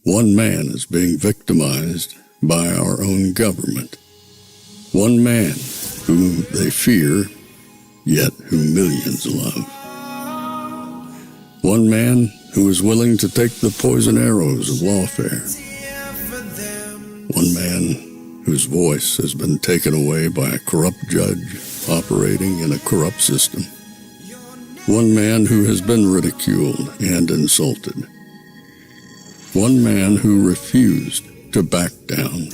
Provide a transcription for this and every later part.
One man is being victimized by our own government. One man whom they fear, yet whom millions love. One man who is willing to take the poison arrows of lawfare. One man whose voice has been taken away by a corrupt judge operating in a corrupt system. One man who has been ridiculed and insulted. One man who refused to back down.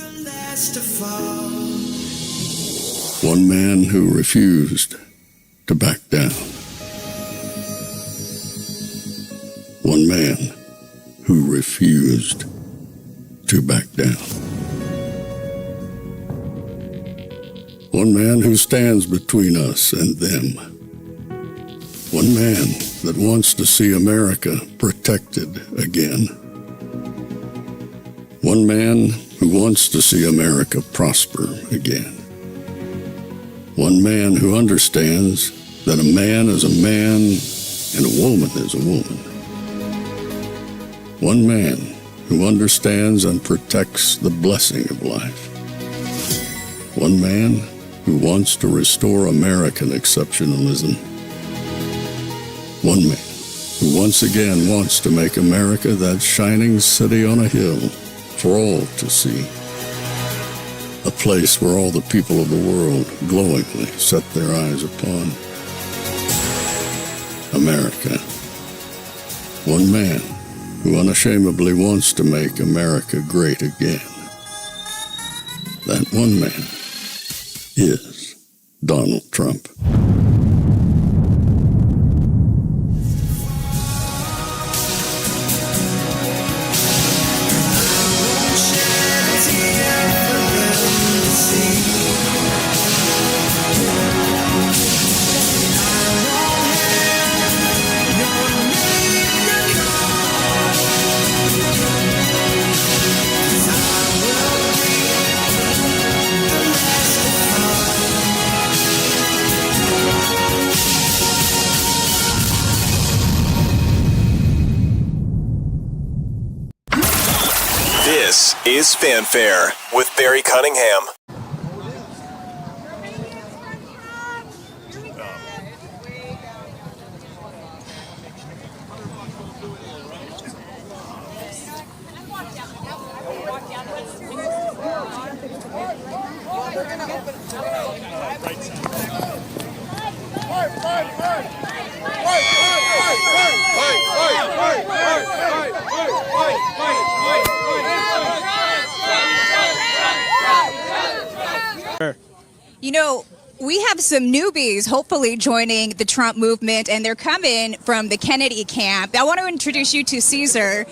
One man who refused to back down. One man who refused to back down. One man who stands between us and them. One man that wants to see America protected again. One man who wants to see America prosper again. One man who understands that a man is a man and a woman is a woman. One man who understands and protects the blessing of life. One man who wants to restore American exceptionalism. One man who once again wants to make America that shining city on a hill for all to see. A place where all the people of the world glowingly set their eyes upon. America. One man who unashamedly wants to make America great again. That one man is Donald Trump. This is Fanfare with Barry Cunningham. You know, we have some newbies hopefully joining the Trump movement, and they're coming from the Kennedy camp. I want to introduce you to Caesar.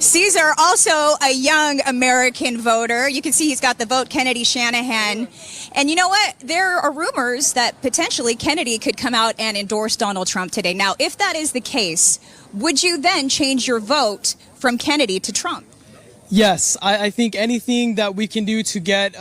Caesar, also a young American voter. You can see he's got the Vote Kennedy Shanahan. And you know what? There are rumors that potentially Kennedy could come out and endorse Donald Trump today. Now, if that is the case, would you then change your vote from Kennedy to Trump? Yes, I think anything that we can do to get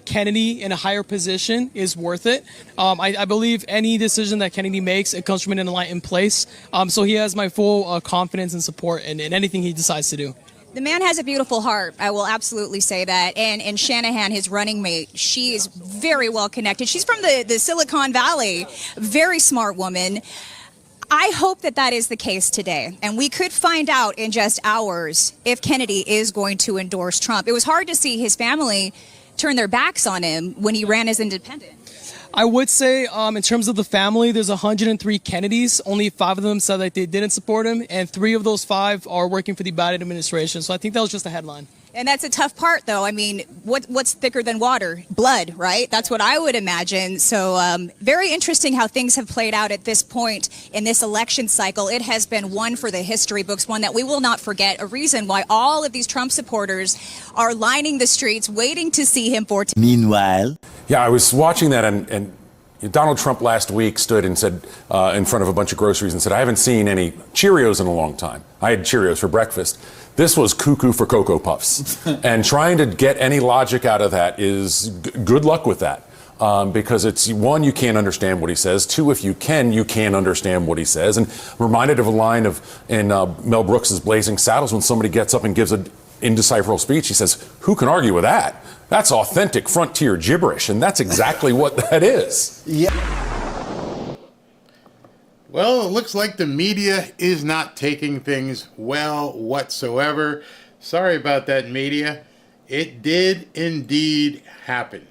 Kennedy in a higher position is worth it. I believe any decision that Kennedy makes, it comes from an enlightened place. So he has my full confidence and support in anything he decides to do. The man has a beautiful heart. I will absolutely say that. And Shanahan, his running mate, she is very well connected. She's from the Silicon Valley. Very smart woman. I hope that that is the case today, and we could find out in just hours if Kennedy is going to endorse Trump. It was hard to see his family turn their backs on him when he ran as independent. I would say in terms of the family, there's 103 Kennedys. Only 5 of them said that they didn't support him, and 3 of those 5 are working for the Biden administration. So I think that was just a headline. And that's a tough part, though. I mean, what's thicker than water? Blood, right? That's what I would imagine. So very interesting how things have played out at this point in this election cycle. It has been one for the history books, one that we will not forget, a reason why all of these Trump supporters are lining the streets waiting to see him for. Meanwhile. Yeah, I was watching that, and Donald Trump last week stood and said in front of a bunch of groceries and said, I haven't seen any Cheerios in a long time. I had Cheerios for breakfast. This was cuckoo for Cocoa Puffs. And trying to get any logic out of that is good luck with that. because it's, one, you can't understand what he says. Two, if you can't understand what he says. And reminded of a line in Mel Brooks's Blazing Saddles when somebody gets up and gives an indecipherable speech. He says, "Who can argue with that? That's authentic frontier gibberish," and that's exactly what that is. Yeah. Well, it looks like the media is not taking things well whatsoever. Sorry about that, media. It did indeed happen.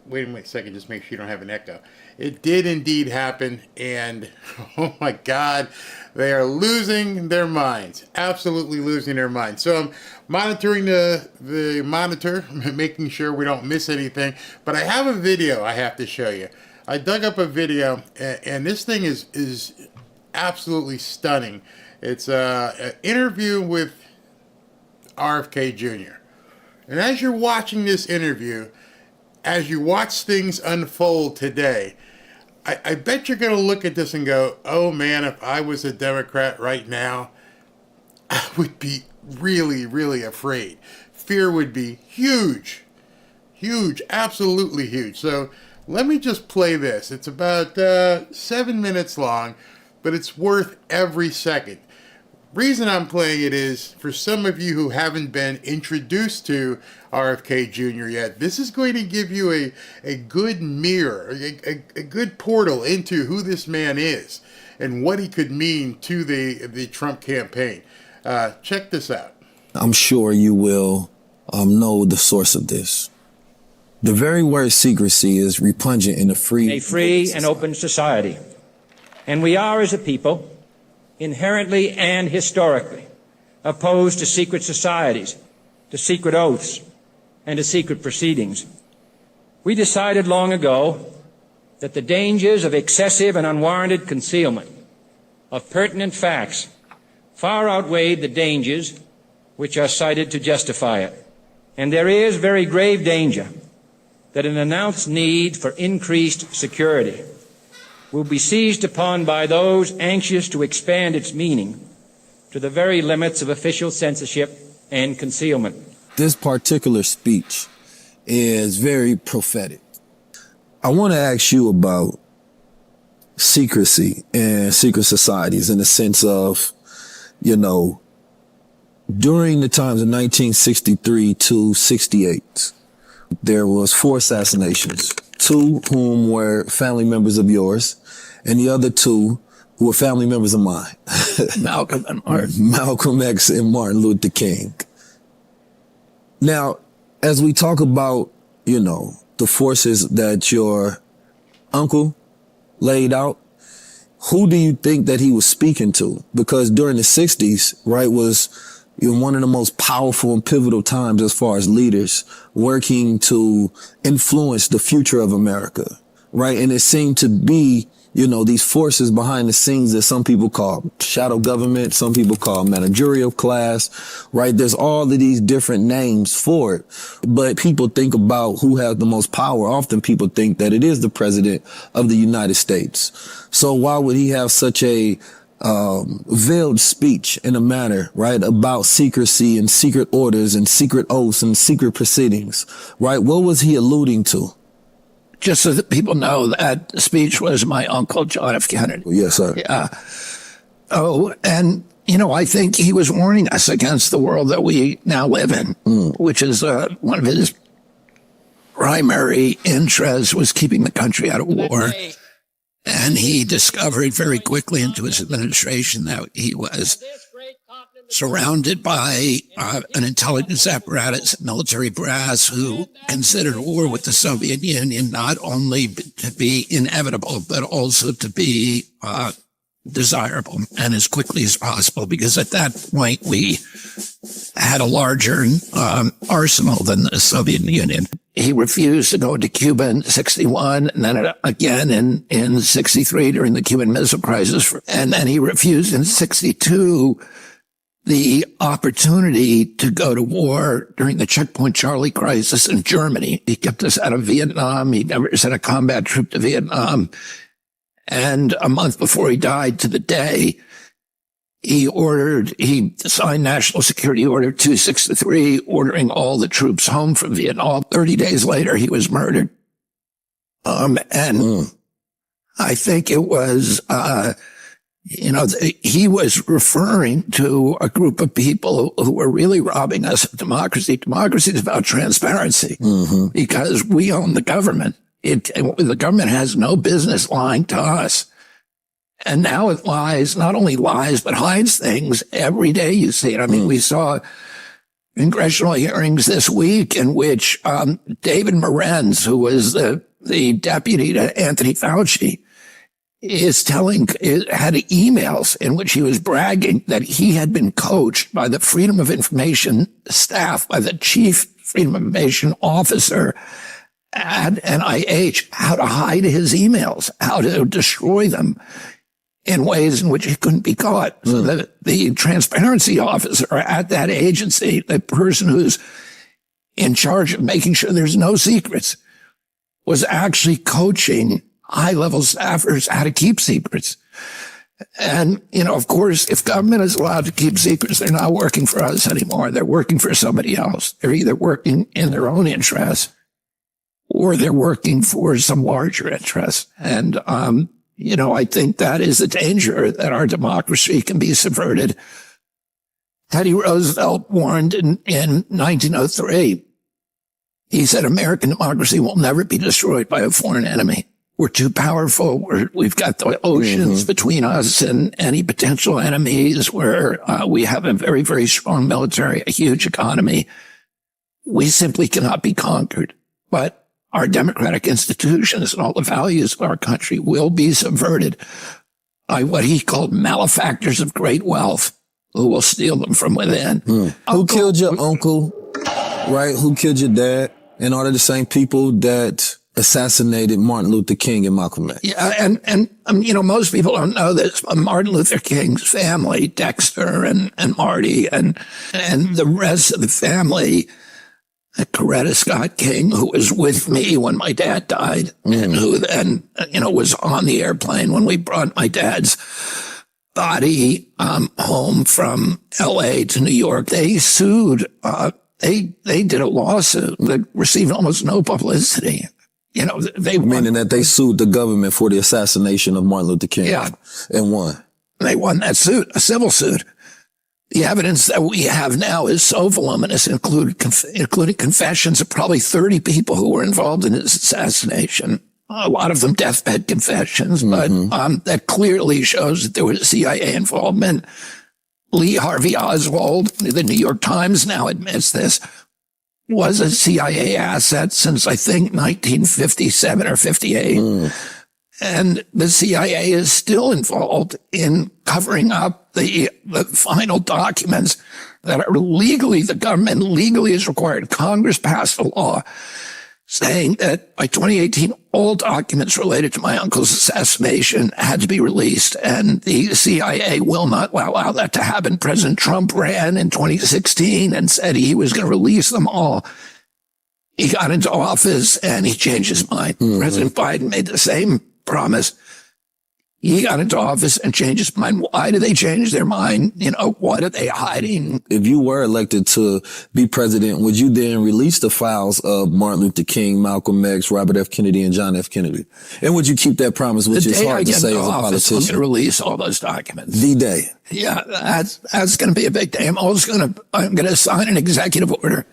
Wait a second, just make sure you don't have an echo. It did indeed happen, and oh my God, they are losing their minds. Absolutely losing their minds. So I'm monitoring the monitor, making sure we don't miss anything. But I have a video I have to show you. I dug up a video, and this thing is absolutely stunning. It's an interview with RFK Jr. And as you're watching this interview, as you watch things unfold today, I bet you're going to look at this and go, oh man, if I was a Democrat right now, I would be really, really afraid. Fear would be huge, huge, absolutely huge. So let me just play this. It's about 7 minutes long, but it's worth every second. Reason I'm playing it is for some of you who haven't been introduced to RFK Jr. yet, this is going to give you a good mirror, a good portal into who this man is and what he could mean to the Trump campaign. Check this out. I'm sure you will know the source of this. The very word secrecy is repugnant in a free and open society. And we are, as a people, inherently and historically opposed to secret societies, to secret oaths, and to secret proceedings. We decided long ago that the dangers of excessive and unwarranted concealment of pertinent facts far outweighed the dangers which are cited to justify it. And there is very grave danger that an announced need for increased security will be seized upon by those anxious to expand its meaning to the very limits of official censorship and concealment. This particular speech is very prophetic. I want to ask you about secrecy and secret societies in the sense of, during the times of 1963 to 68, there was 4 assassinations, 2 whom were family members of yours, and the other 2 who were family members of mine. Malcolm and Martin. Malcolm X and Martin Luther King. Now, as we talk about, the forces that your uncle laid out, who do you think that he was speaking to? Because during the 60s, right, was one of the most powerful and pivotal times as far as leaders working to influence the future of America, right? And it seemed to be, these forces behind the scenes that some people call shadow government, some people call managerial class, right? There's all of these different names for it. But people think about who has the most power. Often people think that it is the president of the United States. So why would he have such a veiled speech in a manner, right, about secrecy and secret orders and secret oaths and secret proceedings, right? What was he alluding to? Just so that people know, that speech was my uncle, John F. Kennedy. Yes, sir. Yeah. Oh, and, I think he was warning us against the world that we now live in, which is one of his primary interests was keeping the country out of war. And he discovered very quickly into his administration that he was surrounded by an intelligence apparatus, military brass, who considered war with the Soviet Union not only to be inevitable, but also to be desirable and as quickly as possible, because at that point we had a larger arsenal than the Soviet Union. He refused to go into Cuba in 61, and then again in 63 during the Cuban Missile Crisis. And then he refused in 62 the opportunity to go to war during the Checkpoint Charlie crisis in Germany. He kept us out of Vietnam. He never sent a combat troop to Vietnam. And a month before he died, to the day, he signed National Security Order 263, ordering all the troops home from Vietnam. 30 days later, he was murdered. And I think it was, he was referring to a group of people who were really robbing us of democracy. Democracy is about transparency because we own the government. The government has no business lying to us. And now it lies, not only lies, but hides things every day. You see it. I mean, we saw congressional hearings this week in which David Morenz, who was the deputy to Anthony Fauci, had emails in which he was bragging that he had been coached by the Freedom of Information staff, by the chief Freedom of Information officer at NIH, how to hide his emails, how to destroy them in ways in which he couldn't be caught. So the transparency officer at that agency, the person who's in charge of making sure there's no secrets, was actually coaching high-level staffers how to keep secrets. And, of course, if government is allowed to keep secrets, they're not working for us anymore. They're working for somebody else. They're either working in their own interests or they're working for some larger interest. And, I think that is the danger, that our democracy can be subverted. Teddy Roosevelt warned in 1903, he said, American democracy will never be destroyed by a foreign enemy. We're too powerful. We've got the oceans between us and any potential enemies, where we have a very, very strong military, a huge economy. We simply cannot be conquered. But our democratic institutions and all the values of our country will be subverted by what he called malefactors of great wealth, who will steal them from within. Who killed your uncle, right? Who killed your dad? And are they the same people that assassinated Martin Luther King and Malcolm X? Yeah, and most people don't know this, but Martin Luther King's family, Dexter and Marty and the rest of the family, Coretta Scott King, who was with me when my dad died, and who then, was on the airplane when we brought my dad's body home from L.A. to New York. They sued. They did a lawsuit that received almost no publicity. Meaning that they sued the government for the assassination of Martin Luther King. Yeah. And won. They won that suit, a civil suit. The evidence that we have now is so voluminous, including confessions of probably 30 people who were involved in his assassination. A lot of them deathbed confessions, but that clearly shows that there was CIA involvement. Lee Harvey Oswald, the New York Times now admits this, was a CIA asset since, I think, 1957 or 58. And the CIA is still involved in covering up the final documents that are legally, the government legally is required. Congress passed a law saying that by 2018, all documents related to my uncle's assassination had to be released, and the CIA will not allow that to happen. President Trump ran in 2016 and said he was going to release them all. He got into office and he changed his mind. President Biden made the same promise. He got into office and changed his mind. Why did they change their mind? What are they hiding? If you were elected to be president, would you then release the files of Martin Luther King, Malcolm X, Robert F. Kennedy, and John F. Kennedy? And would you keep that promise, which is hard to say as a politician? I'm going to release all those documents. The day. Yeah, that's going to be a big day. I'm going to sign an executive order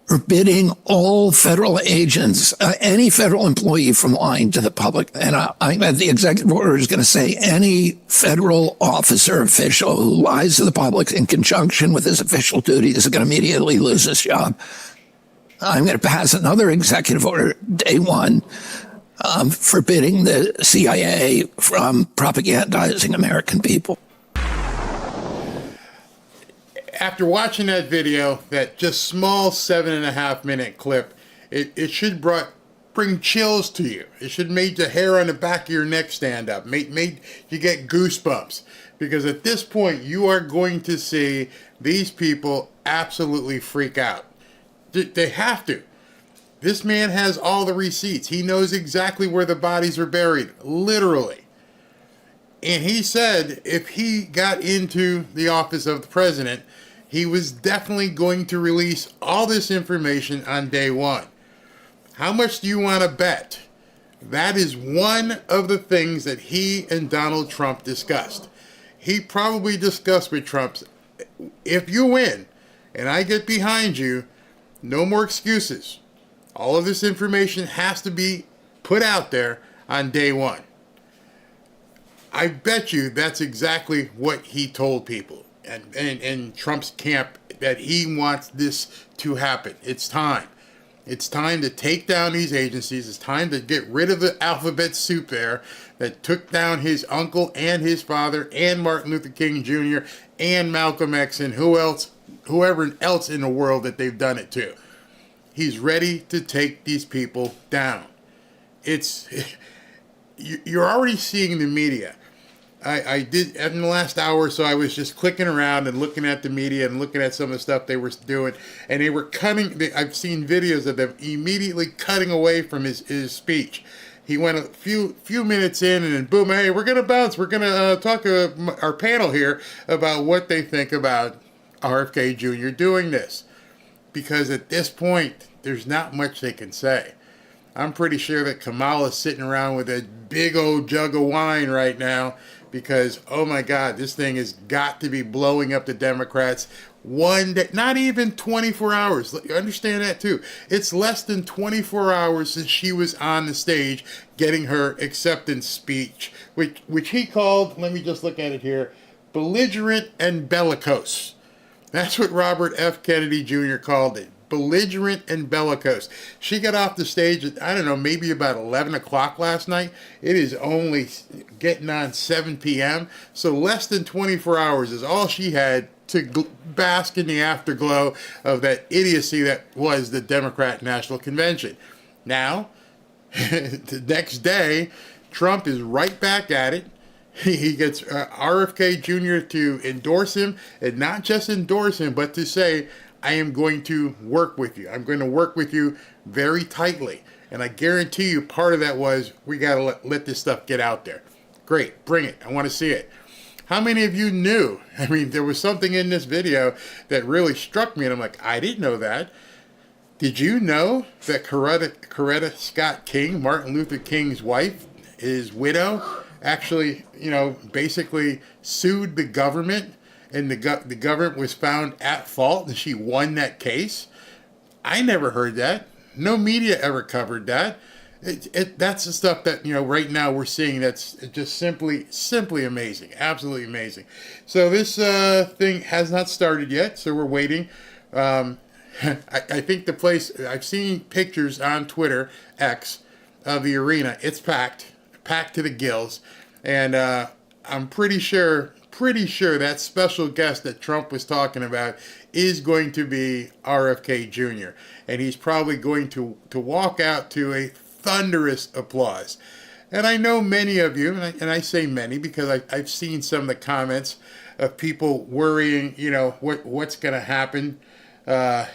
forbidding all federal agents, any federal employee from lying to the public. And the executive order is going to say any federal officer, official who lies to the public in conjunction with his official duties is going to immediately lose his job. I'm going to pass another executive order, day one, forbidding the CIA from propagandizing American people. After watching that video, that just small 7.5 minute clip, it should bring chills to you. It should make the hair on the back of your neck stand up, made you get goosebumps. Because at this point, you are going to see these people absolutely freak out. They have to. This man has all the receipts. He knows exactly where the bodies are buried, literally. And he said if he got into the office of the president, he was definitely going to release all this information on day one. How much do you want to bet That is one of the things that he and Donald Trump discussed. He probably discussed with Trump, if you win and I get behind you, no more excuses. All of this information has to be put out there on day one. I bet you that's exactly what he told people and Trump's camp, that he wants this to happen. It's time. It's time to take down these agencies. It's time to get rid of the alphabet soup there that took down his uncle and his father and Martin Luther King Jr. and Malcolm X and whoever else in the world that they've done it to. He's ready to take these people down. You're already seeing the media. I did, in the last hour or so, I was just clicking around and looking at the media and looking at some of the stuff they were doing. And they were I've seen videos of them immediately cutting away from his speech. He went a few minutes in and then boom, hey, we're going to bounce. We're going to talk to our panel here about what they think about RFK Jr. doing this. Because at this point, there's not much they can say. I'm pretty sure that Kamala's sitting around with a big old jug of wine right now because, oh my God, this thing has got to be blowing up the Democrats one day, not even 24 hours. You understand that too. It's less than 24 hours since she was on the stage getting her acceptance speech, which he called, let me just look at it here, belligerent and bellicose. That's what Robert F. Kennedy Jr. called it. Belligerent and bellicose. She got off the stage at, I don't know, maybe about 11 o'clock last night. It is only getting on 7 p.m. So less than 24 hours is all she had to bask in the afterglow of that idiocy that was the Democrat National Convention. Now, the next day, Trump is right back at it. He gets RFK Jr. to endorse him, and not just endorse him, but to say, I am going to work with you. I'm going to work with you very tightly. And I guarantee you part of that was, we got to let this stuff get out there. Great, bring it. I want to see it. How many of you knew? I mean, there was something in this video that really struck me, and I'm like, I didn't know that. Did you know that Coretta Scott King, Martin Luther King's wife, his widow, actually, basically sued the government, and the government was found at fault, and she won that case? I never heard that. No media ever covered that. That's the stuff that, right now we're seeing that's just simply amazing. Absolutely amazing. So this thing has not started yet, so we're waiting. I think the place, I've seen pictures on Twitter, X, of the arena. It's packed to the gills. And I'm pretty sure that special guest that Trump was talking about is going to be RFK Jr. And he's probably going to walk out to a thunderous applause. And I know many of you, and I say many because I've seen some of the comments of people worrying, what's going to happen, with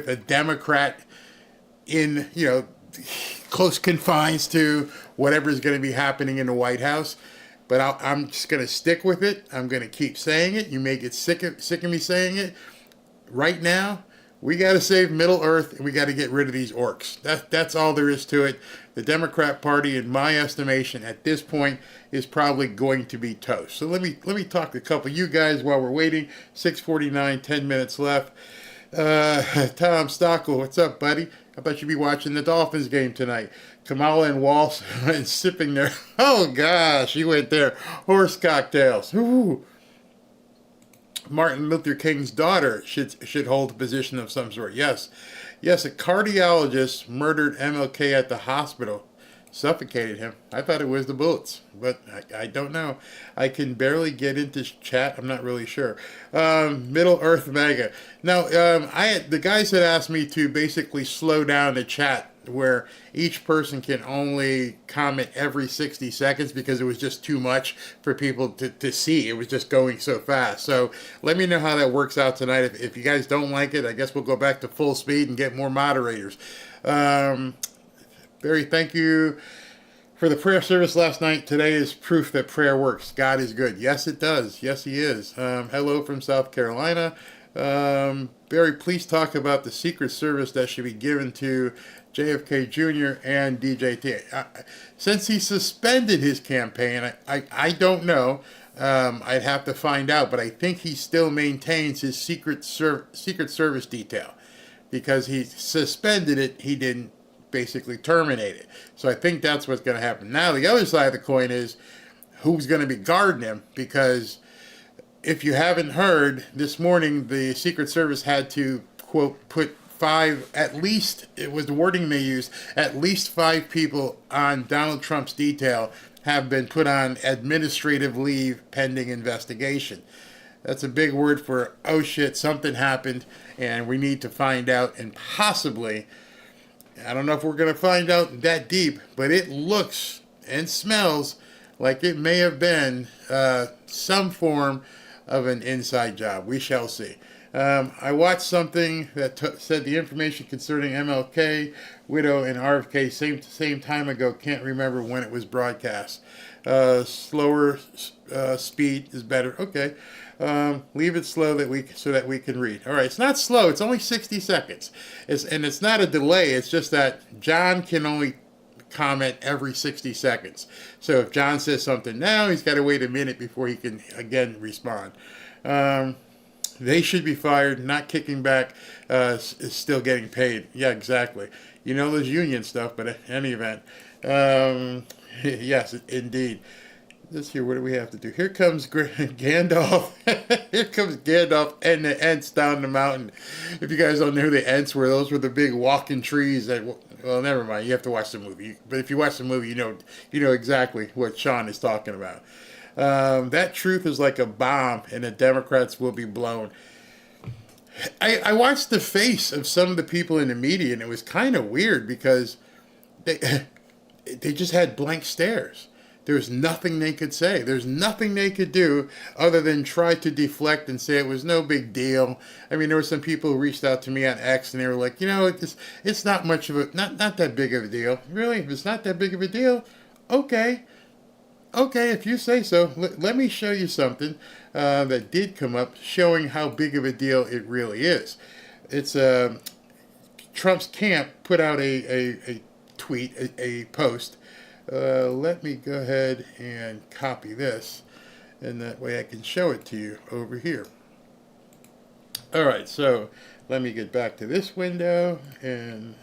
a Democrat in, close confines to whatever is going to be happening in the White House. But I'm just going to stick with it. I'm going to keep saying it. You may get sick of me saying it. Right now, we got to save Middle Earth, and we got to get rid of these orcs. That's all there is to it. The Democrat Party, in my estimation, at this point, is probably going to be toast. So let me talk to a couple of you guys while we're waiting. 6:49, 10 minutes left. Tom Stockel, what's up, buddy? I bet you'd be watching the Dolphins game tonight. Kamala and Walsh and sipping their, oh gosh, you went there, horse cocktails. Ooh. Martin Luther King's daughter should hold a position of some sort. Yes, a cardiologist murdered MLK at the hospital, suffocated him. I thought it was the bullets, but I don't know. I can barely get into chat. I'm not really sure. Middle Earth Mega. Now, the guys had asked me to basically slow down the chat where each person can only comment every 60 seconds because it was just too much for people to see. It was just going so fast. So let me know how that works out tonight. If you guys don't like it, I guess we'll go back to full speed and get more moderators. Barry, thank you for the prayer service last night. Today is proof that prayer works. God is good. Yes, it does. Yes, he is. Hello from South Carolina. Barry, please talk about the Secret Service that should be given to JFK Jr. and DJT. Since he suspended his campaign, I don't know. I'd have to find out, but I think he still maintains his Secret Service detail. Because he suspended it, he didn't basically terminate it. So I think that's what's going to happen. Now, the other side of the coin is who's going to be guarding him, because if you haven't heard, this morning the Secret Service had to, quote, put 5, at least, it was the wording they used, at least 5 people on Donald Trump's detail have been put on administrative leave pending investigation. That's a big word for, oh shit, something happened, and we need to find out, and possibly, I don't know if we're going to find out that deep, but it looks and smells like it may have been some form of an inside job. We shall see. I watched something that said the information concerning MLK, widow, and RFK same time ago. Can't remember when it was broadcast. Slower speed is better. Okay. Leave it slow so that we can read. All right, it's not slow. It's only 60 seconds. It's not a delay. It's just that John can only comment every 60 seconds. So if John says something now, he's got to wait a minute before he can again respond. They should be fired, not kicking back, still getting paid. Yeah, exactly. You know, there's union stuff, but in any event, yes, indeed. Let's hear, what do we have to do? Here comes Gandalf. Here comes Gandalf and the Ents down the mountain. If you guys don't know who the Ents were, those were the big walking trees that, well, never mind. You have to watch the movie. But if you watch the movie, you know exactly what Sean is talking about. That truth is like a bomb, and the Democrats will be blown. I watched the face of some of the people in the media, and it was kind of weird because they just had blank stares. There's nothing they could say. There's nothing they could do other than try to deflect and say it was no big deal. I mean, there were some people who reached out to me on X and they were like, it's not much of a, not that big of a deal. Really? If it's not that big of a deal, okay. Okay, if you say so. Let me show you something that did come up showing how big of a deal it really is. It's Trump's camp put out a tweet, a post. Let me go ahead and copy this, and that way I can show it to you over here. All right, so let me get back to this window, and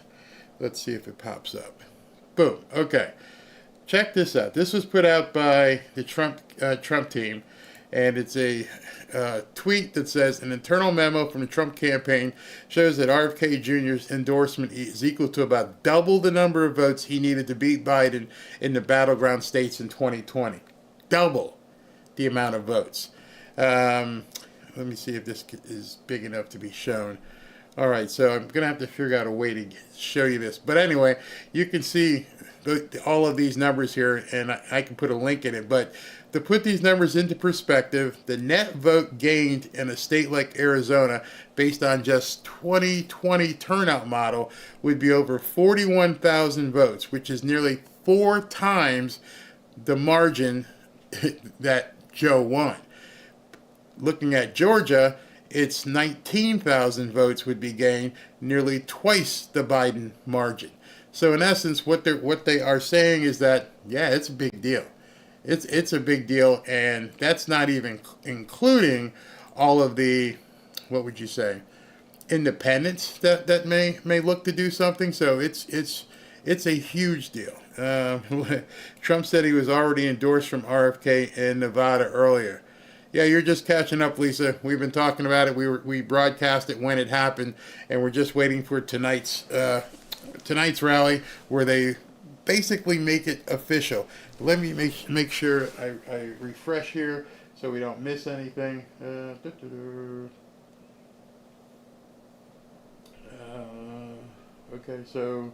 let's see if it pops up. Boom. Okay. Check this out. This was put out by the Trump team, and it's a tweet that says, an internal memo from the Trump campaign shows that RFK Jr.'s endorsement is equal to about double the number of votes he needed to beat Biden in the battleground states in 2020. Double the amount of votes. Let me see if this is big enough to be shown. All right, so I'm going to have to figure out a way to show you this. But anyway, you can see all of these numbers here, and I can put a link in it. But to put these numbers into perspective, the net vote gained in a state like Arizona, based on just 2020 turnout model, would be over 41,000 votes, which is nearly 4 times the margin that Joe won. Looking at Georgia, it's 19,000 votes would be gained, nearly twice the Biden margin. So in essence, what they are saying is that, yeah, it's a big deal. It's a big deal, and that's not even including all of the, what would you say, independents that may look to do something. So it's a huge deal. Trump said he was already endorsed from RFK in Nevada earlier. Yeah, you're just catching up, Lisa. We've been talking about it. We broadcast it when it happened, and we're just waiting for tonight's rally where they basically make it official. Let me make sure I refresh here so we don't miss anything. Okay, so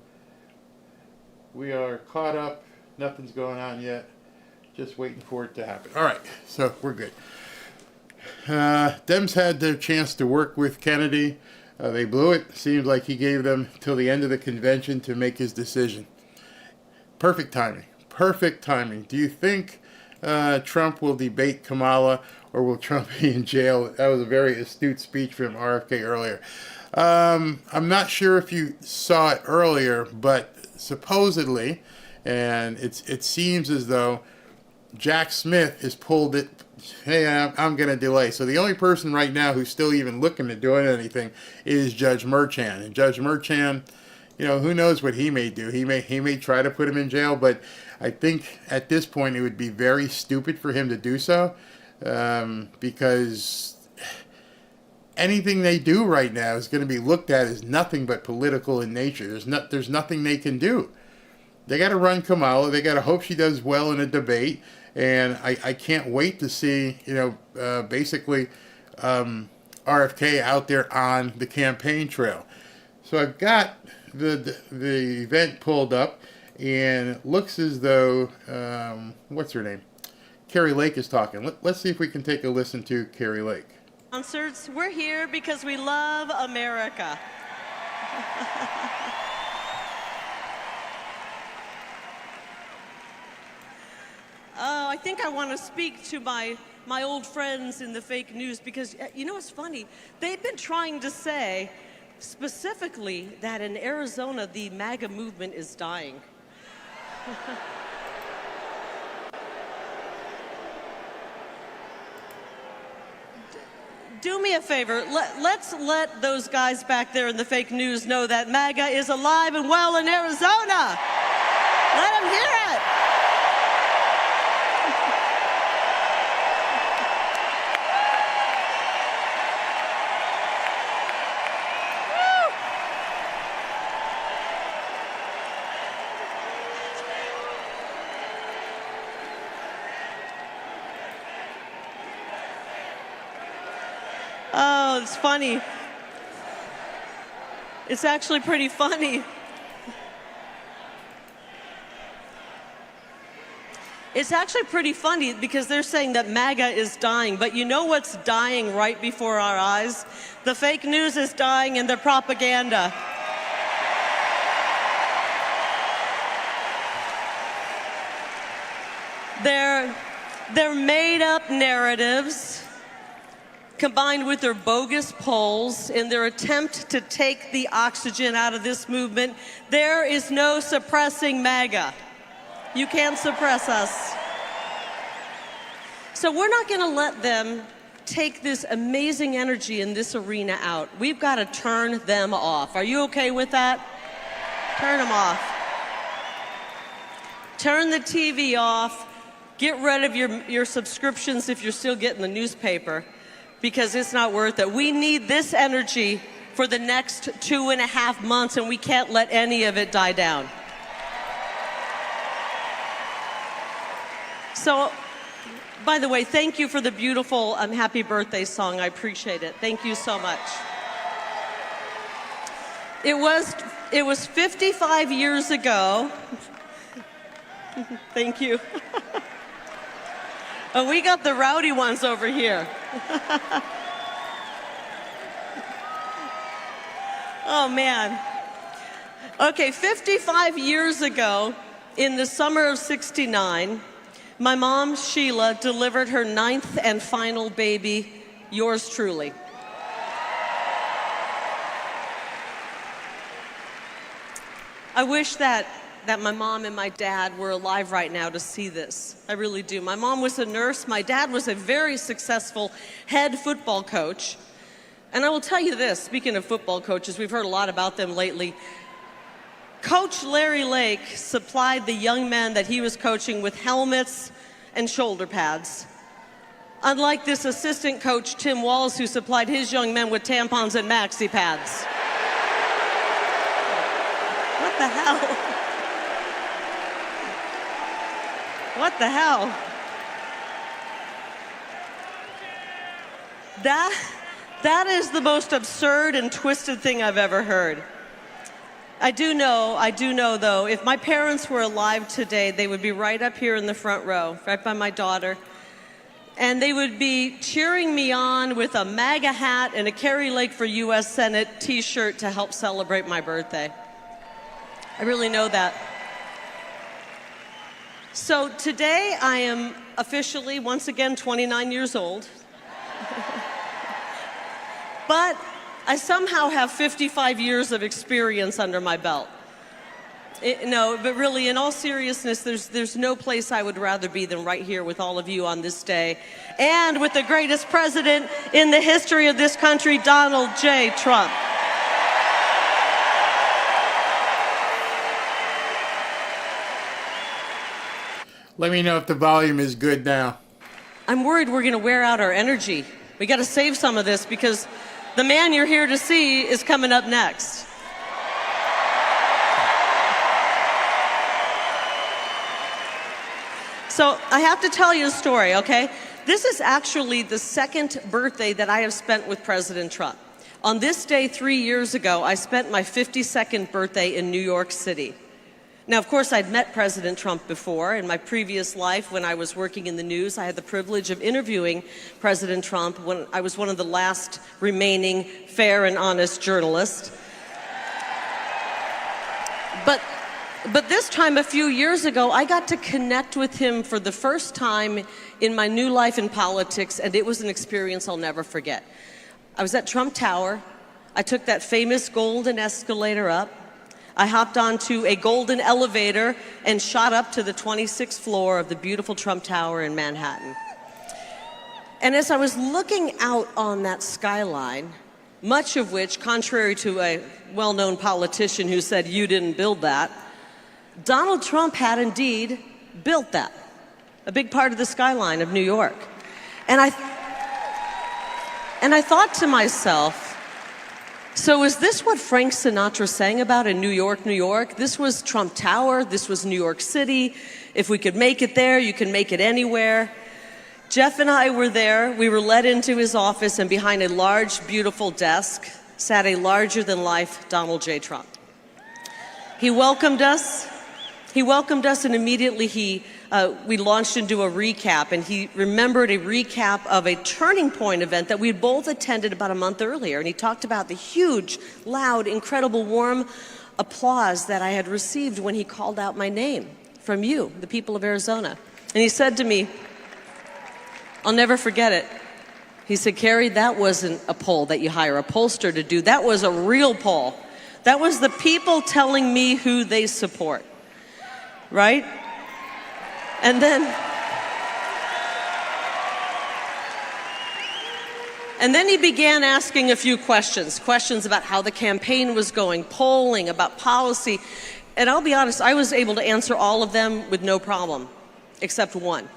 we are caught up. Nothing's going on yet. Just waiting for it to happen. All right, so we're good. Dems had their chance to work with Kennedy. They blew it. Seems like he gave them till the end of the convention to make his decision. Perfect timing. Perfect timing. Do you think Trump will debate Kamala or will Trump be in jail. That was a very astute speech from RFK earlier. I'm not sure if you saw it earlier, but supposedly, and it seems as though Jack Smith has pulled it. Hey, I'm going to delay. So the only person right now who's still even looking at doing anything is Judge Merchan. And Judge Merchan, who knows what he may do. He may try to put him in jail, but I think at this point it would be very stupid for him to do so, because anything they do right now is going to be looked at as nothing but political in nature. There's nothing they can do. They got to run Kamala. They got to hope she does well in a debate. And I can't wait to see, basically RFK out there on the campaign trail. So I've got the event pulled up, and it looks as though, what's her name? Carrie Lake is talking. Let's see if we can take a listen to Carrie Lake. Concerts, we're here because we love America. I think I want to speak to my old friends in the fake news, because it's funny. They've been trying to say specifically that in Arizona the MAGA movement is dying. Do me a favor, let's let those guys back there in the fake news know that MAGA is alive and well in Arizona. Let them hear it. Oh, it's funny. It's actually pretty funny. It's actually pretty funny because they're saying that MAGA is dying, but you know what's dying right before our eyes? The fake news is dying and the propaganda. They're made-up narratives combined with their bogus polls in their attempt to take the oxygen out of this movement. There is no suppressing MAGA. You can't suppress us. So we're not going to let them take this amazing energy in this arena out. We've got to turn them off. Are you okay with that? Turn them off. Turn the TV off. Get rid of your subscriptions if you're still getting the newspaper, because it's not worth it. We need this energy for the next 2.5 months, and we can't let any of it die down. So, by the way, thank you for the beautiful happy birthday song. I appreciate it. Thank you so much. It was 55 years ago. Thank you. Oh, we got the rowdy ones over here. Oh, man. Okay, 55 years ago, in the summer of '69, my mom, Sheila, delivered her 9th and final baby, yours truly. I wish that my mom and my dad were alive right now to see this. I really do. My mom was a nurse. My dad was a very successful head football coach. And I will tell you this, speaking of football coaches, we've heard a lot about them lately. Coach Larry Lake supplied the young men that he was coaching with helmets and shoulder pads. Unlike this assistant coach, Tim Walls, who supplied his young men with tampons and maxi pads. What the hell? What the hell? That is the most absurd and twisted thing I've ever heard. I do know though, if my parents were alive today, they would be right up here in the front row, right by my daughter. And they would be cheering me on with a MAGA hat and a Carrie Lake for U.S. Senate t-shirt to help celebrate my birthday. I really know that. So today I am officially, once again, 29 years old. But I somehow have 55 years of experience under my belt. No, but really, in all seriousness, there's no place I would rather be than right here with all of you on this day, and with the greatest president in the history of this country, Donald J. Trump. Let me know if the volume is good now. I'm worried we're going to wear out our energy. We got to save some of this because the man you're here to see is coming up next. So I have to tell you a story, okay? This is actually the second birthday that I have spent with President Trump. On this day 3 years ago, I spent my 52nd birthday in New York City. Now, of course, I'd met President Trump before. In my previous life, when I was working in the news, I had the privilege of interviewing President Trump when I was one of the last remaining fair and honest journalists. But this time, a few years ago, I got to connect with him for the first time in my new life in politics, and it was an experience I'll never forget. I was at Trump Tower. I took that famous golden escalator up. I hopped onto a golden elevator and shot up to the 26th floor of the beautiful Trump Tower in Manhattan. And as I was looking out on that skyline, much of which, contrary to a well-known politician who said, "You didn't build that," Donald Trump had indeed built that, a big part of the skyline of New York. And I thought to myself, so is this what Frank Sinatra sang about in New York, New York? This was Trump Tower, this was New York City. If we could make it there, you can make it anywhere. Jeff and I were there. We were led into his office, and behind a large, beautiful desk sat a larger-than-life Donald J. Trump. He welcomed us. And immediately we launched into a recap, and he remembered a recap of a Turning Point event that we had both attended about a month earlier. And he talked about the huge, loud, incredible, warm applause that I had received when he called out my name from you, the people of Arizona. And he said to me, I'll never forget it. He said, "Carrie, that wasn't a poll that you hire a pollster to do. That was a real poll. That was the people telling me who they support." Right? And then he began asking a few questions about how the campaign was going, polling, about policy. And I'll be honest, I was able to answer all of them with no problem, except one.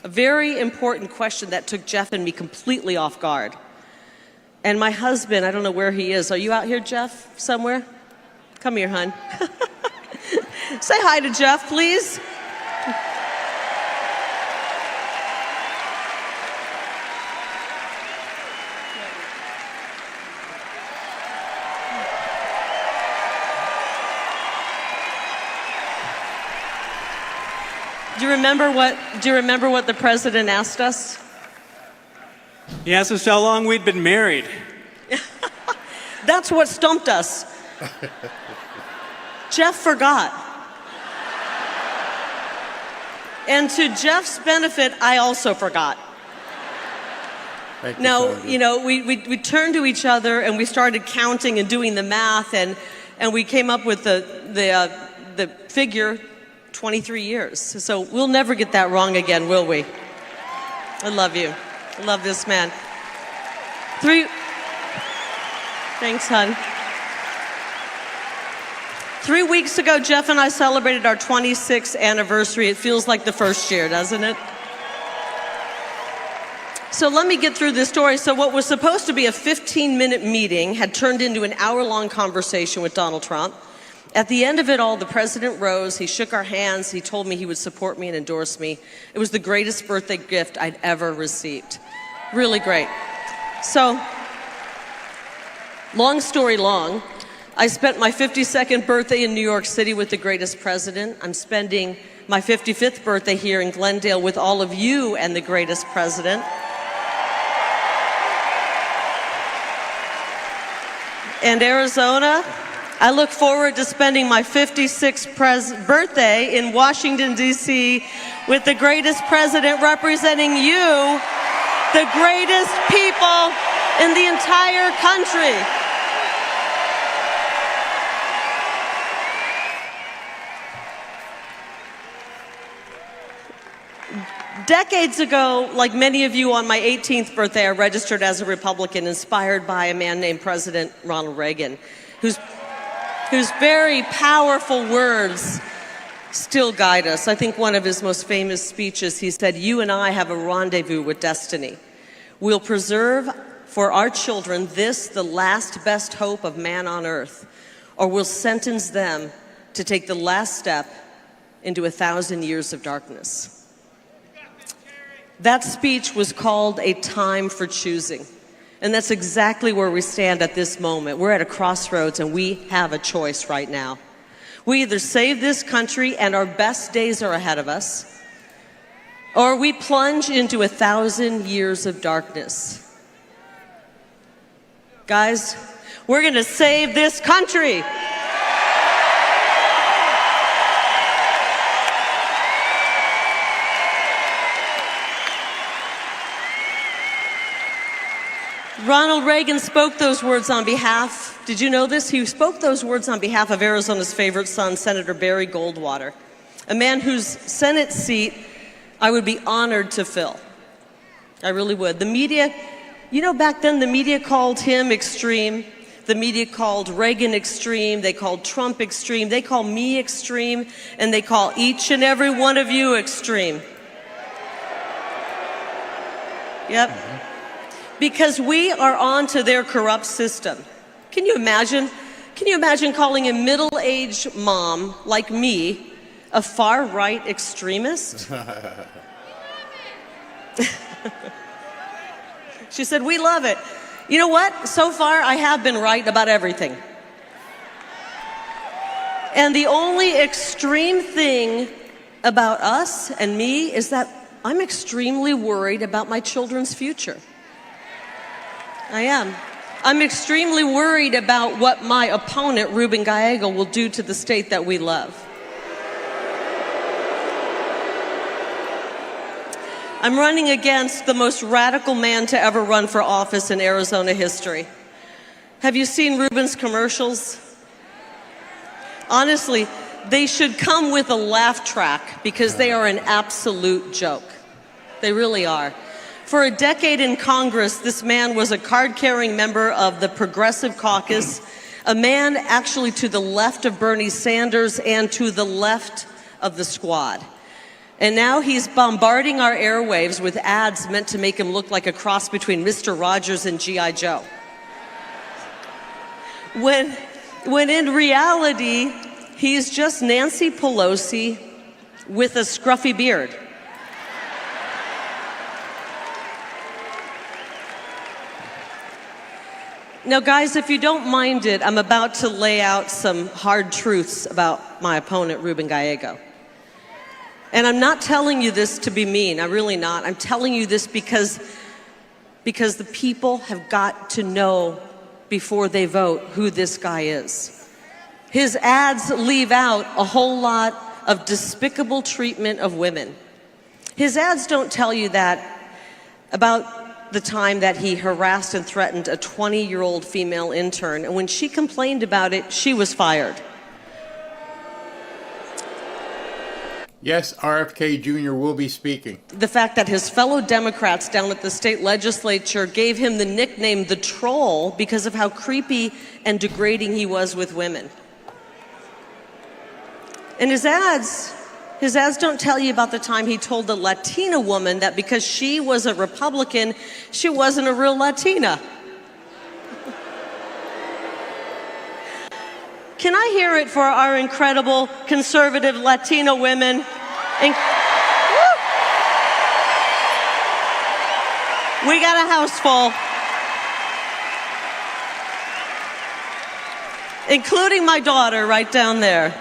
A very important question that took Jeff and me completely off guard. And my husband, I don't know where he is. Are you out here, Jeff, somewhere? Come here, hon. Say hi to Jeff, please. Do you remember what the president asked us? He asked us how long we'd been married. That's what stumped us. Jeff forgot. And to Jeff's benefit, I also forgot. Now, we turned to each other and we started counting and doing the math, and we came up with the figure 23 years. So we'll never get that wrong again, will we? I love you. I love this man. Thanks, hon. 3 weeks ago, Jeff and I celebrated our 26th anniversary. It feels like the first year, doesn't it? So let me get through this story. So what was supposed to be a 15-minute meeting had turned into an hour-long conversation with Donald Trump. At the end of it all, the president rose, he shook our hands, he told me he would support me and endorse me. It was the greatest birthday gift I'd ever received. Really great. So, long story long, I spent my 52nd birthday in New York City with the greatest president. I'm spending my 55th birthday here in Glendale with all of you and the greatest president. And Arizona, I look forward to spending my 56th birthday in Washington, D.C. with the greatest president representing you, the greatest people in the entire country. Decades ago, like many of you, on my 18th birthday, I registered as a Republican, inspired by a man named President Ronald Reagan, whose very powerful words still guide us. I think one of his most famous speeches, he said, "You and I have a rendezvous with destiny. We'll preserve for our children this, the last best hope of man on earth, or we'll sentence them to take the last step into 1,000 years of darkness." That speech was called A Time for Choosing. And that's exactly where we stand at this moment. We're at a crossroads and we have a choice right now. We either save this country and our best days are ahead of us, or we plunge into 1,000 years of darkness. Guys, we're gonna save this country. Ronald Reagan spoke those words on behalf, did you know this? He spoke those words on behalf of Arizona's favorite son, Senator Barry Goldwater, a man whose Senate seat I would be honored to fill. I really would. The media, you know, back then the media called him extreme. The media called Reagan extreme. They called Trump extreme. They call me extreme. And they call each and every one of you extreme. Yep. Because we are on to their corrupt system. Can you imagine? Can you imagine calling a middle-aged mom like me a far-right extremist? She said, "We love it." You know what? So far, I have been right about everything. And the only extreme thing about us and me is that I'm extremely worried about my children's future. I am. I'm extremely worried about what my opponent, Ruben Gallego, will do to the state that we love. I'm running against the most radical man to ever run for office in Arizona history. Have you seen Ruben's commercials? Honestly, they should come with a laugh track because they are an absolute joke. They really are. For a decade in Congress, this man was a card-carrying member of the Progressive Caucus, a man actually to the left of Bernie Sanders and to the left of the Squad. And now he's bombarding our airwaves with ads meant to make him look like a cross between Mr. Rogers and G.I. Joe. When in reality, he's just Nancy Pelosi with a scruffy beard. Now, guys, if you don't mind it, I'm about to lay out some hard truths about my opponent, Ruben Gallego. And I'm not telling you this to be mean. I'm really not. I'm telling you this because the people have got to know before they vote who this guy is. His ads leave out a whole lot of despicable treatment of women. His ads don't tell you that about the time that he harassed and threatened a 20-year-old female intern, and when she complained about it, she was fired. Yes, RFK Jr. will be speaking. The fact that his fellow Democrats down at the state legislature gave him the nickname the Troll because of how creepy and degrading he was with women. And his ads don't tell you about the time he told the Latina woman that because she was a Republican, she wasn't a real Latina. Can I hear it for our incredible conservative Latino women? We got a house full. Including my daughter right down there.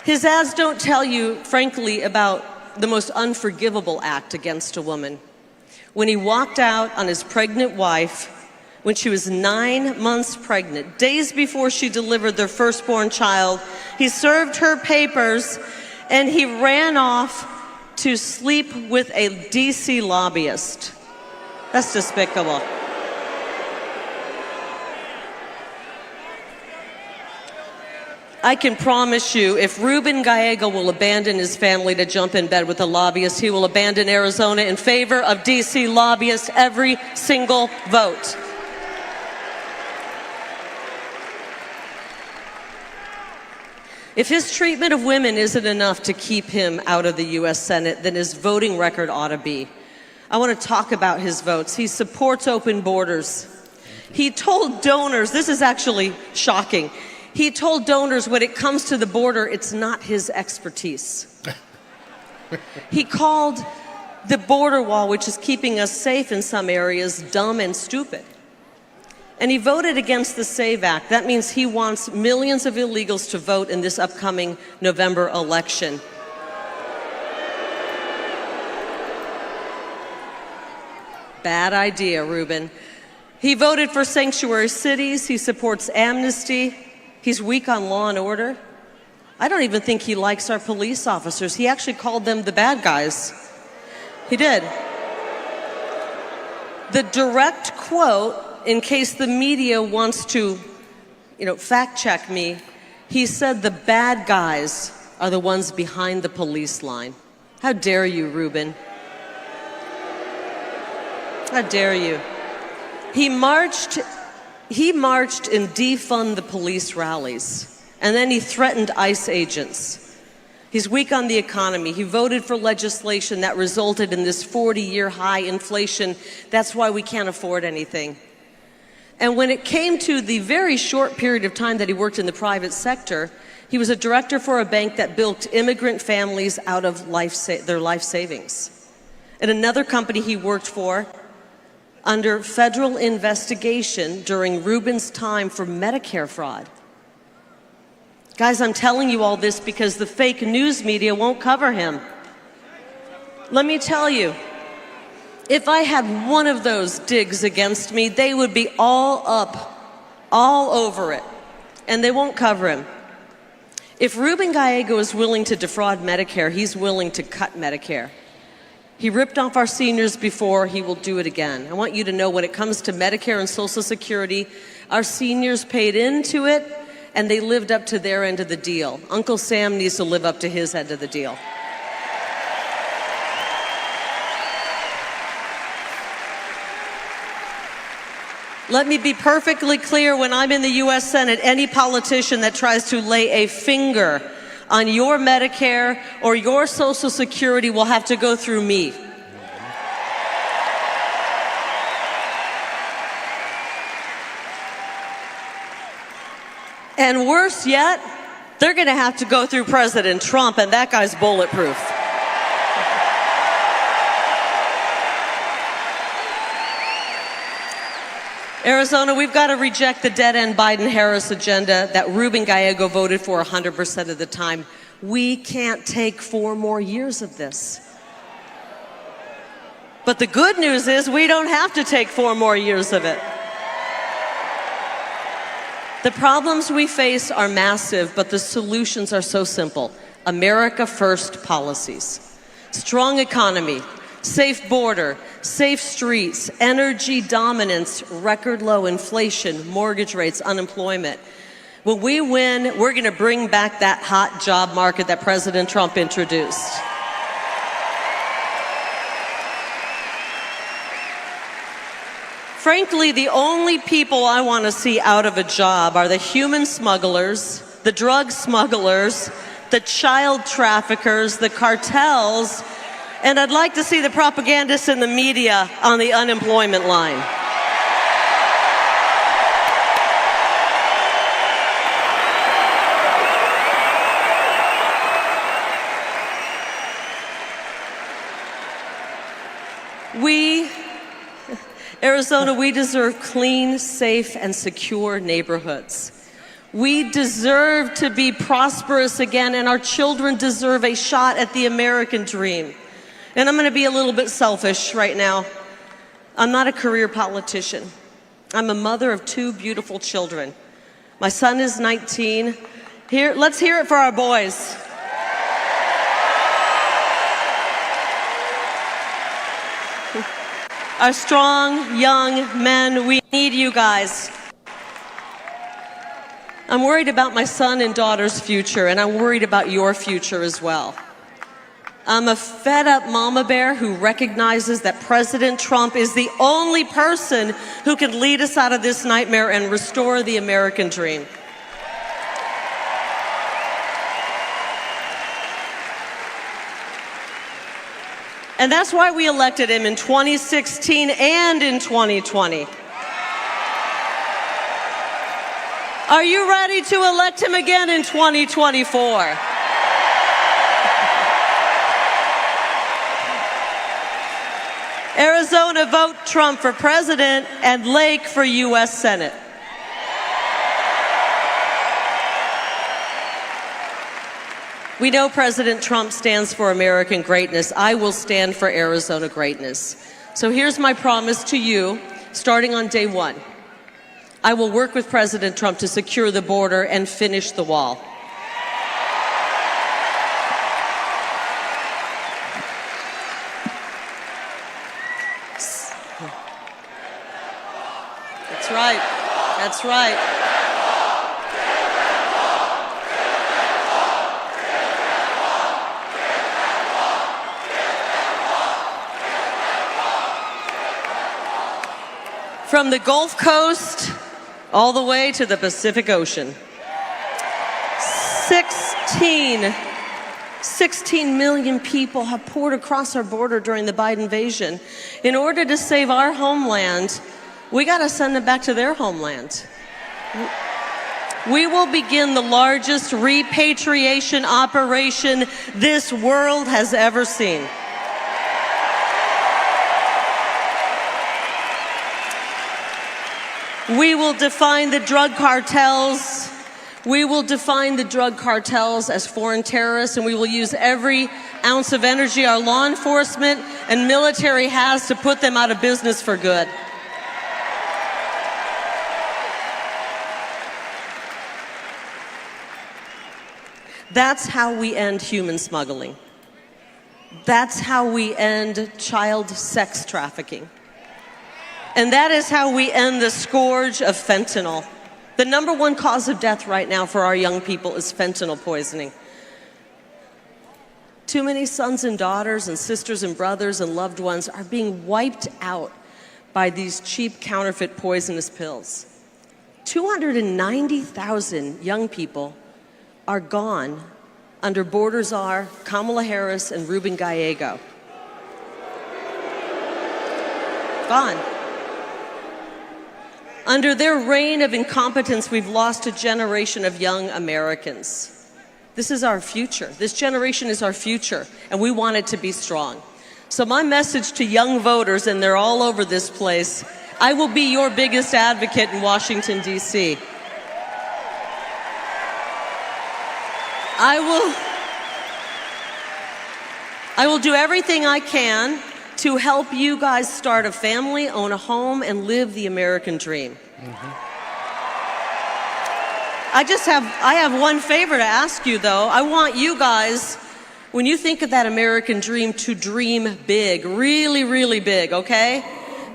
His ads don't tell you, frankly, about the most unforgivable act against a woman. When he walked out on his pregnant wife when she was 9 months pregnant, days before she delivered their firstborn child. He served her papers and he ran off to sleep with a DC lobbyist. That's despicable. I can promise you, if Ruben Gallego will abandon his family to jump in bed with a lobbyist, he will abandon Arizona in favor of DC lobbyists every single vote. If his treatment of women isn't enough to keep him out of the U.S. Senate, then his voting record ought to be. I want to talk about his votes. He supports open borders. He told donors, this is actually shocking, he told donors when it comes to the border, it's not his expertise. He called the border wall, which is keeping us safe in some areas, dumb and stupid. And he voted against the SAVE Act. That means he wants millions of illegals to vote in this upcoming November election. Bad idea, Ruben. He voted for sanctuary cities. He supports amnesty. He's weak on law and order. I don't even think he likes our police officers. He actually called them the bad guys. He did. The direct quote, in case the media wants to, fact check me, he said the bad guys are the ones behind the police line. How dare you, Ruben? How dare you? He marched in defund the police rallies, and then he threatened ICE agents. He's weak on the economy. He voted for legislation that resulted in this 40-year high inflation. That's why we can't afford anything. And when it came to the very short period of time that he worked in the private sector, he was a director for a bank that bilked immigrant families out of their life savings. At another company he worked for, under federal investigation during Ruben's time for Medicare fraud. Guys, I'm telling you all this because the fake news media won't cover him. Let me tell you, if I had one of those digs against me, they would be all up, all over it, and they won't cover him. If Ruben Gallego is willing to defraud Medicare, he's willing to cut Medicare. He ripped off our seniors before, he will do it again. I want you to know when it comes to Medicare and Social Security, our seniors paid into it and they lived up to their end of the deal. Uncle Sam needs to live up to his end of the deal. Let me be perfectly clear, when I'm in the U.S. Senate, any politician that tries to lay a finger on your Medicare or your Social Security will have to go through me. And worse yet, they're going to have to go through President Trump, and that guy's bulletproof. Arizona, we've got to reject the dead-end Biden-Harris agenda that Ruben Gallego voted for 100% of the time. We can't take 4 more years of this. But the good news is we don't have to take 4 more years of it. The problems we face are massive, but the solutions are so simple. America First policies. Strong economy. Safe border, safe streets, energy dominance, record low inflation, mortgage rates, unemployment. When we win, we're going to bring back that hot job market that President Trump introduced. Frankly, the only people I want to see out of a job are the human smugglers, the drug smugglers, the child traffickers, the cartels, and I'd like to see the propagandists in the media on the unemployment line. Arizona, we deserve clean, safe, and secure neighborhoods. We deserve to be prosperous again, and our children deserve a shot at the American dream. And I'm going to be a little bit selfish right now. I'm not a career politician. I'm a mother of 2 beautiful children. My son is 19. Let's hear it for our boys. Our strong, young men, we need you guys. I'm worried about my son and daughter's future, and I'm worried about your future as well. I'm a fed-up mama bear who recognizes that President Trump is the only person who can lead us out of this nightmare and restore the American dream. And that's why we elected him in 2016 and in 2020. Are you ready to elect him again in 2024? Arizona, vote Trump for president and Lake for U.S. Senate. We know President Trump stands for American greatness. I will stand for Arizona greatness. So here's my promise to you, starting on day 1. I will work with President Trump to secure the border and finish the wall. That's right. That's right. From the Gulf Coast all the way to the Pacific Ocean. 16 million people have poured across our border during the Biden invasion. In order to save our homeland, we got to send them back to their homeland. We will begin the largest repatriation operation this world has ever seen. We will define the drug cartels. We will define the drug cartels as foreign terrorists, and we will use every ounce of energy our law enforcement and military has to put them out of business for good. That's how we end human smuggling. That's how we end child sex trafficking. And that is how we end the scourge of fentanyl. The number 1 cause of death right now for our young people is fentanyl poisoning. Too many sons and daughters and sisters and brothers and loved ones are being wiped out by these cheap counterfeit poisonous pills. 290,000 young people are gone under border czar Kamala Harris and Ruben Gallego. Gone. Under their reign of incompetence, we've lost a generation of young Americans. This is our future. This generation is our future, and we want it to be strong. So my message to young voters, and they're all over this place, I will be your biggest advocate in Washington, D.C. I will do everything I can to help you guys start a family, own a home, and live the American dream. I have one favor to ask you, though. I want you guys, when you think of that American dream, to dream big, really, really big, okay?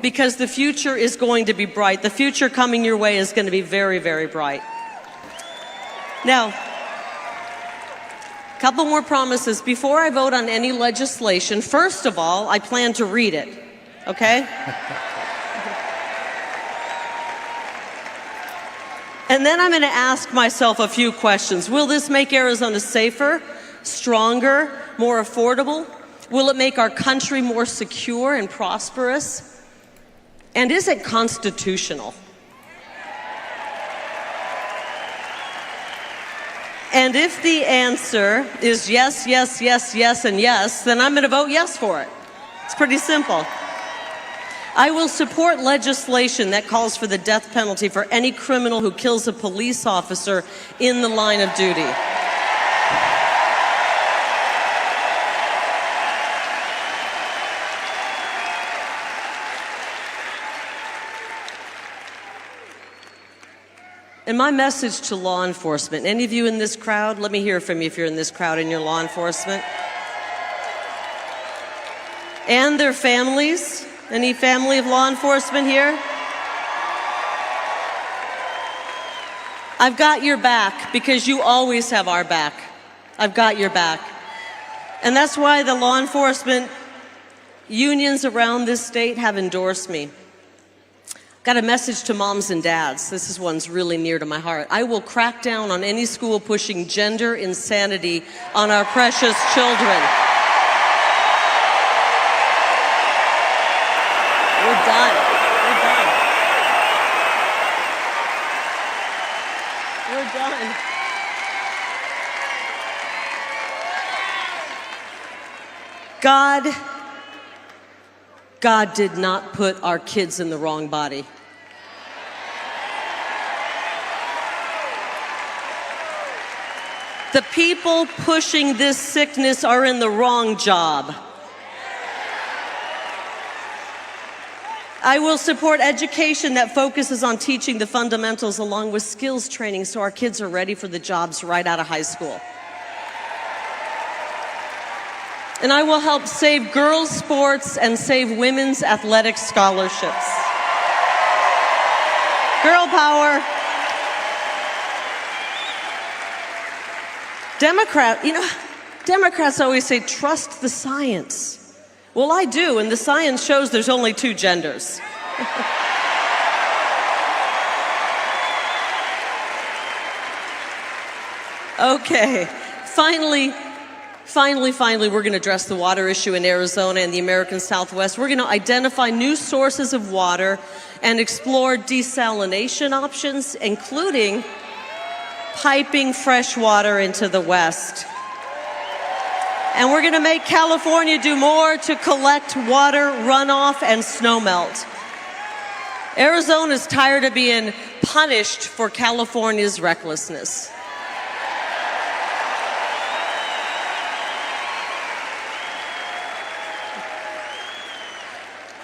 Because the future is going to be bright. The future coming your way is going to be very, very bright. Now, couple more promises. Before I vote on any legislation, first of all, I plan to read it, okay? And then I'm going to ask myself a few questions. Will this make Arizona safer, stronger, more affordable? Will it make our country more secure and prosperous? And is it constitutional? And if the answer is yes, yes, yes, yes, and yes, then I'm going to vote yes for it. It's pretty simple. I will support legislation that calls for the death penalty for any criminal who kills a police officer in the line of duty. And my message to law enforcement, any of you in this crowd, let me hear from you if you're in this crowd and you're law enforcement. And their families, any family of law enforcement here? I've got your back because you always have our back. I've got your back. And that's why the law enforcement unions around this state have endorsed me. Got a message to moms and dads. This is one's really near to my heart. I will crack down on any school pushing gender insanity on our precious children. We're done. We're done. We're done. God did not put our kids in the wrong body. The people pushing this sickness are in the wrong job. I will support education that focuses on teaching the fundamentals along with skills training so our kids are ready for the jobs right out of high school. And I will help save girls' sports and save women's athletic scholarships. Girl power. Democrats always say, trust the science. Well, I do, and the science shows there's only two genders. Okay, finally, we're going to address the water issue in Arizona and the American Southwest. We're going to identify new sources of water and explore desalination options, including piping fresh water into the West. And we're going to make California do more to collect water runoff and snowmelt. Arizona's tired of being punished for California's recklessness.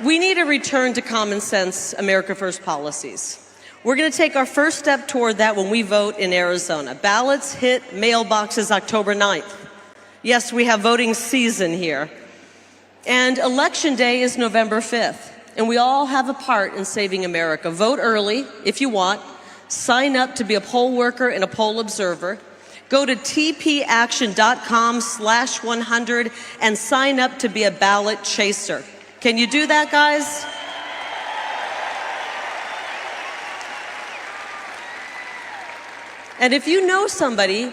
We need a return to common sense America First policies. We're going to take our first step toward that when we vote in Arizona. Ballots hit mailboxes October 9th. Yes, we have voting season here. And Election Day is November 5th. And we all have a part in saving America. Vote early if you want. Sign up to be a poll worker and a poll observer. Go to tpaction.com/100 and sign up to be a ballot chaser. Can you do that, guys? And if you know somebody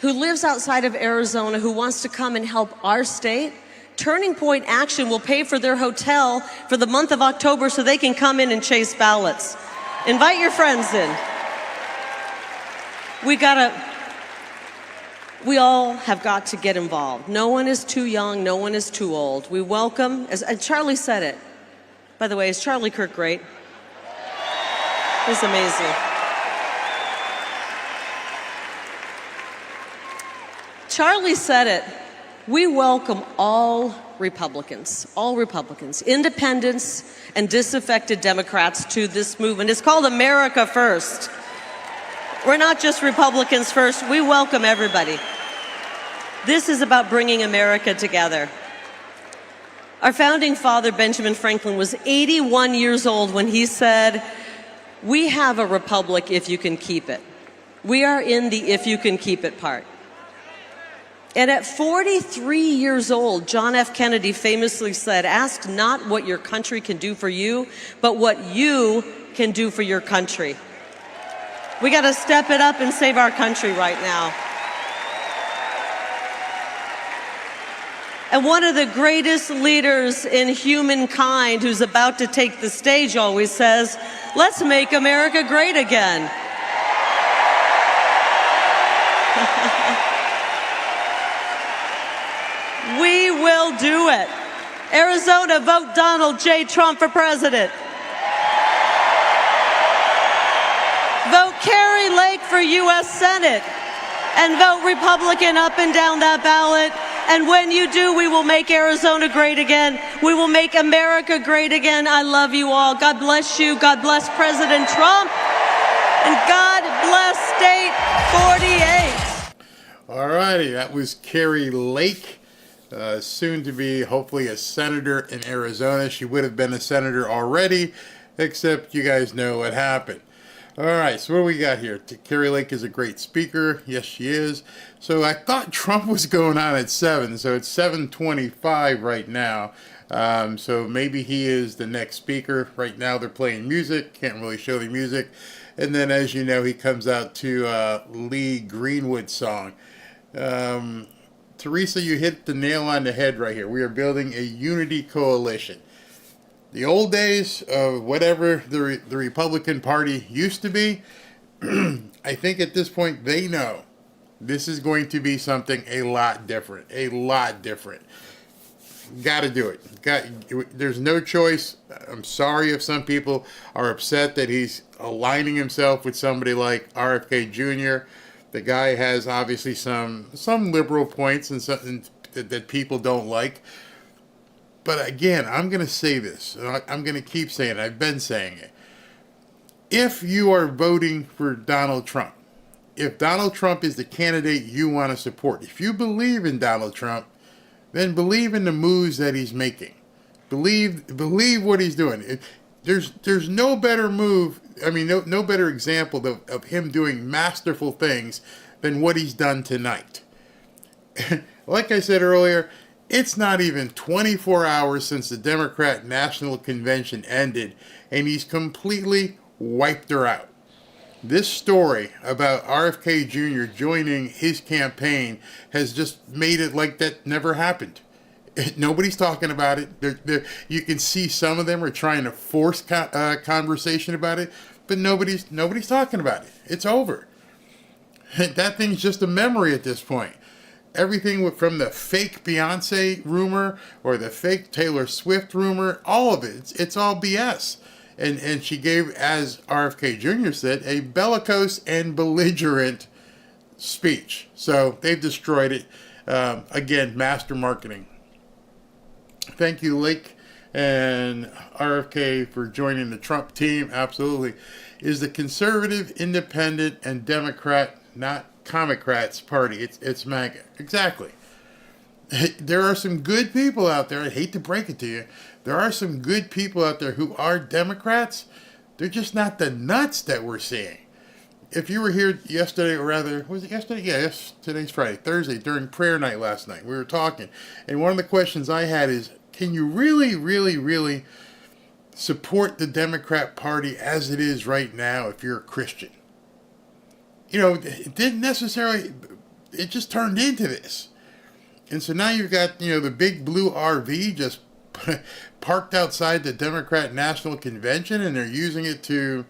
who lives outside of Arizona who wants to come and help our state, Turning Point Action will pay for their hotel for the month of October so they can come in and chase ballots. Invite your friends in. We all have got to get involved. No one is too young, no one is too old. We welcome, and Charlie said it. By the way, is Charlie Kirk great? He's amazing. Charlie said it. We welcome all Republicans, independents, and disaffected Democrats to this movement. It's called America First. We're not just Republicans first, we welcome everybody. This is about bringing America together. Our founding father, Benjamin Franklin, was 81 years old when he said, "We have a republic if you can keep it." We are in the if you can keep it part. And at 43 years old, John F. Kennedy famously said, "Ask not what your country can do for you, but what you can do for your country." We got to step it up and save our country right now. And one of the greatest leaders in humankind who's about to take the stage always says, "Let's make America great again." We will do it. Arizona, vote Donald J. Trump for president. Vote Carrie Lake for U.S. Senate. And vote Republican up and down that ballot. And when you do, we will make Arizona great again. We will make America great again. I love you all. God bless you. God bless President Trump. And God bless State 48. All righty, that was Carrie Lake, soon to be hopefully a senator in Arizona. She would have been a senator already, except you guys know what happened. All right, so what do we got here? Carrie Lake is a great speaker. Yes, she is. So I thought Trump was going on at 7, so it's 7:25 right now. So maybe he is the next speaker. Right now they're playing music. Can't really show the music. And then, as you know, he comes out to Lee Greenwood's song. Teresa, you hit the nail on the head right here. We are building a unity coalition. The old days of whatever the Republican Party used to be, I think at this point they know this is going to be something a lot different. A lot different. Got to do it. There's no choice. I'm sorry if some people are upset that he's aligning himself with somebody like RFK Jr. The guy has obviously some liberal points and something that people don't like. But again, I'm going to say this. I'm going to keep saying it. I've been saying it. If you are voting for Donald Trump, if Donald Trump is the candidate you want to support, if you believe in Donald Trump, then believe in the moves that he's making. Believe what he's doing. There's no better move, no better example of him doing masterful things than what he's done tonight. Like I said earlier, it's not even 24 hours since the Democrat National Convention ended, and he's completely wiped her out. This story about RFK Jr. joining his campaign has just made it like that never happened. Nobody's talking about it. You can see some of them are trying to force conversation about it, but nobody's talking about it. It's over. That thing's just a memory at this point. Everything from the fake Beyonce rumor or the fake Taylor Swift rumor, all of it, it's all BS. And she gave, as RFK Jr. said, a bellicose and belligerent speech. So they've destroyed it. Again, master marketing. Thank you, Lake and RFK, for joining the Trump team. Absolutely. Is the conservative, independent, and Democrat, not Comocrats party. It's MAGA. Exactly. There are some good people out there. I hate to break it to you. There are some good people out there who are Democrats. They're just not the nuts that we're seeing. If you were here yesterday, or rather, was it yesterday? Yeah, yes, today's Friday. Thursday, during prayer night last night, we were talking. And one of the questions I had is, can you really, really, really support the Democrat Party as it is right now if you're a Christian? It didn't necessarily, it just turned into this. And so now you've got, the big blue RV just parked outside the Democrat National Convention, and they're using it to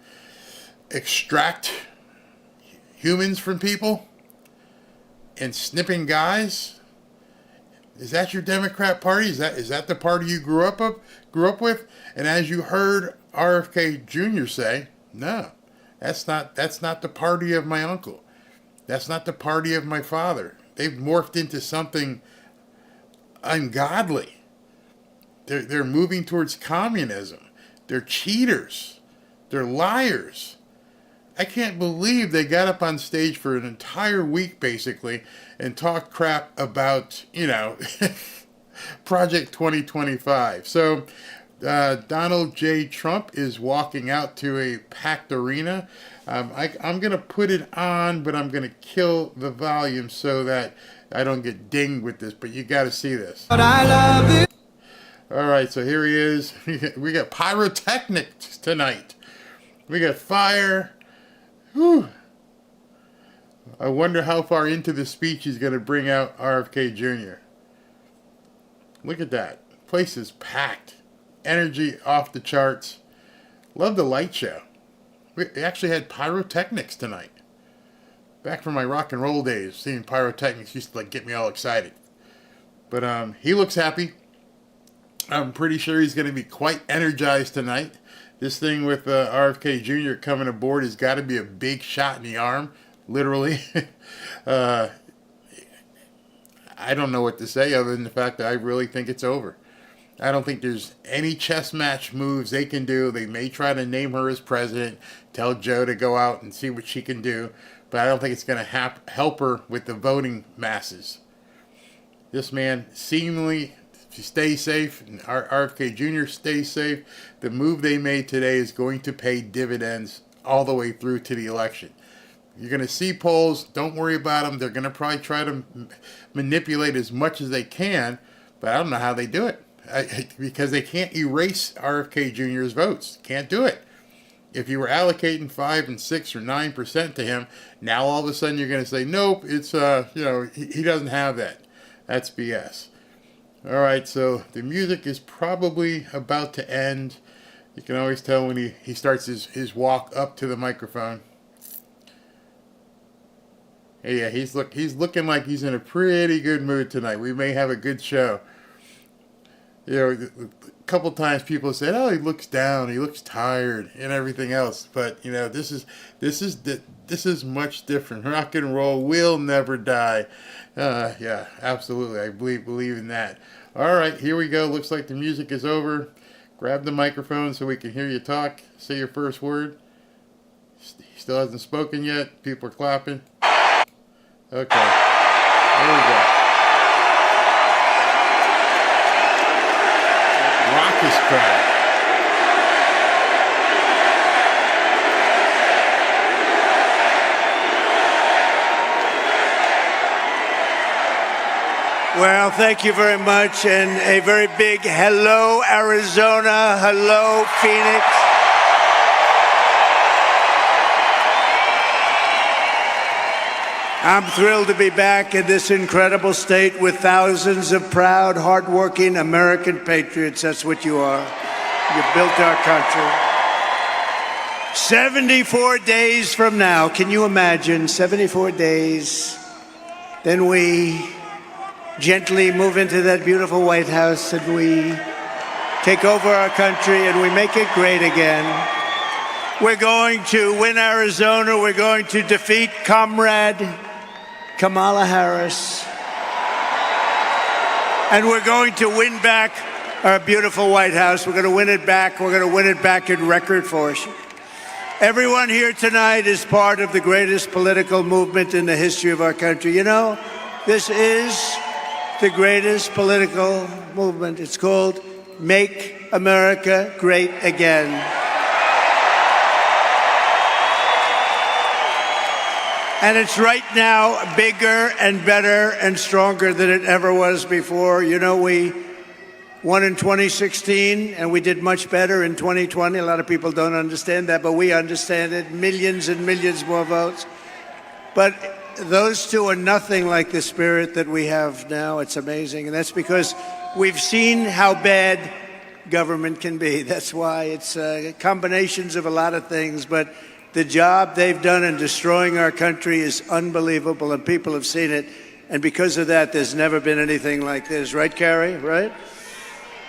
extract humans from people and snipping guys. Is that your Democrat Party? Is that the party you grew up with? And as you heard RFK Jr. say, no, that's not the party of my uncle. That's not the party of my father. They've morphed into something ungodly. They're moving towards communism. They're cheaters. They're liars. I can't believe they got up on stage for an entire week, basically, and talked crap about, Project 2025. So Donald J. Trump is walking out to a packed arena. I'm going to put it on, but I'm going to kill the volume so that I don't get dinged with this, but you got to see this. But I love it. All right, so here he is. We got pyrotechnics tonight. We got fire. Whew. I wonder how far into the speech he's going to bring out RFK Jr. Look at that. Place is packed. Energy off the charts. Love the light show. We actually had pyrotechnics tonight. Back from my rock and roll days, seeing pyrotechnics used to get me all excited. But he looks happy. I'm pretty sure he's going to be quite energized tonight. This thing with RFK Jr. coming aboard has got to be a big shot in the arm, literally. I don't know what to say other than the fact that I really think it's over. I don't think there's any chess match moves they can do. They may try to name her as president, tell Joe to go out and see what she can do, but I don't think it's going to help her with the voting masses. This man seemingly stays safe, and RFK Jr. stays safe. The move they made today is going to pay dividends all the way through to the election. You're going to see polls. Don't worry about them. They're going to probably try to manipulate as much as they can, but I don't know how they do it. Because they can't erase RFK Jr.'s votes. Can't do it. If you were allocating 5 and 6 or 9% to him, now all of a sudden you're going to say, nope, it's, he doesn't have that. That's BS. All right, so the music is probably about to end. You can always tell when he starts his walk up to the microphone. Yeah, he's looking like he's in a pretty good mood tonight. We may have a good show. You know, a couple times people said, "Oh, he looks down, he looks tired, and everything else." But you know, this is much different. Rock and roll will never die. Yeah, absolutely. I believe in that. All right, here we go. Looks like the music is over. Grab the microphone so we can hear you talk. Say your first word. He still hasn't spoken yet. People are clapping. Okay. Here we go. Raucous crowd. Well, thank you very much, and a very big hello, Arizona. Hello, Phoenix. I'm thrilled to be back in this incredible state with thousands of proud, hardworking American patriots. That's what you are. You built our country. 74 days from now, can you imagine? 74 days. Then we gently move into that beautiful White House and we take over our country and we make it great again. We're going to win Arizona. We're going to defeat Comrade Kamala Harris. And we're going to win back our beautiful White House. We're going to win it back. We're going to win it back in record force. Everyone here tonight is part of the greatest political movement in the history of our country. You know, this is the greatest political movement. It's called Make America Great Again. And it's right now bigger and better and stronger than it ever was before. You know, we won in 2016 and we did much better in 2020. A lot of people don't understand that, but we understand it. Millions and millions more votes. But those two are nothing like the spirit that we have now. It's amazing. And that's because we've seen how bad government can be. That's why it's combinations of a lot of things. But the job they've done in destroying our country is unbelievable, and people have seen it. And because of that, there's never been anything like this. Right, Carrie? Right?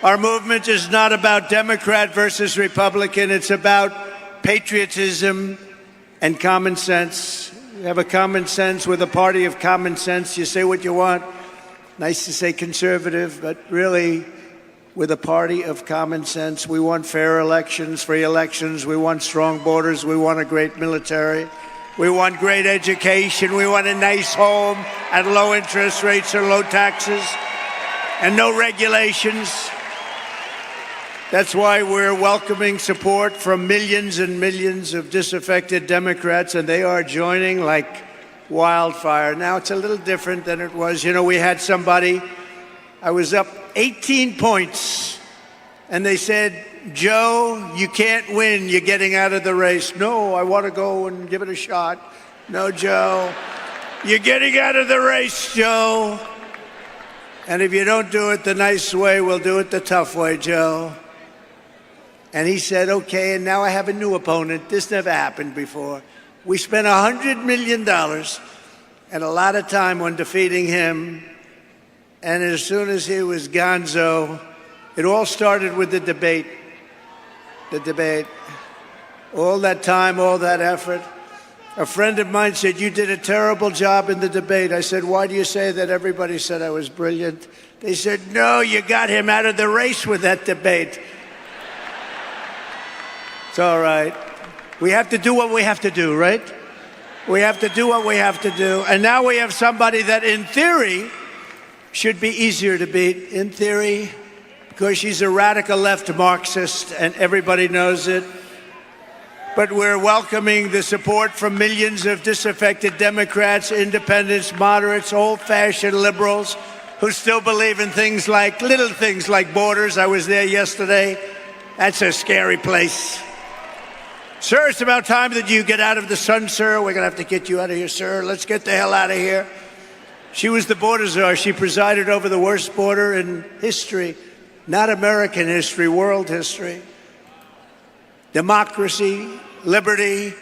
Our movement is not about Democrat versus Republican. It's about patriotism and common sense. We have a common sense. We're the party of common sense. You say what you want. Nice to say conservative, but really, we're the party of common sense. We want fair elections, free elections. We want strong borders. We want a great military. We want great education. We want a nice home at low interest rates or low taxes and no regulations. That's why we're welcoming support from millions and millions of disaffected Democrats, and they are joining like wildfire. Now, it's a little different than it was. You know, we had somebody, I was up 18 points, and they said, Joe, you can't win. You're getting out of the race. No, I want to go and give it a shot. No, Joe, you're getting out of the race, Joe. And if you don't do it the nice way, we'll do it the tough way, Joe. And he said, okay, and now I have a new opponent. This never happened before. We spent $100 million and a lot of time on defeating him. And as soon as he was gonzo, it all started with the debate. The debate. All that time, all that effort. A friend of mine said, "You did a terrible job in the debate." I said, "Why do you say that?" Everybody said I was brilliant. They said, "No, you got him out of the race with that debate." It's all right. We have to do what we have to do, right? We have to do what we have to do. And now we have somebody that, in theory, should be easier to beat. In theory, because she's a radical left Marxist, and everybody knows it. But we're welcoming the support from millions of disaffected Democrats, independents, moderates, old-fashioned liberals who still believe in things like, little things like borders. I was there yesterday. That's a scary place. Sir, it's about time that you get out of the sun, sir. We're going to have to get you out of here, sir. Let's get the hell out of here. She was the border czar. She presided over the worst border in history. Not American history, world history. Democracy, liberty,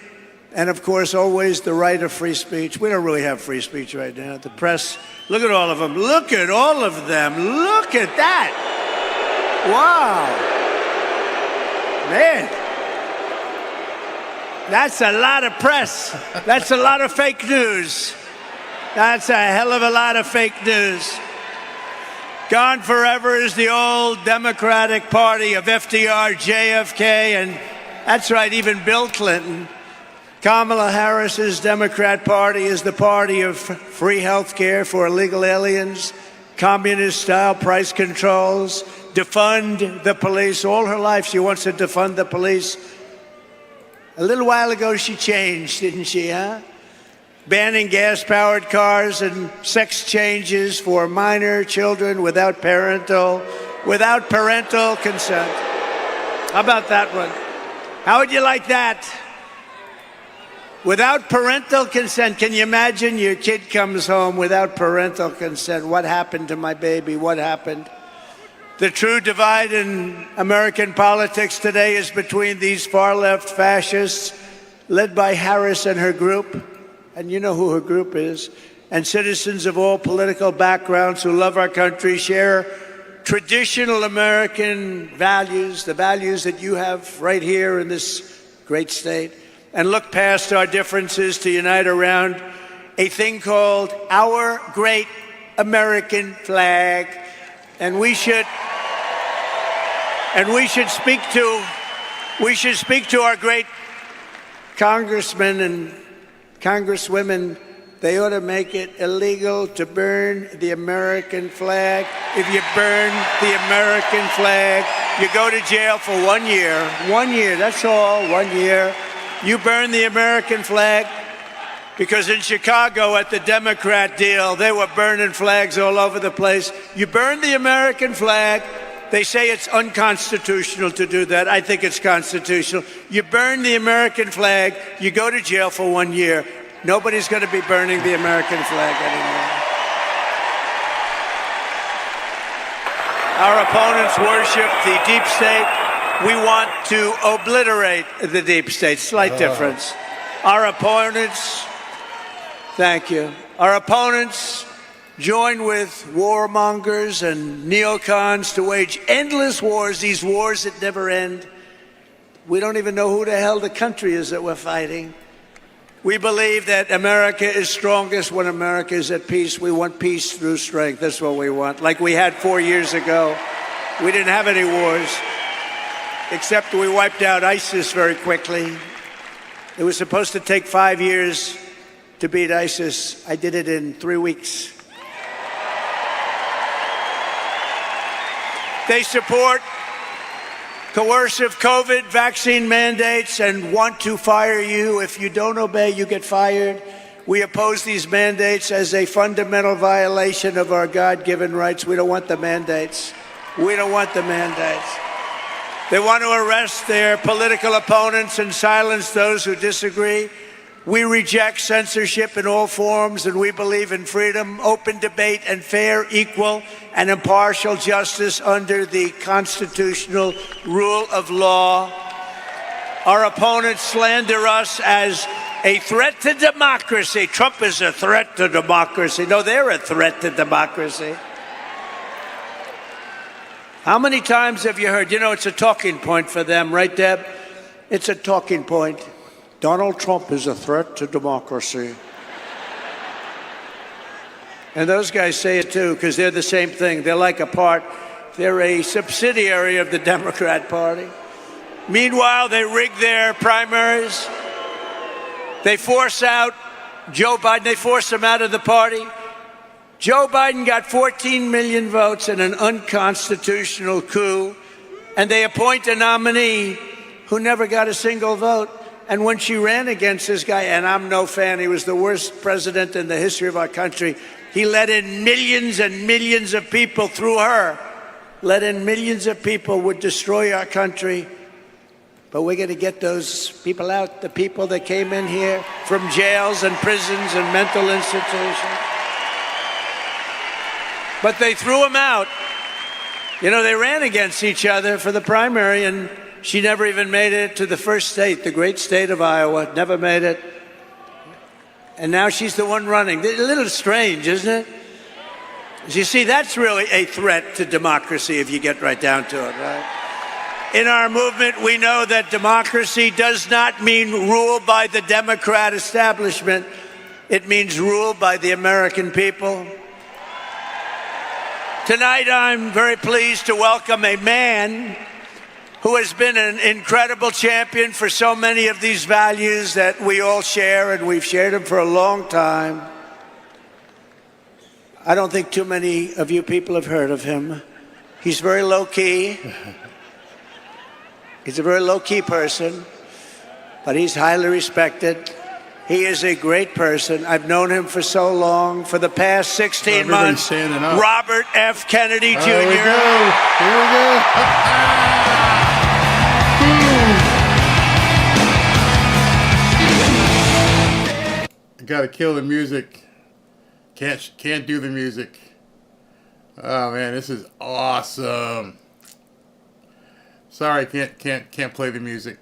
and of course, always the right of free speech. We don't really have free speech right now. The press, look at all of them. Look at all of them. Look at that. Wow. Man. That's a lot of press. That's a lot of fake news. That's a hell of a lot of fake news. Gone forever is the old Democratic Party of FDR, JFK, and that's right, even Bill Clinton. Kamala Harris's Democrat Party is the party of free health care for illegal aliens, communist-style price controls, defund the police. All her life she wants to defund the police. A little while ago she changed, didn't she, huh? Banning gas-powered cars and sex changes for minor children without parental consent. How about that one? How would you like that? Without parental consent. Can you imagine your kid comes home without parental consent? What happened to my baby? What happened? The true divide in American politics today is between these far-left fascists, led by Harris and her group, and you know who her group is, and citizens of all political backgrounds who love our country, share traditional American values, the values that you have right here in this great state, and look past our differences to unite around a thing called our great American flag. And we should speak to our great congressmen and congresswomen. They ought to make it illegal to burn the American flag. If you burn the American flag, you go to jail for 1 year. 1 year, that's all, 1 year. You burn the American flag. Because in Chicago at the Democrat deal, they were burning flags all over the place. You burn the American flag. They say it's unconstitutional to do that. I think it's constitutional. You burn the American flag, you go to jail for 1 year. Nobody's going to be burning the American flag anymore. Our opponents worship the deep state. We want to obliterate the deep state. Slight difference. Our opponents... Thank you. Our opponents join with warmongers and neocons to wage endless wars, these wars that never end. We don't even know who the hell the country is that we're fighting. We believe that America is strongest when America is at peace. We want peace through strength. That's what we want. Like we had 4 years ago. We didn't have any wars, except we wiped out ISIS very quickly. It was supposed to take 5 years to beat ISIS. I did it in 3 weeks. They support coercive COVID vaccine mandates and want to fire you. If you don't obey, you get fired. We oppose these mandates as a fundamental violation of our God-given rights. We don't want the mandates. We don't want the mandates. They want to arrest their political opponents and silence those who disagree. We reject censorship in all forms, and we believe in freedom, open debate, and fair, equal, and impartial justice under the constitutional rule of law. Our opponents slander us as a threat to democracy. Trump is a threat to democracy. No, they're a threat to democracy. How many times have you heard? You know, it's a talking point for them, right, Deb? It's a talking point. Donald Trump is a threat to democracy. And those guys say it too, because they're the same thing. They're like a part, they're a subsidiary of the Democrat Party. Meanwhile, they rig their primaries. They force out Joe Biden, they force him out of the party. Joe Biden got 14 million votes in an unconstitutional coup, and they appoint a nominee who never got a single vote. And when she ran against this guy, and I'm no fan, he was the worst president in the history of our country, he let in millions and millions of people through her, let in millions of people, would destroy our country. But we're going to get those people out, the people that came in here from jails and prisons and mental institutions. But they threw them out. You know, they ran against each other for the primary, and she never even made it to the first state, the great state of Iowa, never made it. And now she's the one running. A little strange, isn't it? You see, that's really a threat to democracy if you get right down to it, right? In our movement, we know that democracy does not mean rule by the Democrat establishment. It means rule by the American people. Tonight, I'm very pleased to welcome a man who has been an incredible champion for so many of these values that we all share, and we've shared them for a long time. I don't think too many of you people have heard of him. He's very low-key. He's a very low-key person, but he's highly respected. He is a great person. I've known him for so long. For the past 16 months, Robert F. Kennedy Jr. Here we go. Here we go. Gotta kill the music. Can't do the music. Oh man, this is awesome. Sorry, can't play the music.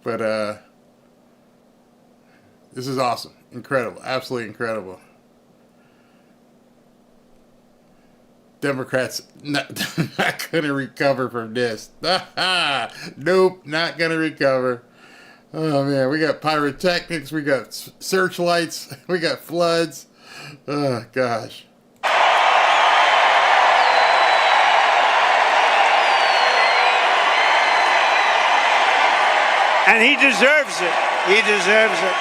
But this is awesome. Incredible. Absolutely incredible. Democrats not going to recover from this. Nope, not going to recover. Oh, man, we got pyrotechnics, we got searchlights, we got floods. Oh, gosh. And he deserves it. He deserves it.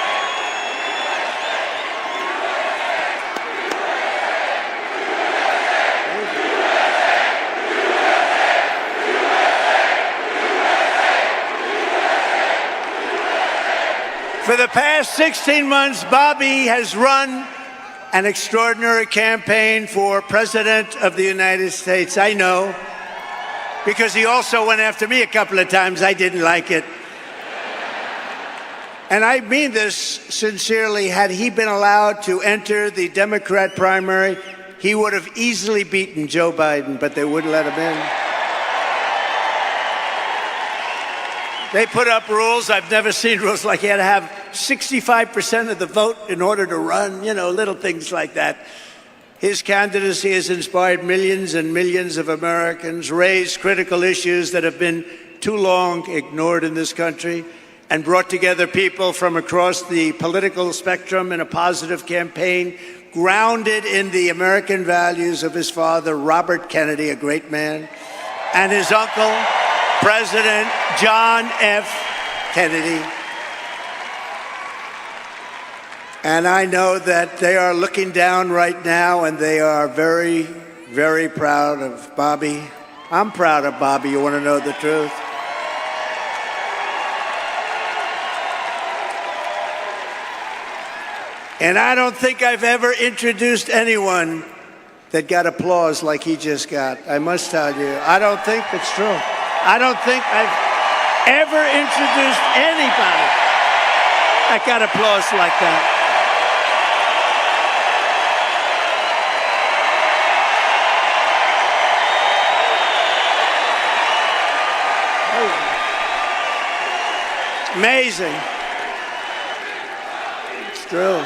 For the past 16 months, Bobby has run an extraordinary campaign for President of the United States. I know, because he also went after me a couple of times. I didn't like it. And I mean this sincerely. Had he been allowed to enter the Democrat primary, he would have easily beaten Joe Biden, but they wouldn't let him in. They put up rules. I've never seen rules like you had to have 65% of the vote in order to run, you know, little things like that. His candidacy has inspired millions and millions of Americans, raised critical issues that have been too long ignored in this country, and brought together people from across the political spectrum in a positive campaign grounded in the American values of his father, Robert Kennedy, a great man, and his uncle, President John F. Kennedy. And I know that they are looking down right now, and they are very, very proud of Bobby. I'm proud of Bobby, you want to know the truth. And I don't think I've ever introduced anyone that got applause like he just got. I must tell you, I don't think it's true. I don't think I've ever introduced anybody that got applause like that. Amazing. It's true.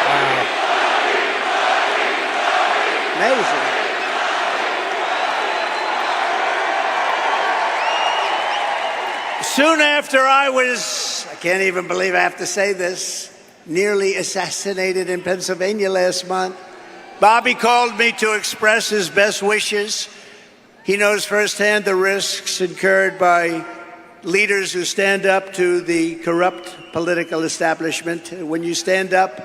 Wow. Amazing. Soon after I can't even believe I have to say this, nearly assassinated in Pennsylvania last month, Bobby called me to express his best wishes. He knows firsthand the risks incurred by leaders who stand up to the corrupt political establishment. When you stand up,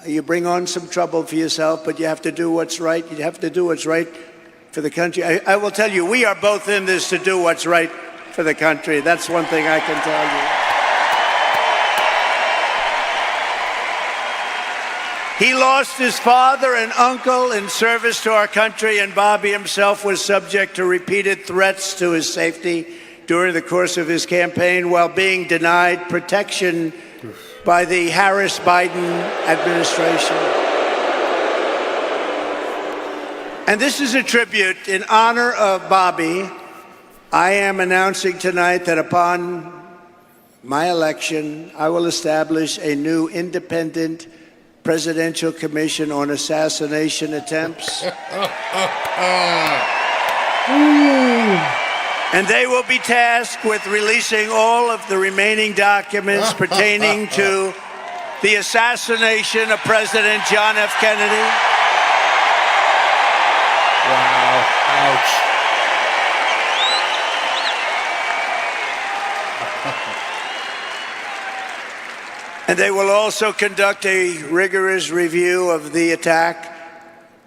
you bring on some trouble for yourself, but you have to do what's right. You have to do what's right for the country. I will tell you, we are both in this to do what's right for the country. That's one thing I can tell you. He lost his father and uncle in service to our country, and Bobby himself was subject to repeated threats to his safety during the course of his campaign while being denied protection by the Harris-Biden administration. And this is a tribute in honor of Bobby. I am announcing tonight that upon my election, I will establish a new independent presidential commission on assassination attempts. And they will be tasked with releasing all of the remaining documents pertaining to the assassination of President John F. Kennedy. Wow. Ouch. And they will also conduct a rigorous review of the attack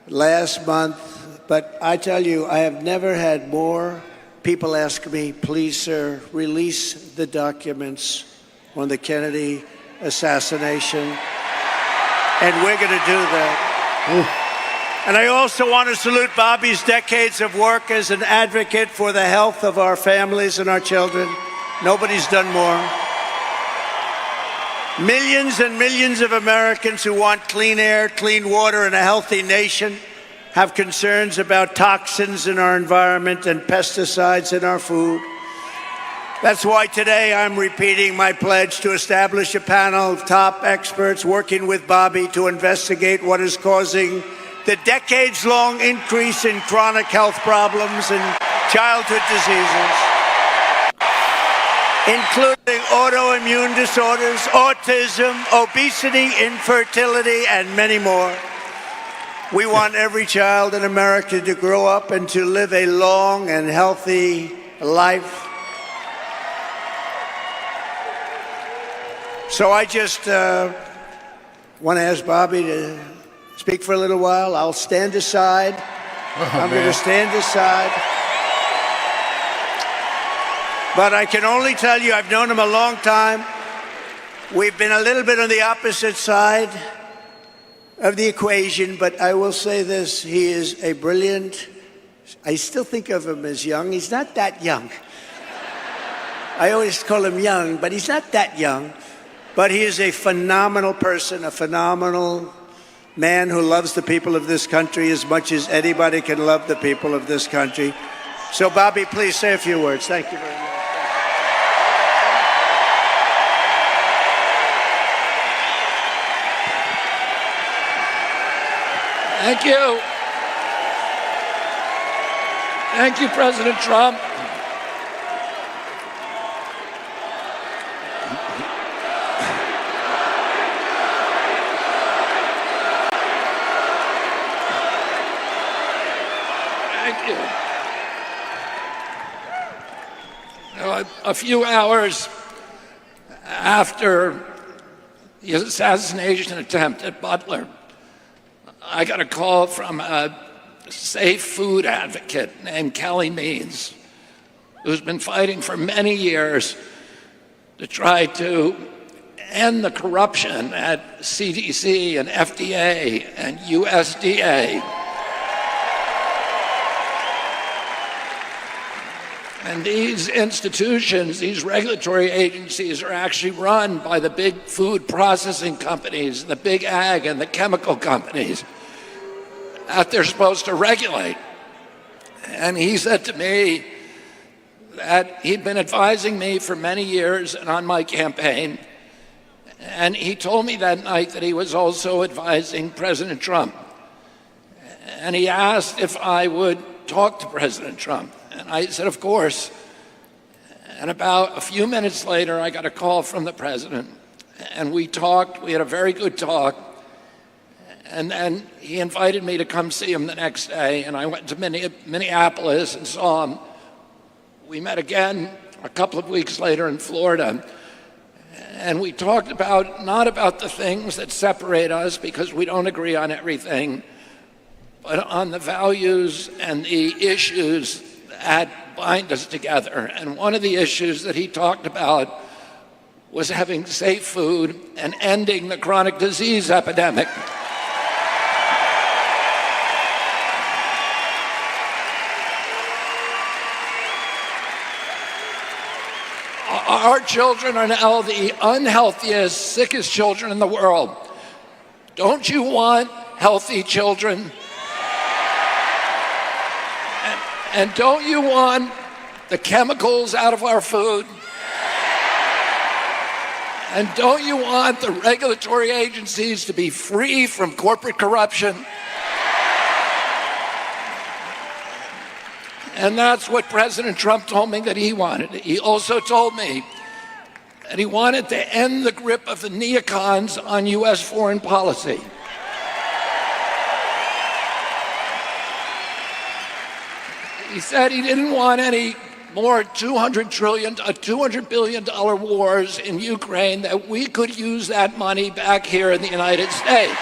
last month. But I tell you, I have never had more people ask me, please, sir, release the documents on the Kennedy assassination. And we're going to do that. And I also want to salute Bobby's decades of work as an advocate for the health of our families and our children. Nobody's done more. Millions and millions of Americans who want clean air, clean water, and a healthy nation have concerns about toxins in our environment and pesticides in our food. That's why today I'm repeating my pledge to establish a panel of top experts working with Bobby to investigate what is causing the decades-long increase in chronic health problems and childhood diseases, including autoimmune disorders, autism, obesity, infertility, and many more. We want every child in America to grow up and to live a long and healthy life. So I just want to ask Bobby to speak for a little while. I'll stand aside. I'm going to stand aside. But I can only tell you, I've known him a long time. We've been a little bit on the opposite side of the equation, but I will say this, he is a brilliant, I still think of him as young. He's not that young. I always call him young, but he's not that young. But he is a phenomenal person, a phenomenal man who loves the people of this country as much as anybody can love the people of this country. So, Bobby, please say a few words. Thank you very much. Thank you. Thank you, President Trump. Thank you. A few hours after the assassination attempt at Butler, I got a call from a safe food advocate named Kelly Means, who's been fighting for many years to try to end the corruption at CDC and FDA and USDA. And these institutions, these regulatory agencies are actually run by the big food processing companies, the big ag and the chemical companies that they're supposed to regulate. And he said to me that he'd been advising me for many years and on my campaign. And he told me that night that he was also advising President Trump. And he asked if I would talk to President Trump. And I said, of course. And about a few minutes later, I got a call from the president, and we talked. We had a very good talk. And then he invited me to come see him the next day, and I went to Minneapolis and saw him. We met again a couple of weeks later in Florida, and we talked about, not about the things that separate us because we don't agree on everything, but on the values and the issues that bind us together. And one of the issues that he talked about was having safe food and ending the chronic disease epidemic. Our children are now the unhealthiest, sickest children in the world. Don't you want healthy children? And don't you want the chemicals out of our food? And don't you want the regulatory agencies to be free from corporate corruption? And that's what President Trump told me that he wanted. He also told me that he wanted to end the grip of the neocons on U.S. foreign policy. He said he didn't want any more $200 billion wars in Ukraine, that we could use that money back here in the United States.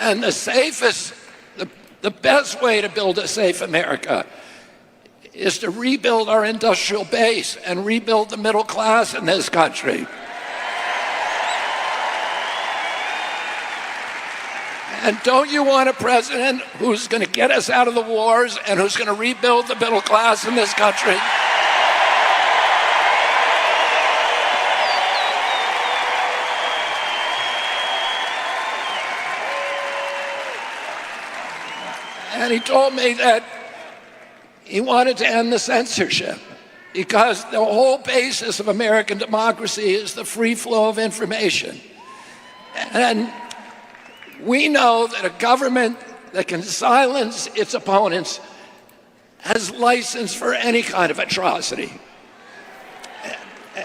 And the best way to build a safe America is to rebuild our industrial base and rebuild the middle class in this country. And don't you want a president who's going to get us out of the wars and who's going to rebuild the middle class in this country? And he told me that he wanted to end the censorship because the whole basis of American democracy is the free flow of information. And we know that a government that can silence its opponents has license for any kind of atrocity.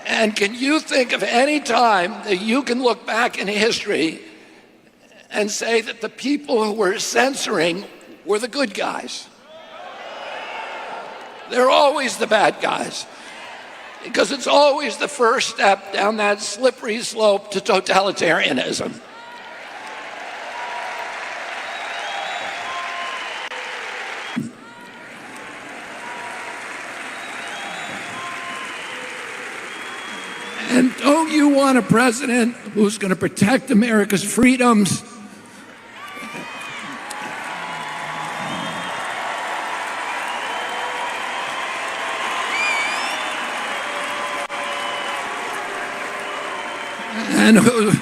And can you think of any time that you can look back in history and say that the people who were censoring were the good guys? They're always the bad guys, because it's always the first step down that slippery slope to totalitarianism. And don't you want a president who's going to protect America's freedoms? And who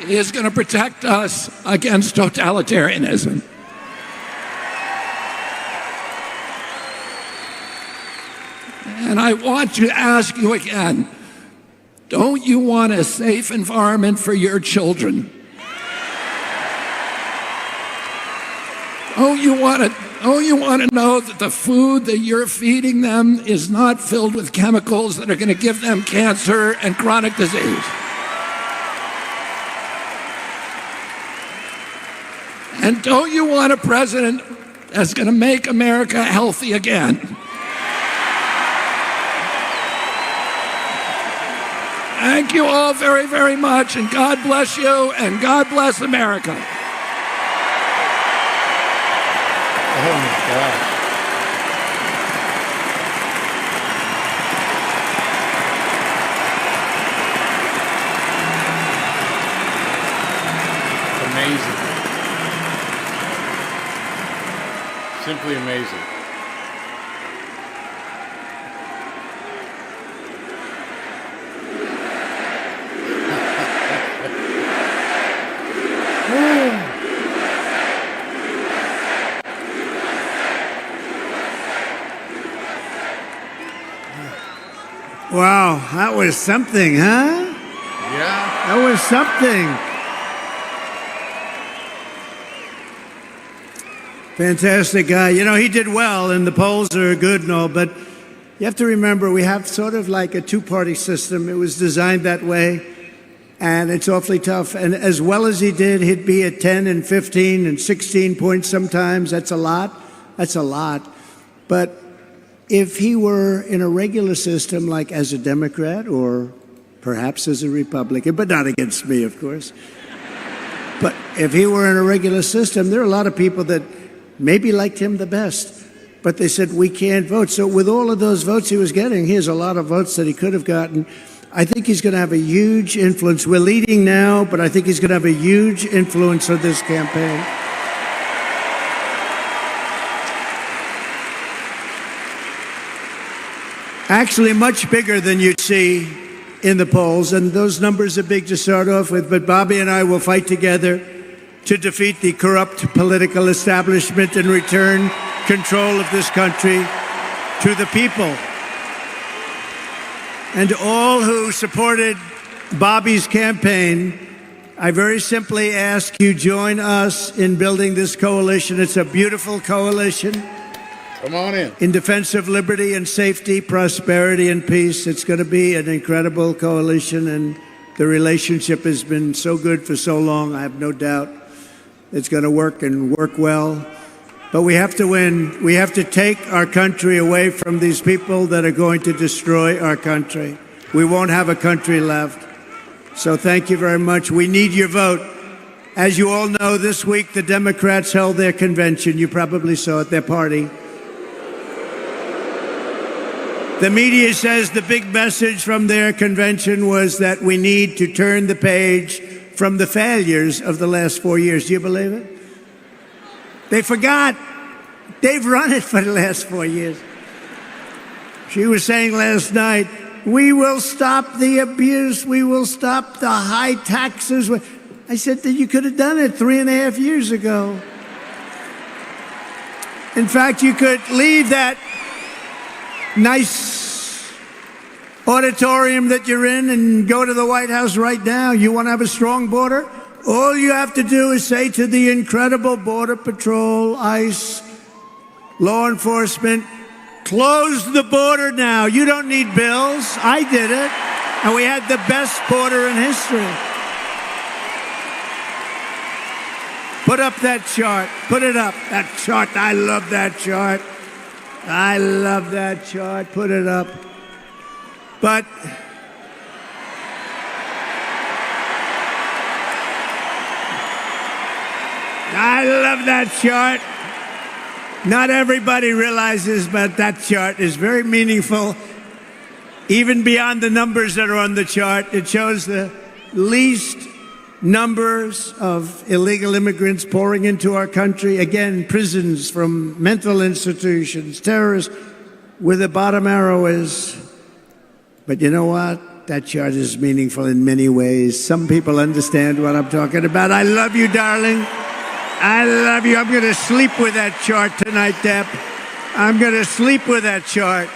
is going to protect us against totalitarianism? And I want to ask you again, don't you want a safe environment for your children? Don't you want to know that the food that you're feeding them is not filled with chemicals that are going to give them cancer and chronic disease? And don't you want a president that's going to make America healthy again? Thank you all very, very much, and God bless you, and God bless America. Oh my God. Amazing. Simply amazing. Wow, that was something, huh? Yeah. That was something. Fantastic guy. You know, he did well, and the polls are good and all, but you have to remember we have sort of like a two-party system. It was designed that way, and it's awfully tough. And as well as he did, he'd be at 10 and 15 and 16 points sometimes. That's a lot. That's a lot. But if he were in a regular system, like as a Democrat or perhaps as a Republican, but not against me, of course. But if he were in a regular system, there are a lot of people that maybe liked him the best, but they said, we can't vote. So with all of those votes he was getting, he has a lot of votes that he could have gotten. I think he's going to have a huge influence. We're leading now, but I think he's going to have a huge influence on this campaign. Actually, much bigger than you'd see in the polls, and those numbers are big to start off with, but Bobby and I will fight together to defeat the corrupt political establishment and return control of this country to the people. And all who supported Bobby's campaign, I very simply ask you join us in building this coalition. It's a beautiful coalition. Come on In defense of liberty and safety, prosperity and peace. It's going to be an incredible coalition, and the relationship has been so good for so long, I have no doubt it's going to work and work well. But we have to win. We have to take our country away from these people that are going to destroy our country. We won't have a country left. So thank you very much. We need your vote. As you all know, this week the Democrats held their convention. You probably saw it, their party. The media says the big message from their convention was that we need to turn the page from the failures of the last 4 years. Do you believe it? They forgot. They've run it for the last 4 years. She was saying last night, we will stop the abuse. We will stop the high taxes. I said that you could have done it 3.5 years ago. In fact, you could leave that nice auditorium that you're in and go to the White House right now. You want to have a strong border? All you have to do is say to the incredible Border Patrol, ICE, law enforcement, close the border now. You don't need bills. I did it. And we had the best border in history. Put up that chart. Put it up. That chart. I love that chart. I love that chart. Put it up. But I love that chart. Not everybody realizes, but that chart is very meaningful. Even beyond the numbers that are on the chart, it shows the least numbers of illegal immigrants pouring into our country. Again, prisons from mental institutions, terrorists, where the bottom arrow is. But you know what? That chart is meaningful in many ways. Some people understand what I'm talking about. I love you, darling. I love you. I'm going to sleep with that chart tonight, Deb. I'm going to sleep with that chart.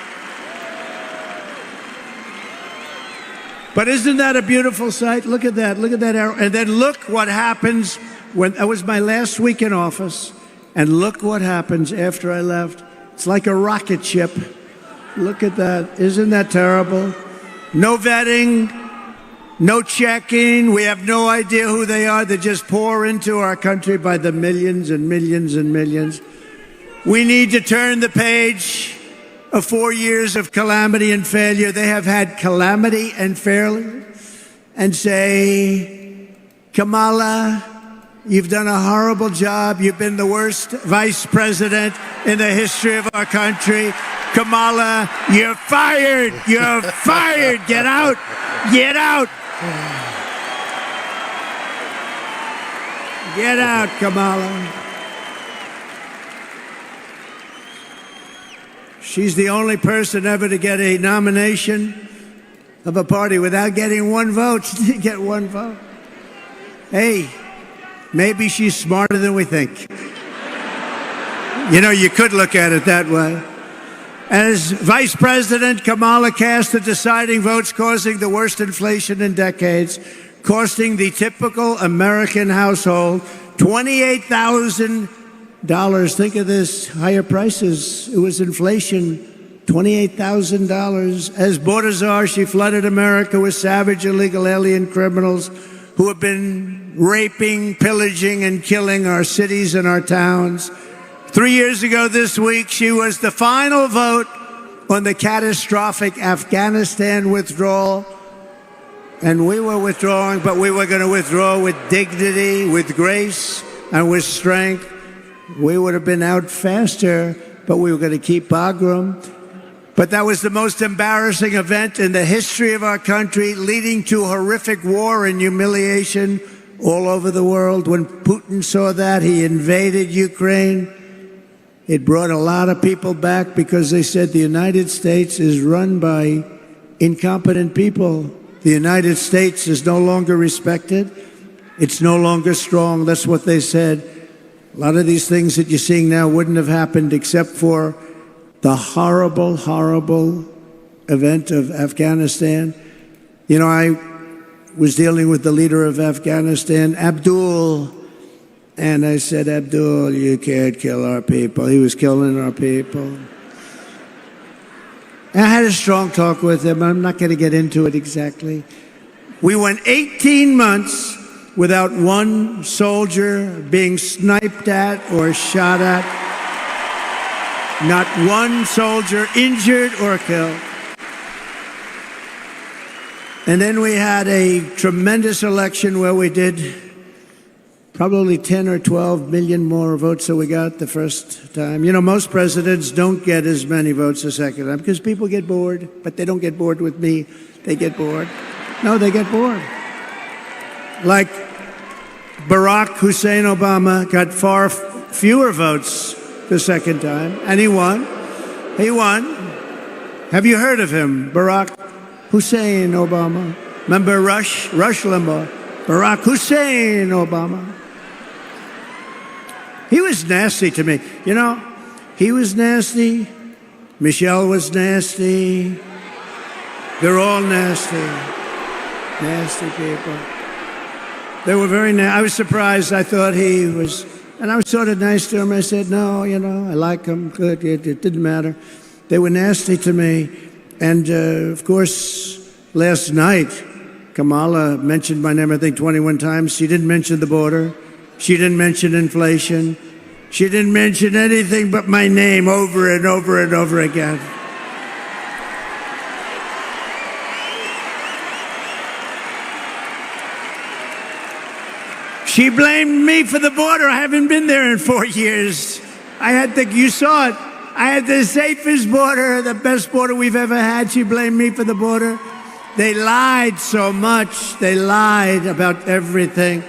But isn't that a beautiful sight? Look at that. Look at that arrow. And then look what happens when that was my last week in office. And look what happens after I left. It's like a rocket ship. Look at that. Isn't that terrible? No vetting, no checking. We have no idea who they are. They just pour into our country by the millions and millions and millions. We need to turn the page of 4 years of calamity and failure. They have had calamity and failure, and say, Kamala, you've done a horrible job. You've been the worst vice president in the history of our country. Kamala, you're fired. You're fired. Get out. Get out. Get out, Kamala. She's the only person ever to get a nomination of a party without getting one vote. She didn't get one vote. Hey, maybe she's smarter than we think. You know, you could look at it that way. As vice president, Kamala cast the deciding votes, causing the worst inflation in decades, costing the typical American household $28,000 dollars. Think of this, higher prices. It was inflation, $28,000. As border czar, she flooded America with savage illegal alien criminals who have been raping, pillaging, and killing our cities and our towns. 3 years ago this week, she was the final vote on the catastrophic Afghanistan withdrawal. And we were withdrawing, but we were going to withdraw with dignity, with grace, and with strength. We would have been out faster, but we were going to keep Bagram. But that was the most embarrassing event in the history of our country, leading to horrific war and humiliation all over the world. When Putin saw that, he invaded Ukraine. It brought a lot of people back because they said the United States is run by incompetent people. The United States is no longer respected. It's no longer strong. That's what they said. A lot of these things that you're seeing now wouldn't have happened except for the horrible, horrible event of Afghanistan. You know, I was dealing with the leader of Afghanistan, Abdul, and I said, Abdul, you can't kill our people. He was killing our people. And I had a strong talk with him. I'm not going to get into it exactly. We went 18 months without one soldier being sniped at or shot at. Not one soldier injured or killed. And then we had a tremendous election where we did probably 10 or 12 million more votes than we got the first time. You know, most presidents don't get as many votes the second time because people get bored, but they don't get bored with me. They get bored. No, they get bored. Like Barack Hussein Obama got far fewer votes the second time, and he won. He won. Have you heard of him, Barack Hussein Obama? Remember Rush Limbaugh? Barack Hussein Obama. He was nasty to me. You know, he was nasty. Michelle was nasty. They're all nasty. Nasty people. They were very nasty. I was surprised. I thought he was, and I was sort of nice to him. I said, no, you know, I like him. Good. It didn't matter. They were nasty to me. And, of course, last night, Kamala mentioned my name, I think, 21 times. She didn't mention the border. She didn't mention inflation. She didn't mention anything but my name over and over and over again. She blamed me for the border. I haven't been there in 4 years. You saw it. I had the safest border, the best border we've ever had. She blamed me for the border. They lied so much. They lied about everything.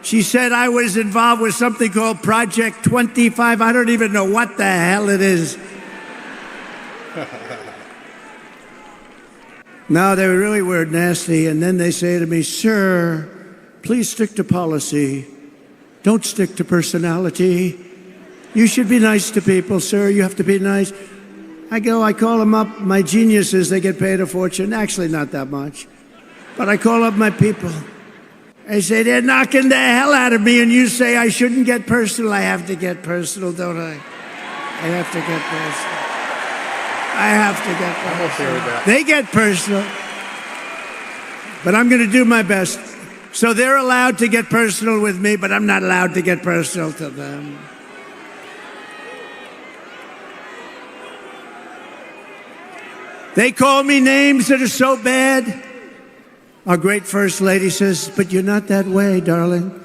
She said I was involved with something called Project 25. I don't even know what the hell it is. No, they really were nasty. And then they say to me, sir, please stick to policy. Don't stick to personality. You should be nice to people, sir. You have to be nice. I call them up. My geniuses, they get paid a fortune. Actually, not that much. But I call up my people. I say, they're knocking the hell out of me, and you say I shouldn't get personal. I have to get personal, don't I? I have to get personal. I have to get personal. I'm okay with that. They get personal. But I'm going to do my best. So they're allowed to get personal with me, but I'm not allowed to get personal to them. They call me names that are so bad. Our great First Lady says, but you're not that way, darling.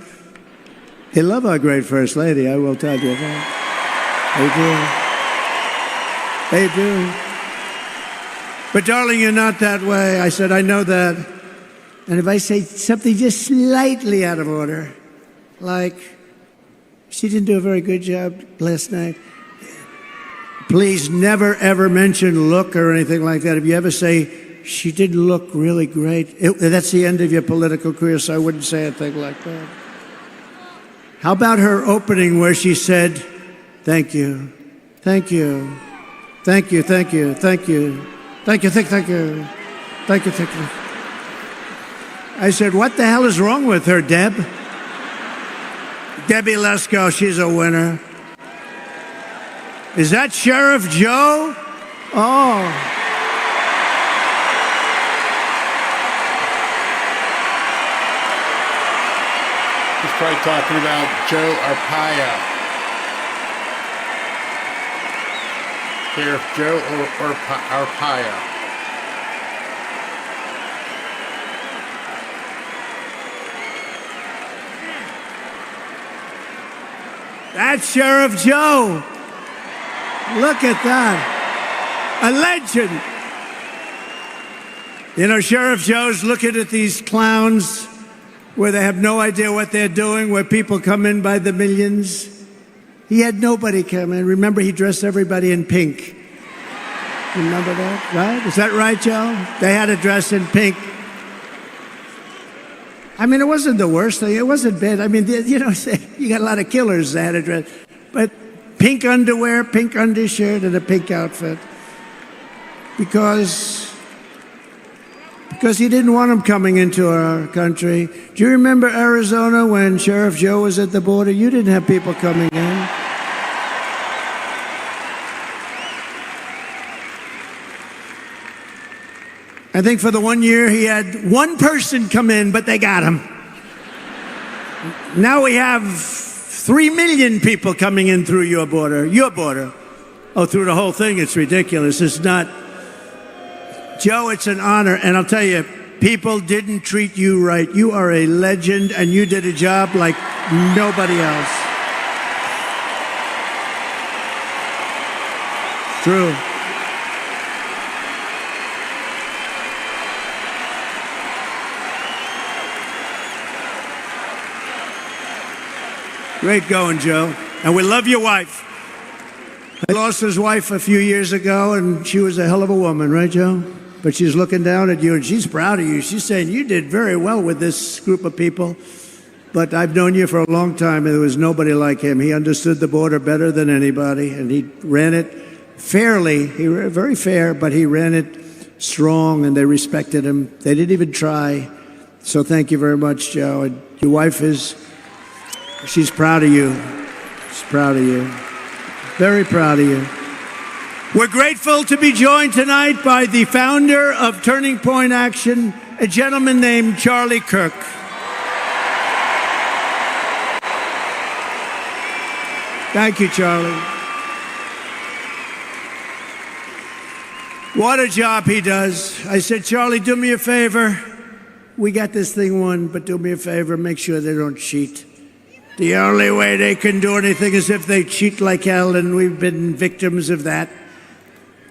They love our great First Lady, I will tell you that. They do. They do. But darling, you're not that way. I said, I know that. And if I say something just slightly out of order, like, she didn't do a very good job last night, please never, ever mention look or anything like that. If you ever say, she didn't look really great, that's the end of your political career, so I wouldn't say a thing like that. How about her opening where she said, thank you, thank you, thank you, thank you, thank you, thank you, thank you, thank you, thank you. I said, what the hell is wrong with her, Deb? Debbie Lesko, she's a winner. Is that Sheriff Joe? Oh. He's probably talking about Joe Arpaio. Sheriff Joe Arpaio. That's Sheriff Joe. Look at that. A legend. You know, Sheriff Joe's looking at these clowns where they have no idea what they're doing, where people come in by the millions. He had nobody come in. Remember, he dressed everybody in pink. Remember that, right? Is that right, Joe? They had to dress in pink. I mean, it wasn't the worst thing. It wasn't bad. I mean, you know, you got a lot of killers that had to dress. But pink underwear, pink undershirt, and a pink outfit. Because he didn't want them coming into our country. Do you remember Arizona when Sheriff Joe was at the border? You didn't have people coming in. I think for the 1 year he had one person come in, but they got him. Now we have 3 million people coming in through your border. Your border. Oh, through the whole thing, it's ridiculous. It's not. Joe, it's an honor, and I'll tell you, people didn't treat you right. You are a legend, and you did a job like nobody else. True. Great going, Joe. And we love your wife. He lost his wife a few years ago, and she was a hell of a woman, right, Joe? But she's looking down at you, and she's proud of you. She's saying, you did very well with this group of people. But I've known you for a long time, and there was nobody like him. He understood the border better than anybody, and he ran it fairly. He ran very fair, but he ran it strong, and they respected him. They didn't even try. So thank you very much, Joe. And your wife she's proud of you. She's proud of you. Very proud of you. We're grateful to be joined tonight by the founder of Turning Point Action, a gentleman named Charlie Kirk. Thank you, Charlie. What a job he does. I said, Charlie, do me a favor. We got this thing won, but do me a favor, make sure they don't cheat. The only way they can do anything is if they cheat like hell, and we've been victims of that.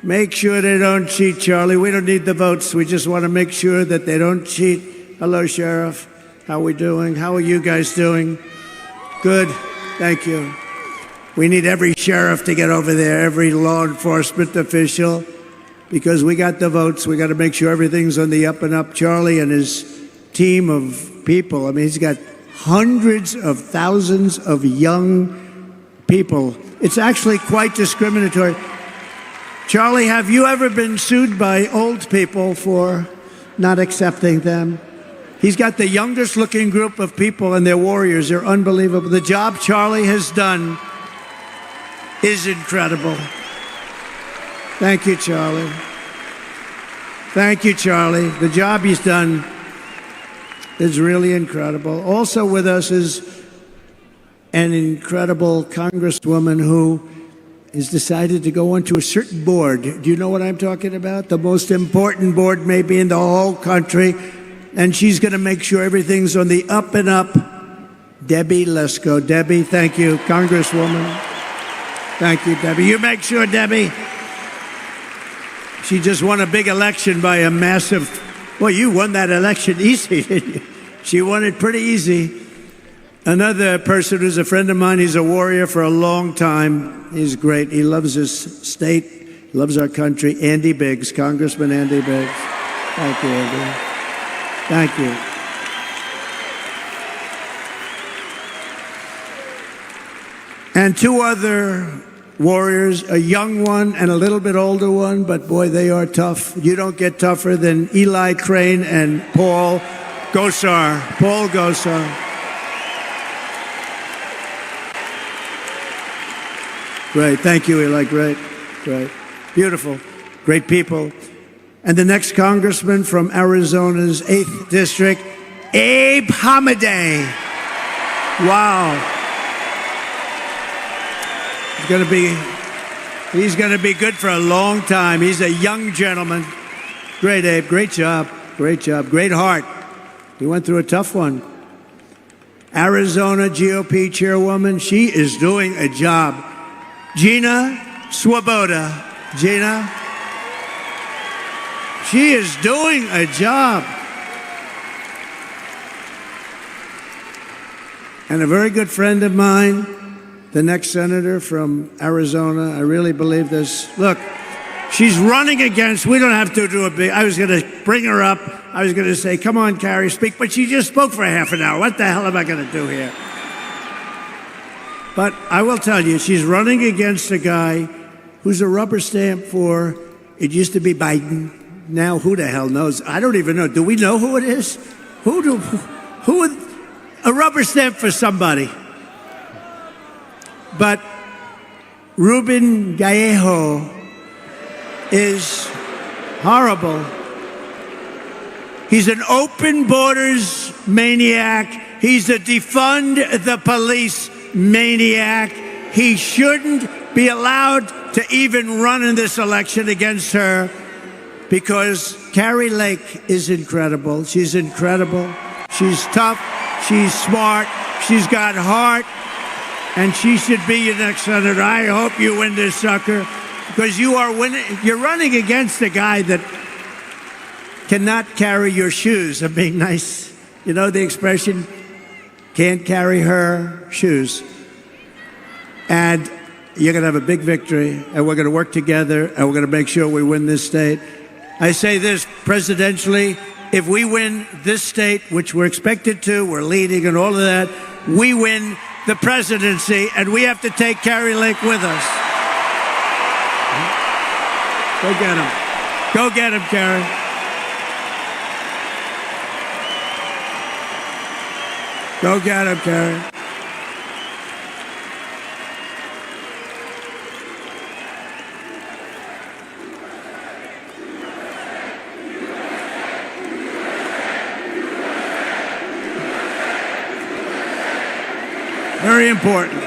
Make sure they don't cheat, Charlie. We don't need the votes. We just want to make sure that they don't cheat. Hello, Sheriff. How are we doing? How are you guys doing? Good. Thank you. We need every sheriff to get over there, every law enforcement official, because we got the votes. We got to make sure everything's on the up and up. Charlie and his team of people, I mean, he's got hundreds of thousands of young people. It's actually quite discriminatory. Charlie, have you ever been sued by old people for not accepting them? He's got the youngest looking group of people, and they're warriors. They're unbelievable. The job Charlie has done is incredible. Thank you, Charlie. Thank you, Charlie. The job he's done is really incredible. Also with us is an incredible congresswoman who has decided to go onto a certain board. Do you know what I'm talking about? The most important board maybe in the whole country. And she's going to make sure everything's on the up and up. Debbie Lesko. Debbie, thank you, Congresswoman. Thank you, Debbie. You make sure, Debbie. She just won a big election by a massive... Well, you won that election easy, didn't you? She won it pretty easy. Another person who's a friend of mine, he's a warrior for a long time. He's great. He loves his state, loves our country. Andy Biggs, Congressman Andy Biggs. Thank you, Andy. Thank you. And two other warriors, a young one and a little bit older one, but boy, they are tough. You don't get tougher than Eli Crane and Paul Gosar. Paul Gosar. Great. Thank you, Eli. Great. Great. Beautiful. Great people. And the next congressman from Arizona's 8th District, Abe Hamadeh. Wow. He's going to be good for a long time. He's a young gentleman. Great, Abe. Great job. Great job. Great heart. He went through a tough one. Arizona GOP chairwoman, she is doing a job. Gina Swoboda. Gina, she is doing a job. And a very good friend of mine, the next senator from Arizona, I really believe this. Look, she's running against, we don't have to do a big, I was going to bring her up. I was going to say, come on, Carrie, speak. But she just spoke for half an hour. What the hell am I going to do here? But I will tell you, she's running against a guy who's a rubber stamp for, it used to be Biden. Now, who the hell knows? I don't even know. Do we know who it is? A rubber stamp for somebody. But Ruben Gallejo is horrible. He's an open borders maniac. He's a defund the police maniac. He shouldn't be allowed to even run in this election against her because Carrie Lake is incredible. She's incredible. She's tough. She's smart. She's got heart. And she should be your next senator. I hope you win this sucker because you are winning. You're running against a guy that cannot carry your shoes. I'm being nice. You know the expression, can't carry her shoes. And you're going to have a big victory, and we're going to work together, and we're going to make sure we win this state. I say this presidentially, if we win this state, which we're expected to, we're leading and all of that, we win the presidency, and we have to take Carrie Lake with us. Go get him. Go get him, Carrie. Go get him, Carrie. Very important.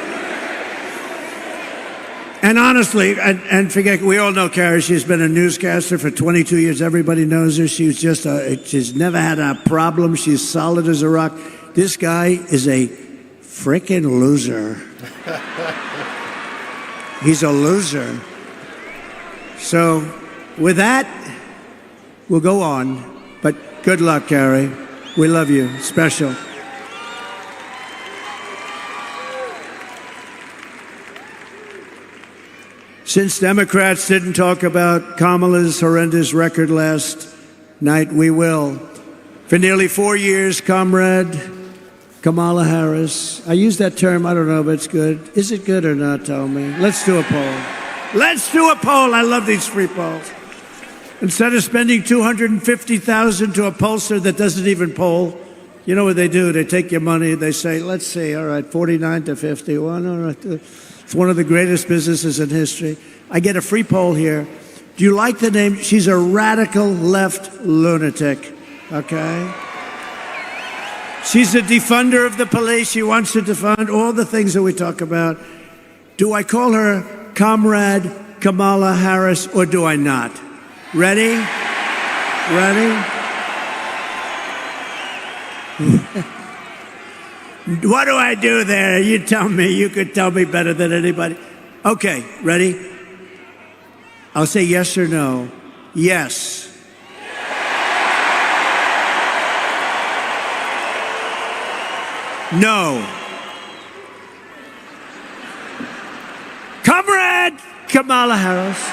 And honestly, and forget, we all know Carrie. She's been a newscaster for 22 years. Everybody knows her. She's she's never had a problem. She's solid as a rock. This guy is a freaking loser. He's a loser. So with that, we'll go on. But good luck, Carrie. We love you. Special. Since Democrats didn't talk about Kamala's horrendous record last night, we will. For nearly 4 years, Comrade Kamala Harris. I use that term, I don't know if it's good. Is it good or not, tell me? Let's do a poll. Let's do a poll. I love these free polls. Instead of spending $250,000 to a pollster that doesn't even poll, you know what they do? They take your money, they say, let's see, all right, 49 to 51, all right. It's one of the greatest businesses in history. I get a free poll here. Do you like the name? She's a radical left lunatic, okay? She's a defunder of the police. She wants to defund all the things that we talk about. Do I call her Comrade Kamala Harris or do I not? Ready? Ready? What do I do there? You tell me. You could tell me better than anybody. Okay, ready? I'll say yes or no. Yes. No. Comrade Kamala Harris.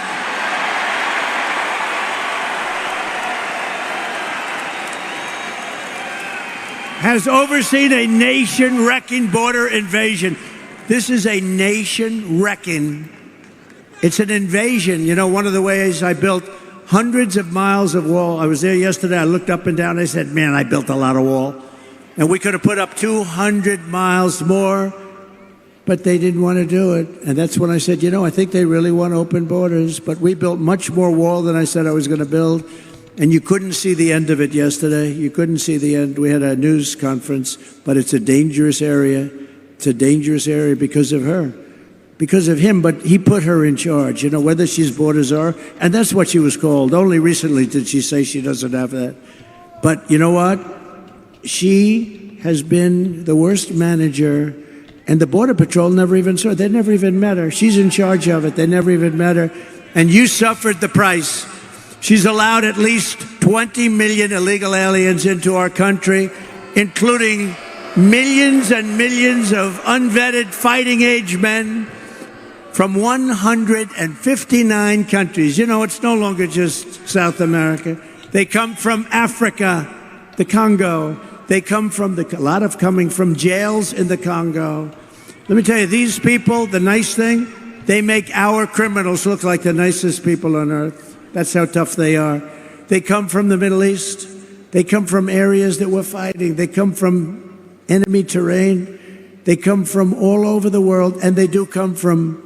Has overseen a nation-wrecking border invasion. This is a nation-wrecking. It's an invasion. You know, one of the ways I built hundreds of miles of wall. I was there yesterday. I looked up and down. I said, man, I built a lot of wall. And we could have put up 200 miles more. but they didn't want to do it. And that's when I said, I think they really want open borders. But we built much more wall than I said I was going to build. And you couldn't see the end of it yesterday. You couldn't see the end. We had a news conference, but it's a dangerous area. It's a dangerous area because of her, because of him. But he put her in charge, whether she's borders are. And that's what she was called. Only recently did she say she doesn't have that. But you know what? She has been the worst manager. And the Border Patrol never even saw her. They never even met her. She's in charge of it. They never even met her. And you suffered the price. She's allowed at least 20 million illegal aliens into our country, including millions and millions of unvetted fighting-age men from 159 countries. It's no longer just South America. They come from Africa, the Congo. They come from a lot of coming from jails in the Congo. Let me tell you, these people, the nice thing, they make our criminals look like the nicest people on earth. That's how tough they are. They come from the Middle East. They come from areas that we're fighting. They come from enemy terrain. They come from all over the world, and they do come from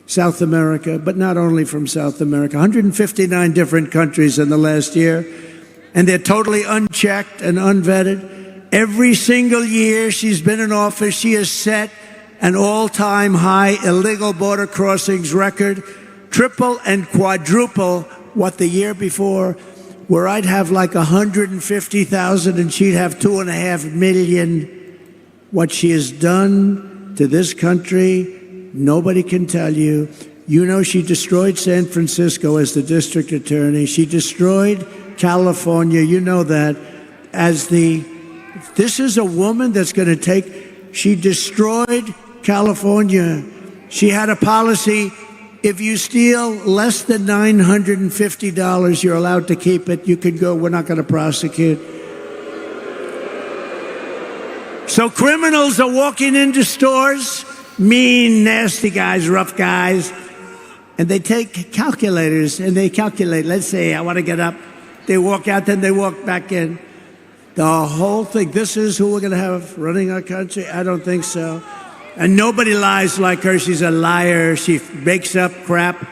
South America, but not only from South America. 159 different countries in the last year, and they're totally unchecked and unvetted. Every single year she's been in office, she has set an all-time high illegal border crossings record, triple and quadruple what the year before, where I'd have like 150,000 and she'd have 2.5 million. What she has done to this country, nobody can tell you. She destroyed San Francisco as the district attorney. She destroyed California. You know that. This is a woman that's going to she destroyed California. She had a policy, if you steal less than $950, you're allowed to keep it. You can go, we're not going to prosecute. So criminals are walking into stores, mean, nasty guys, rough guys, and they take calculators and they calculate. Let's say I want to get up. They walk out, then they walk back in. The whole thing, this is who we're going to have running our country? I don't think so. And nobody lies like her. She's a liar. She makes up crap.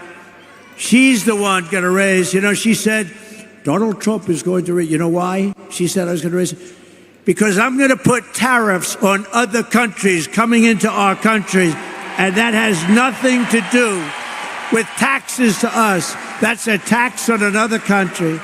She's the one going to raise. She said, Donald Trump is going to raise. You know why? She said I was going to raise it. Because I'm going to put tariffs on other countries coming into our country. And that has nothing to do with taxes to us. That's a tax on another country.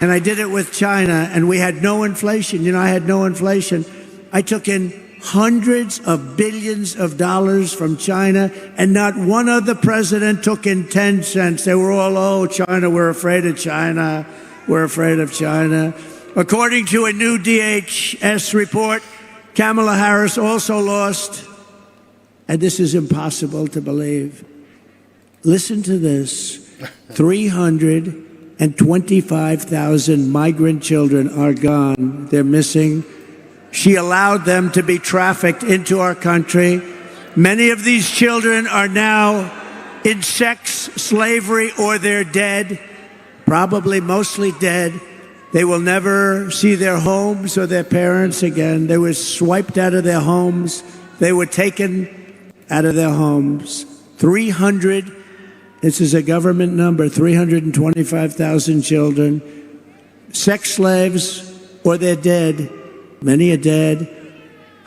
And I did it with China, and we had no inflation. I had no inflation. I took in hundreds of billions of dollars from China, and not one other president took in 10 cents. They were all, China, we're afraid of China. We're afraid of China. According to a new DHS report, Kamala Harris also lost, and this is impossible to believe. Listen to this. 325,000 migrant children are gone. They're missing. She allowed them to be trafficked into our country. Many of these children are now in sex slavery or they're dead, probably mostly dead. They will never see their homes or their parents again. They were swiped out of their homes. They were taken out of their homes. This is a government number, 325,000 children, sex slaves, or they're dead. Many are dead.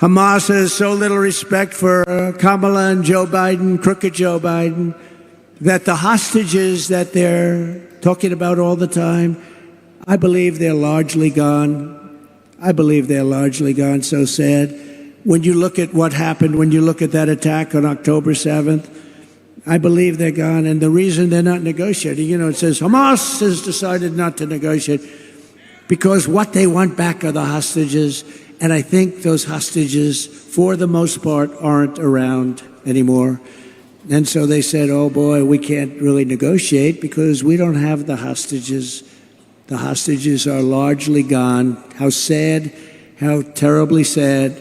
Hamas has so little respect for Kamala and Joe Biden, crooked Joe Biden, that the hostages that they're talking about all the time, I believe they're largely gone. I believe they're largely gone. So sad. When you look at what happened, when you look at that attack on October 7th, I believe they're gone, and the reason they're not negotiating, it says Hamas has decided not to negotiate because what they want back are the hostages, and I think those hostages, for the most part, aren't around anymore. And so they said, oh boy, we can't really negotiate because we don't have the hostages. The hostages are largely gone. How sad, how terribly sad.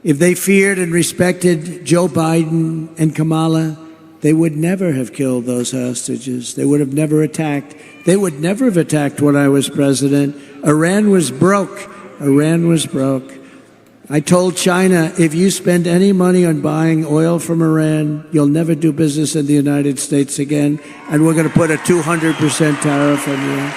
If they feared and respected Joe Biden and Kamala, they would never have killed those hostages. They would have never attacked. They would never have attacked when I was president. Iran was broke. Iran was broke. I told China, if you spend any money on buying oil from Iran, you'll never do business in the United States again, and we're going to put a 200% tariff on you.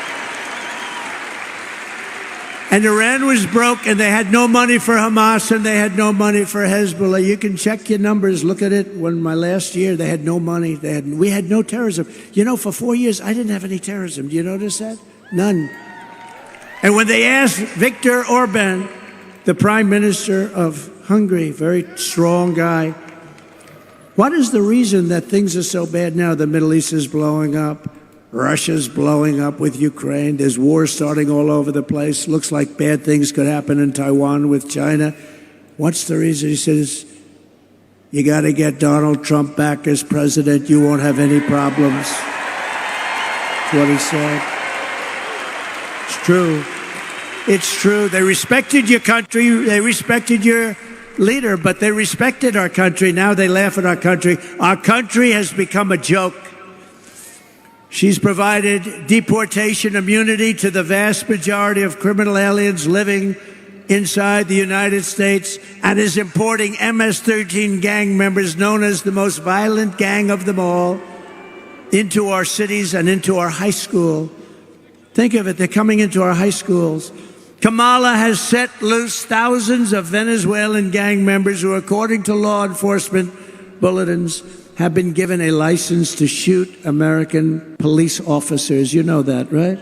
And Iran was broke, and they had no money for Hamas, and they had no money for Hezbollah. You can check your numbers. Look at it. When my last year, they had no money. We had no terrorism. You know, for 4 years, I didn't have any terrorism. Do you notice that? None. And when they asked Viktor Orban, the Prime Minister of Hungary, very strong guy, what is the reason that things are so bad now? The Middle East is blowing up. Russia's blowing up with Ukraine. There's wars starting all over the place. Looks like bad things could happen in Taiwan with China. What's the reason? He says, you got to get Donald Trump back as president. You won't have any problems. That's what he said. It's true. It's true. They respected your country. They respected your leader, but they respected our country. Now they laugh at our country. Our country has become a joke. She's provided deportation immunity to the vast majority of criminal aliens living inside the United States and is importing MS-13 gang members, known as the most violent gang of them all, into our cities and into our high school. Think of it, they're coming into our high schools. Kamala has set loose thousands of Venezuelan gang members who, according to law enforcement bulletins, have been given a license to shoot American police officers. You know that, right?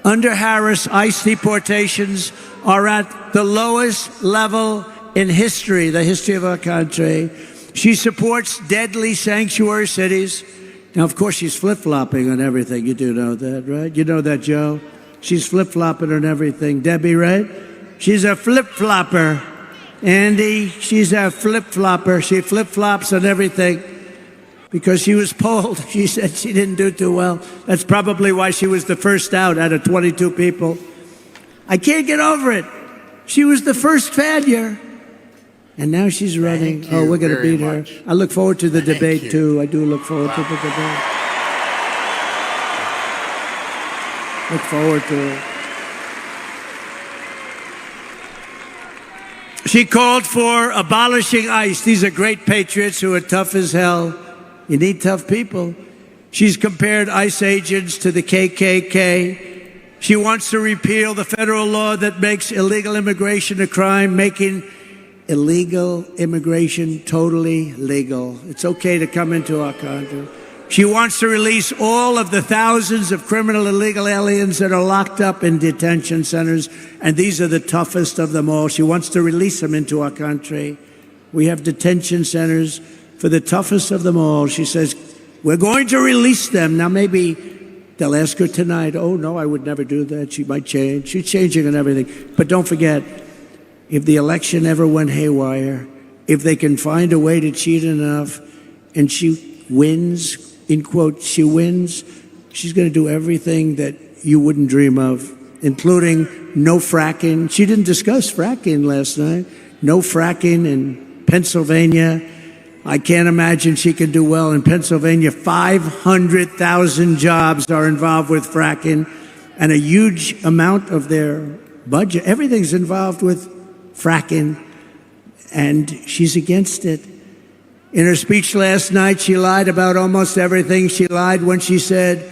Under Harris, ICE deportations are at the lowest level in history, the history of our country. She supports deadly sanctuary cities. Now, of course, she's flip-flopping on everything. You do know that, right? You know that, Joe? She's flip-flopping on everything. Debbie, right? She's a flip-flopper. Andy, she's a flip-flopper. She flip-flops on everything. Because she was polled. She said she didn't do too well. That's probably why she was the first out of 22 people. I can't get over it. She was the first failure. And now she's running. Oh, we're going to beat her. I look forward to the debate, too. I do look forward to the debate. Look forward to it. She called for abolishing ICE. These are great patriots who are tough as hell. You need tough people. She's compared ICE agents to the KKK. She wants to repeal the federal law that makes illegal immigration a crime, making illegal immigration totally legal. It's okay to come into our country. She wants to release all of the thousands of criminal illegal aliens that are locked up in detention centers, and these are the toughest of them all. She wants to release them into our country. We have detention centers for the toughest of them all. She says, we're going to release them. Now, maybe they'll ask her tonight, oh, no, I would never do that. She might change. She's changing and everything. But don't forget, if the election ever went haywire, if they can find a way to cheat enough and she wins, in quote, she wins, she's going to do everything that you wouldn't dream of, including no fracking. She didn't discuss fracking last night. No fracking in Pennsylvania. I can't imagine she could do well in Pennsylvania. 500,000 jobs are involved with fracking, and a huge amount of their budget, everything's involved with fracking, and she's against it. In her speech last night, she lied about almost everything. She lied when she said,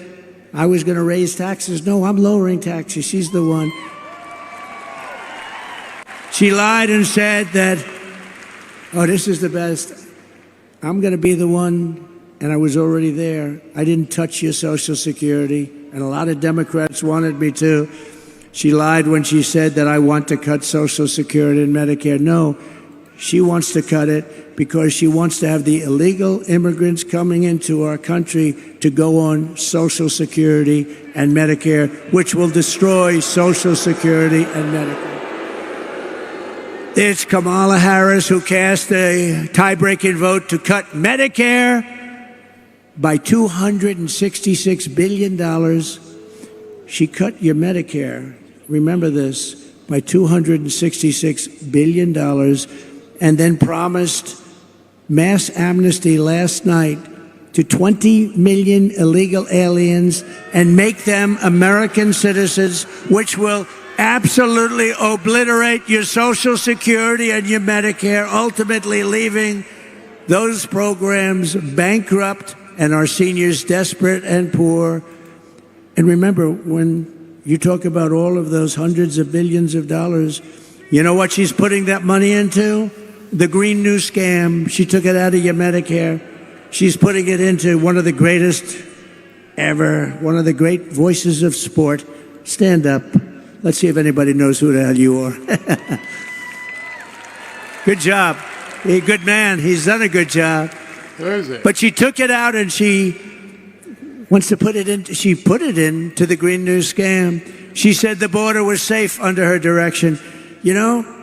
I was going to raise taxes. No, I'm lowering taxes. She's the one. She lied and said that, oh, this is the best. I'm going to be the one, and I was already there. I didn't touch your Social Security, and a lot of Democrats wanted me to. She lied when she said that I want to cut Social Security and Medicare. No, she wants to cut it because she wants to have the illegal immigrants coming into our country to go on Social Security and Medicare, which will destroy Social Security and Medicare. It's Kamala Harris who cast a tie-breaking vote to cut Medicare by $266 billion. She cut your Medicare, remember this, by $266 billion, and then promised mass amnesty last night to 20 million illegal aliens and make them American citizens, which will absolutely obliterate your Social Security and your Medicare, ultimately leaving those programs bankrupt and our seniors desperate and poor. And remember, when you talk about all of those hundreds of billions of dollars, you know what she's putting that money into? The Green New Scam. She took it out of your Medicare. She's putting it into one of the greatest ever, one of the great voices of sport. Stand up. Let's see if anybody knows who the hell you are. Good job. Hey, good man. He's done a good job. Who is it? But she took it out and she wants to put it in. She put it into the Green New Scam. She said the border was safe under her direction. You know,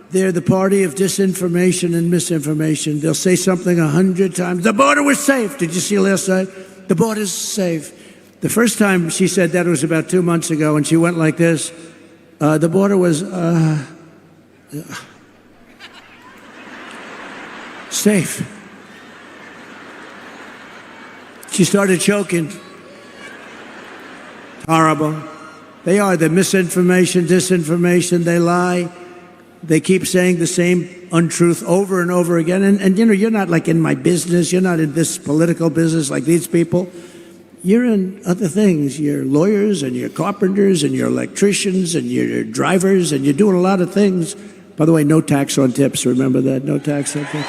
they're the party of disinformation and misinformation. They'll say something 100 times. The border was safe. Did you see last night? The border's safe. The first time she said that was about 2 months ago, and she went like this. The border was safe. She started choking. Horrible. They are the misinformation, disinformation. They lie. They keep saying the same untruth over and over again. And you know, you're not like in my business. You're not in this political business like these people. You're in other things. You're lawyers and you're carpenters and you're electricians and you're drivers and you're doing a lot of things. By the way, no tax on tips. Remember that? No tax on tips.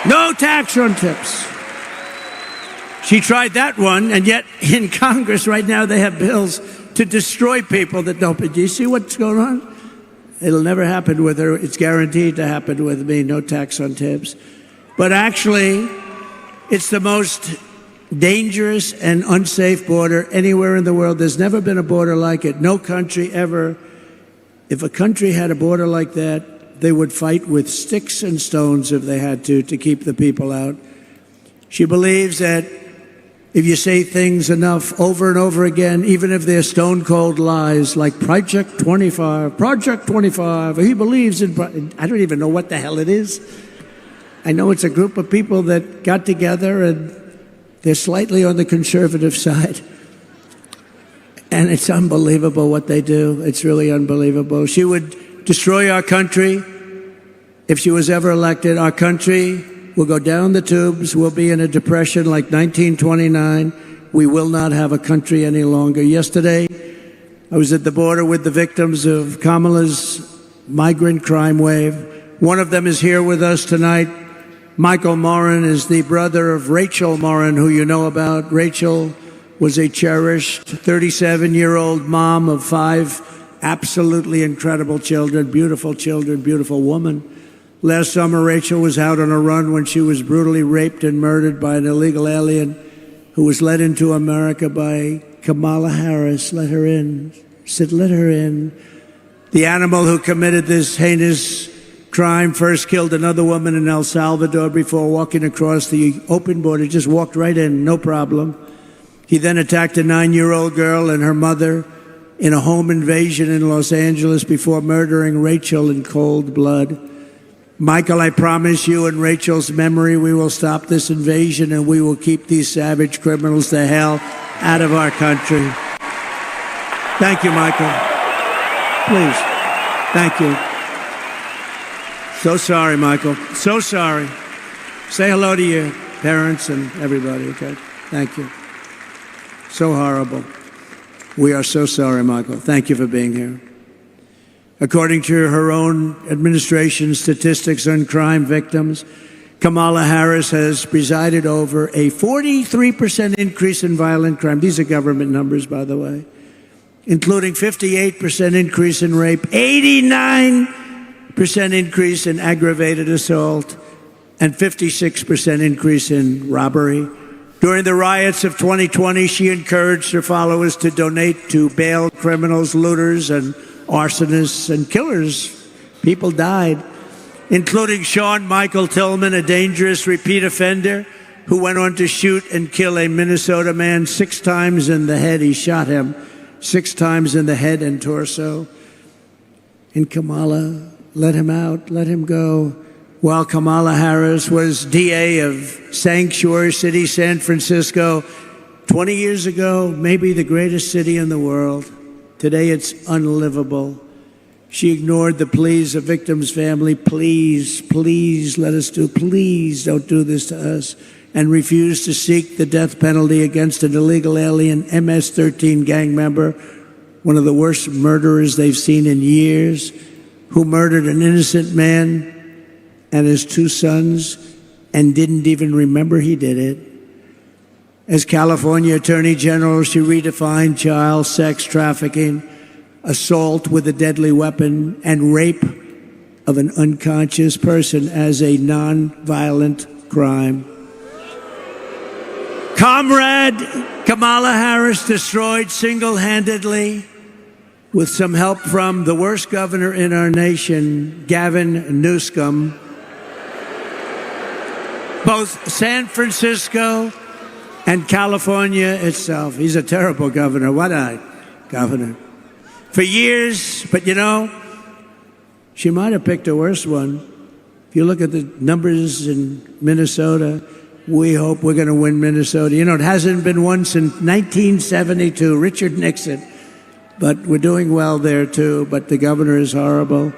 No tax on tips. She tried that one, and yet in Congress right now they have bills to destroy people that don't. Do you see what's going on? It'll never happen with her. It's guaranteed to happen with me. No tax on tips. But actually, it's the most dangerous and unsafe border anywhere in the world. There's never been a border like it. No country ever. If a country had a border like that, they would fight with sticks and stones if they had to keep the people out. She believes that if you say things enough over and over again, even if they're stone-cold lies, like Project 25, he believes in... I don't even know what the hell it is. I know it's a group of people that got together and they're slightly on the conservative side. And it's unbelievable what they do. It's really unbelievable. She would destroy our country if she was ever elected. Our country will go down the tubes. We'll be in a depression like 1929. We will not have a country any longer. Yesterday, I was at the border with the victims of Kamala's migrant crime wave. One of them is here with us tonight. Michael Morin is the brother of Rachel Morin, who you know about. Rachel was a cherished 37-year-old mom of 5 absolutely incredible children, beautiful woman. Last summer, Rachel was out on a run when she was brutally raped and murdered by an illegal alien who was led into America by Kamala Harris. Let her in. Said, let her in. The animal who committed this heinous crime first killed another woman in El Salvador before walking across the open border. Just walked right in, no problem. He then attacked a 9-year-old girl and her mother in a home invasion in Los Angeles before murdering Rachel in cold blood. Michael, I promise you, in Rachel's memory, we will stop this invasion and we will keep these savage criminals the hell out of our country. Thank you, Michael. Please. Thank you. So sorry, Michael. So sorry. Say hello to your parents and everybody, okay? Thank you. So horrible. We are so sorry, Michael. Thank you for being here. According to her own administration statistics on crime victims, Kamala Harris has presided over a 43% increase in violent crime. These are government numbers, by the way, including 58% increase in rape, 89% increase in aggravated assault, and 56% increase in robbery. During the riots of 2020, she encouraged her followers to donate to bail criminals, looters, and arsonists and killers. People died, including Sean Michael Tillman, a dangerous repeat offender who went on to shoot and kill a Minnesota man 6 times in the head. He shot him 6 times in the head and torso. And Kamala let him out, let him go. While Kamala Harris was DA of Sanctuary City, San Francisco, 20 years ago, maybe the greatest city in the world. Today it's unlivable. She ignored the pleas of victims' family. Please, please please don't do this to us. And refused to seek the death penalty against an illegal alien MS-13 gang member, one of the worst murderers they've seen in years, who murdered an innocent man and his 2 sons and didn't even remember he did it. As California Attorney General, she redefined child sex trafficking, assault with a deadly weapon, and rape of an unconscious person as a non-violent crime. Comrade Kamala Harris destroyed single-handedly, with some help from the worst governor in our nation, Gavin Newsom, both San Francisco and California itself. He's a terrible governor. What a governor. For years, but she might have picked a worse one. If you look at the numbers in Minnesota, we hope we're going to win Minnesota. It hasn't been won since 1972, Richard Nixon. But we're doing well there, too. But the governor is horrible.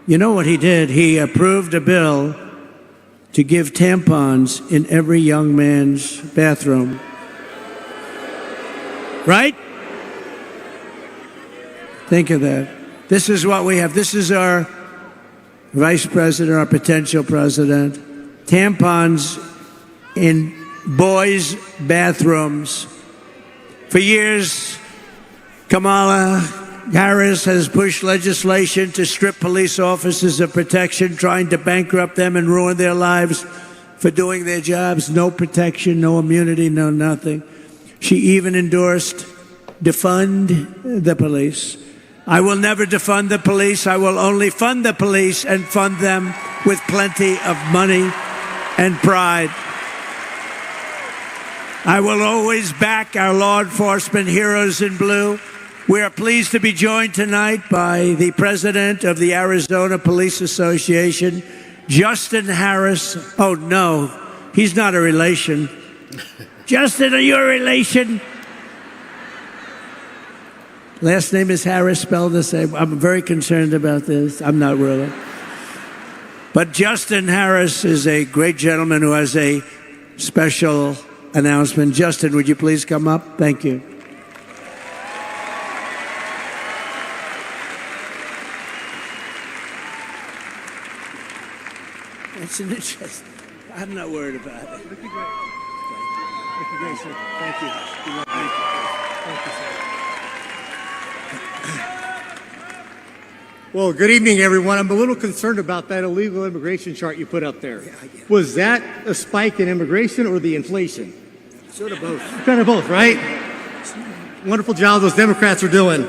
You know what he did? He approved a bill to give tampons in every young man's bathroom. Right? Think of that. This is what we have. This is our vice president, our potential president. Tampons in boys' bathrooms. For years, Kamala Harris has pushed legislation to strip police officers of protection, trying to bankrupt them and ruin their lives for doing their jobs. No protection, no immunity, no nothing. She even endorsed defund the police. I will never defund the police. I will only fund the police and fund them with plenty of money and pride. I will always back our law enforcement heroes in blue. We are pleased to be joined tonight by the president of the Arizona Police Association, Justin Harris. Oh, no, he's not a relation. Justin, are you a relation? Last name is Harris, spelled the same. I'm very concerned about this. I'm not really. But Justin Harris is a great gentleman who has a special announcement. Justin, would you please come up? Thank you. It's an interest. I'm not worried about it. Thank you, great. Thank you, great, sir. Thank you. Thank you. Thank you, sir. Well, good evening, everyone. I'm a little concerned about that illegal immigration chart you put up there. Was that a spike in immigration or the inflation? Sort of both. Kind of both, right? Wonderful job those Democrats are doing.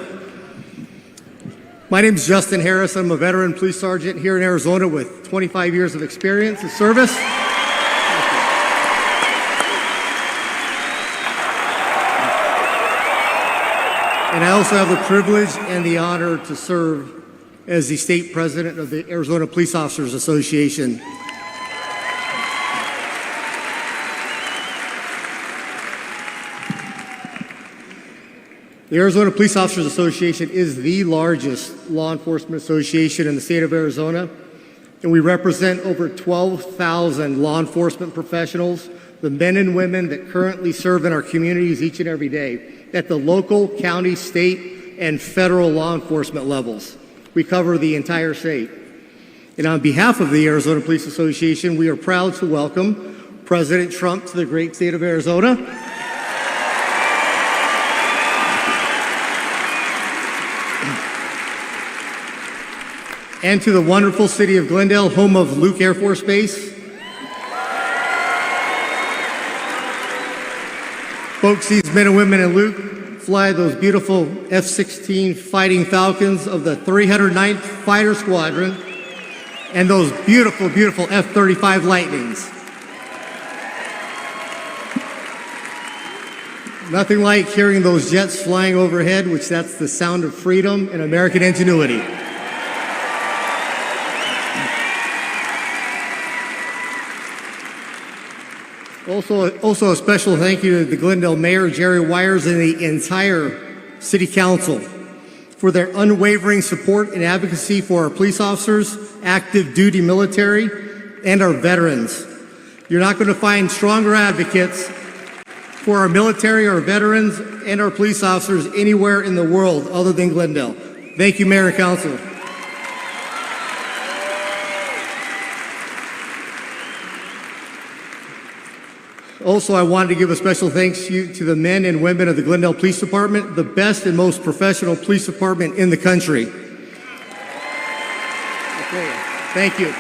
My name is Justin Harris. I'm a veteran police sergeant here in Arizona with 25 years of experience in service. And I also have the privilege and the honor to serve as the state president of the Arizona Police Officers Association. The Arizona Police Officers Association is the largest law enforcement association in the state of Arizona, and we represent over 12,000 law enforcement professionals, the men and women that currently serve in our communities each and every day at the local, county, state, and federal law enforcement levels. We cover the entire state. And on behalf of the Arizona Police Association, we are proud to welcome President Trump to the great state of Arizona. And to the wonderful city of Glendale, home of Luke Air Force Base. Folks, these men and women in Luke fly those beautiful F-16 Fighting Falcons of the 309th Fighter Squadron and those beautiful, beautiful F-35 Lightnings. Nothing like hearing those jets flying overhead, which that's the sound of freedom and American ingenuity. Also a special thank you to the Glendale Mayor, Jerry Wires, and the entire City Council. for their unwavering support and advocacy for our police officers, active duty military, and our veterans. You're not going to find stronger advocates for our military, our veterans, and our police officers anywhere in the world other than Glendale. Thank you, Mayor and Council. Also, I wanted to give a special thanks to the men and women of the Glendale Police Department, the best and most professional police department in the country. Okay, thank you.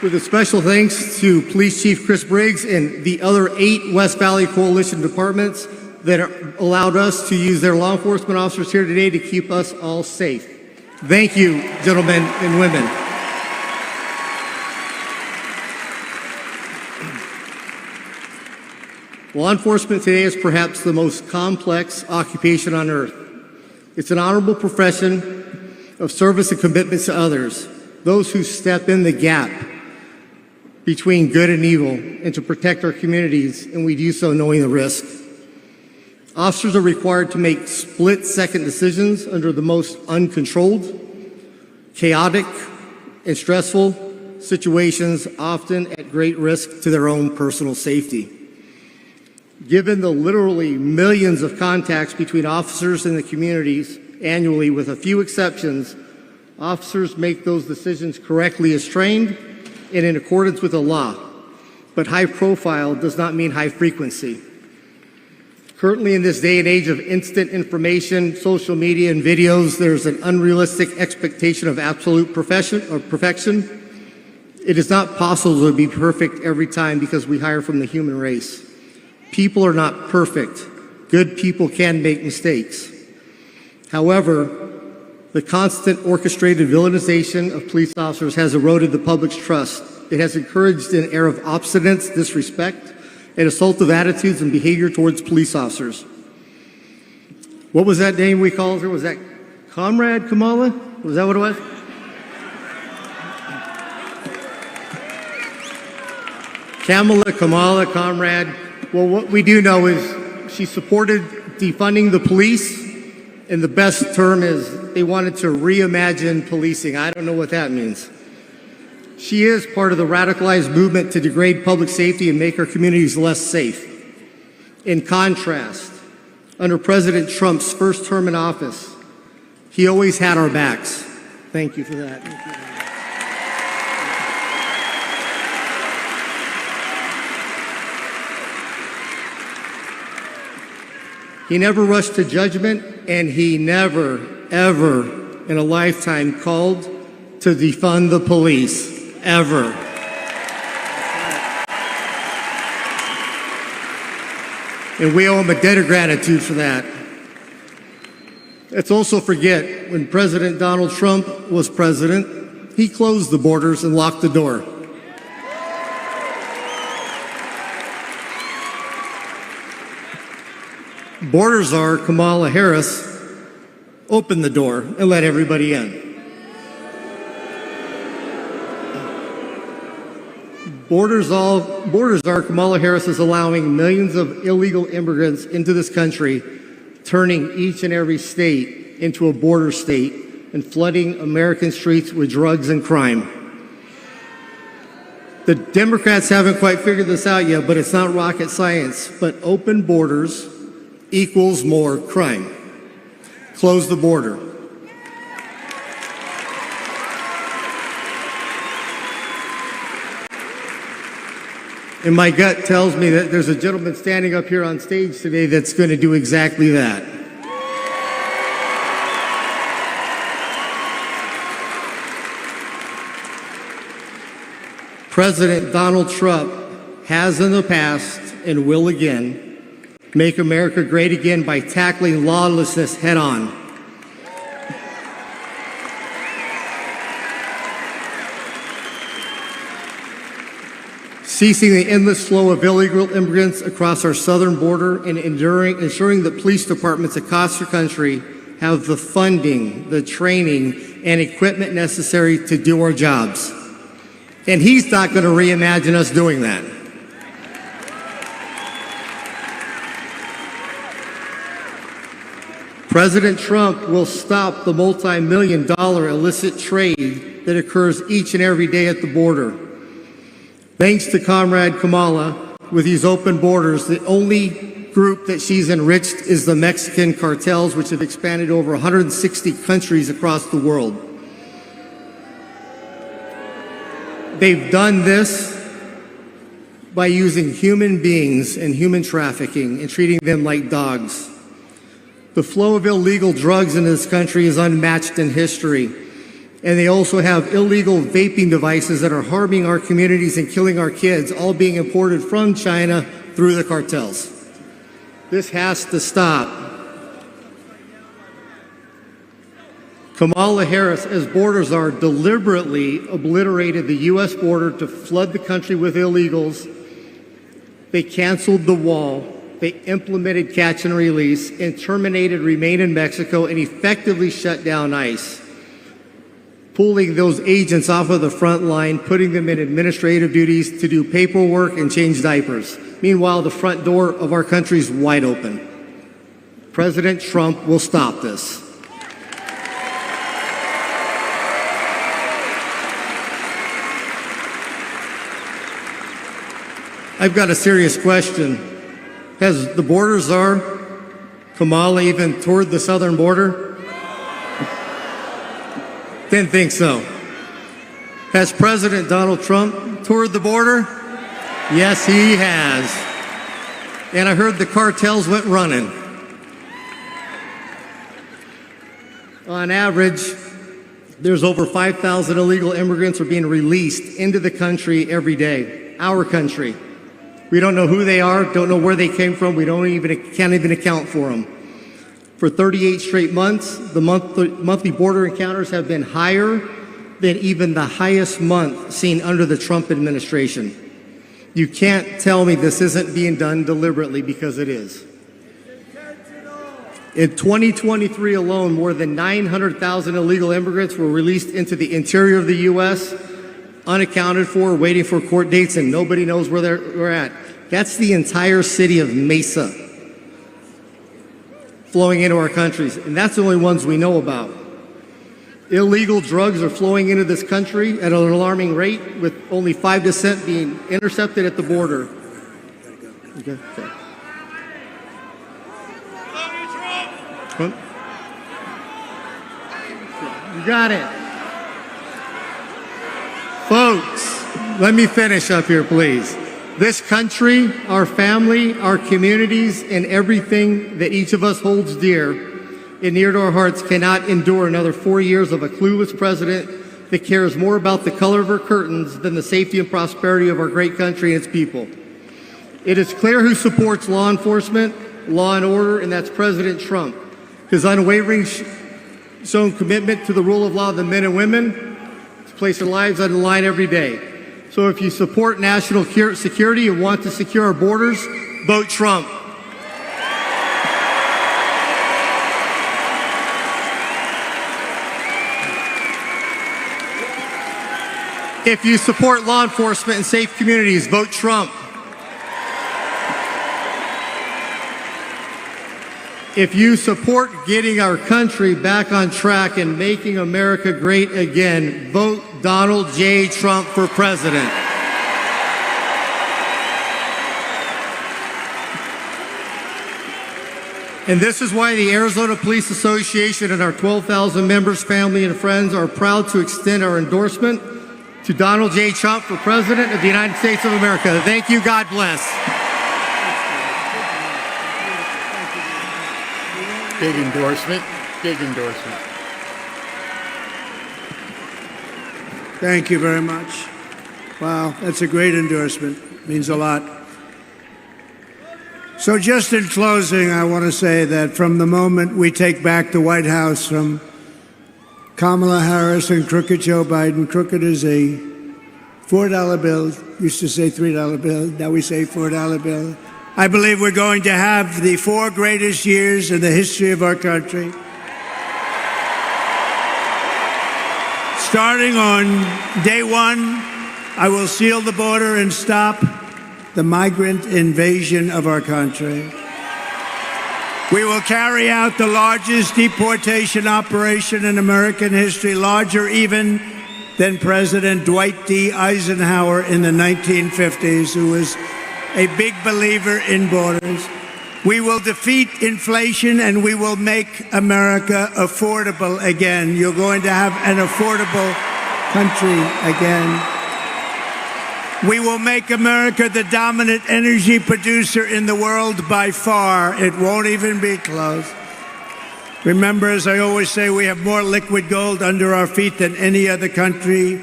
With a special thanks to Police Chief Chris Briggs and the other 8 West Valley Coalition departments that allowed us to use their law enforcement officers here today to keep us all safe. Thank you, gentlemen and women. Law enforcement today is perhaps the most complex occupation on earth. It's an honorable profession of service and commitment to others, those who step in the gap between good and evil and to protect our communities, and we do so knowing the risk. Officers are required to make split-second decisions under the most uncontrolled, chaotic, and stressful situations, often at great risk to their own personal safety. Given the literally millions of contacts between officers and the communities annually, with a few exceptions, officers make those decisions correctly as trained and in accordance with the law. But high profile does not mean high frequency. Currently, in this day and age of instant information, social media, and videos, there's an unrealistic expectation of absolute perfection. It is not possible to be perfect every time because we hire from the human race. People are not perfect. Good people can make mistakes. However, the constant orchestrated villainization of police officers has eroded the public's trust. It has encouraged an air of obstinance, disrespect, and assaultive attitudes and behavior towards police officers. What was that name we called her? Was that Comrade Kamala? Was that what it was? Kamala, Comrade. Well, what we do know is she supported defunding the police, and the best term is they wanted to reimagine policing. I don't know what that means. She is part of the radicalized movement to degrade public safety and make our communities less safe. In contrast, under President Trump's first term in office, he always had our backs. Thank you for that. Thank you. He never rushed to judgment, and he never, ever in a lifetime called to defund the police, ever. And we owe him a debt of gratitude for that. Let's also forget, when President Donald Trump was president, he closed the borders and locked the door. Border Czar Kamala Harris opened the door and let everybody in. Border Czar Kamala Harris is allowing millions of illegal immigrants into this country, turning each and every state into a border state and flooding American streets with drugs and crime. The Democrats haven't quite figured this out yet, but it's not rocket science. But open borders equals more crime. Close the border. And my gut tells me that there's a gentleman standing up here on stage today that's going to do exactly that. President Donald Trump has in the past and will again make America great again by tackling lawlessness head on. Ceasing the endless flow of illegal immigrants across our southern border and ensuring that police departments across the country have the funding, the training, and equipment necessary to do our jobs. And he's not going to reimagine us doing that. President Trump will stop the multi-million-dollar illicit trade that occurs each and every day at the border. Thanks to Comrade Kamala, with these open borders, the only group that she's enriched is the Mexican cartels, which have expanded to over 160 countries across the world. They've done this by using human beings and human trafficking and treating them like dogs. The flow of illegal drugs in this country is unmatched in history. And they also have illegal vaping devices that are harming our communities and killing our kids, all being imported from China through the cartels. This has to stop. Kamala Harris, as border czar, deliberately obliterated the U.S. border to flood the country with illegals. They canceled the wall. They implemented catch and release and terminated Remain in Mexico and effectively shut down ICE, pulling those agents off of the front line, putting them in administrative duties to do paperwork and change diapers. Meanwhile, the front door of our country is wide open. President Trump will stop this. I've got a serious question. Has the border czar, Kamala, even toured the southern border? Didn't think so. Has President Donald Trump toured the border? Yes, he has. And I heard the cartels went running. On average, there's over 5,000 illegal immigrants are being released into the country every day, our country. We don't know who they are, don't know where they came from, can't even account for them. For 38 straight months, the monthly border encounters have been higher than even the highest month seen under the Trump administration. You can't tell me this isn't being done deliberately, because it is. In 2023 alone, more than 900,000 illegal immigrants were released into the interior of the U.S., unaccounted for, waiting for court dates, and nobody knows where they're at. That's the entire city of Mesa flowing into our countries, and that's the only ones we know about. Illegal drugs are flowing into this country at an alarming rate, with only 5% being intercepted at the border. Okay. You got it. Folks, let me finish up here, please. This country, our family, our communities, and everything that each of us holds dear and near to our hearts cannot endure another 4 years of a clueless president that cares more about the color of her curtains than the safety and prosperity of our great country and its people. It is clear who supports law enforcement, law and order, and that's President Trump. His unwavering shown commitment to the rule of law of the men and women to place their lives on the line every day. So if you support national security and want to secure our borders, vote Trump. If you support law enforcement and safe communities, vote Trump. If you support getting our country back on track and making America great again, vote Donald J. Trump for president. And this is why the Arizona Police Association and our 12,000 members, family, and friends are proud to extend our endorsement to Donald J. Trump for President of the United States of America. Thank you. God bless. Big endorsement. Big endorsement. Thank you very much. Wow, that's a great endorsement. Means a lot. So just in closing, I want to say that from the moment we take back the White House from Kamala Harris and crooked Joe Biden, crooked is a $4 bill, used to say $3 bill, now we say $4 bill. I believe we're going to have the 4 greatest years in the history of our country. Starting on day 1, I will seal the border and stop the migrant invasion of our country. We will carry out the largest deportation operation in American history, larger even than President Dwight D. Eisenhower in the 1950s, who was a big believer in borders. We will defeat inflation and we will make America affordable again. You're going to have an affordable country again. We will make America the dominant energy producer in the world by far. It won't even be close. Remember, as I always say, we have more liquid gold under our feet than any other country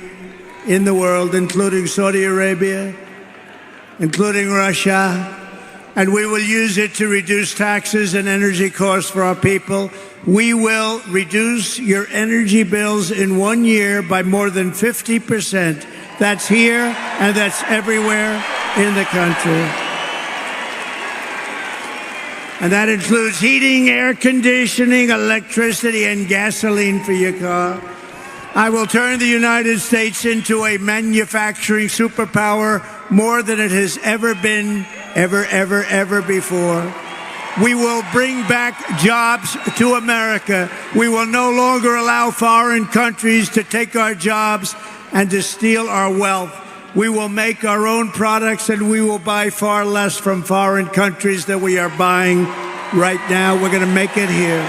in the world, including Saudi Arabia, including Russia. And we will use it to reduce taxes and energy costs for our people. We will reduce your energy bills in 1 year by more than 50%. That's here and that's everywhere in the country. And that includes heating, air conditioning, electricity, and gasoline for your car. I will turn the United States into a manufacturing superpower more than it has ever been, ever before. We will bring back jobs to America. We will no longer allow foreign countries to take our jobs and to steal our wealth. We will make our own products and we will buy far less from foreign countries than we are buying right now. We're going to make it here.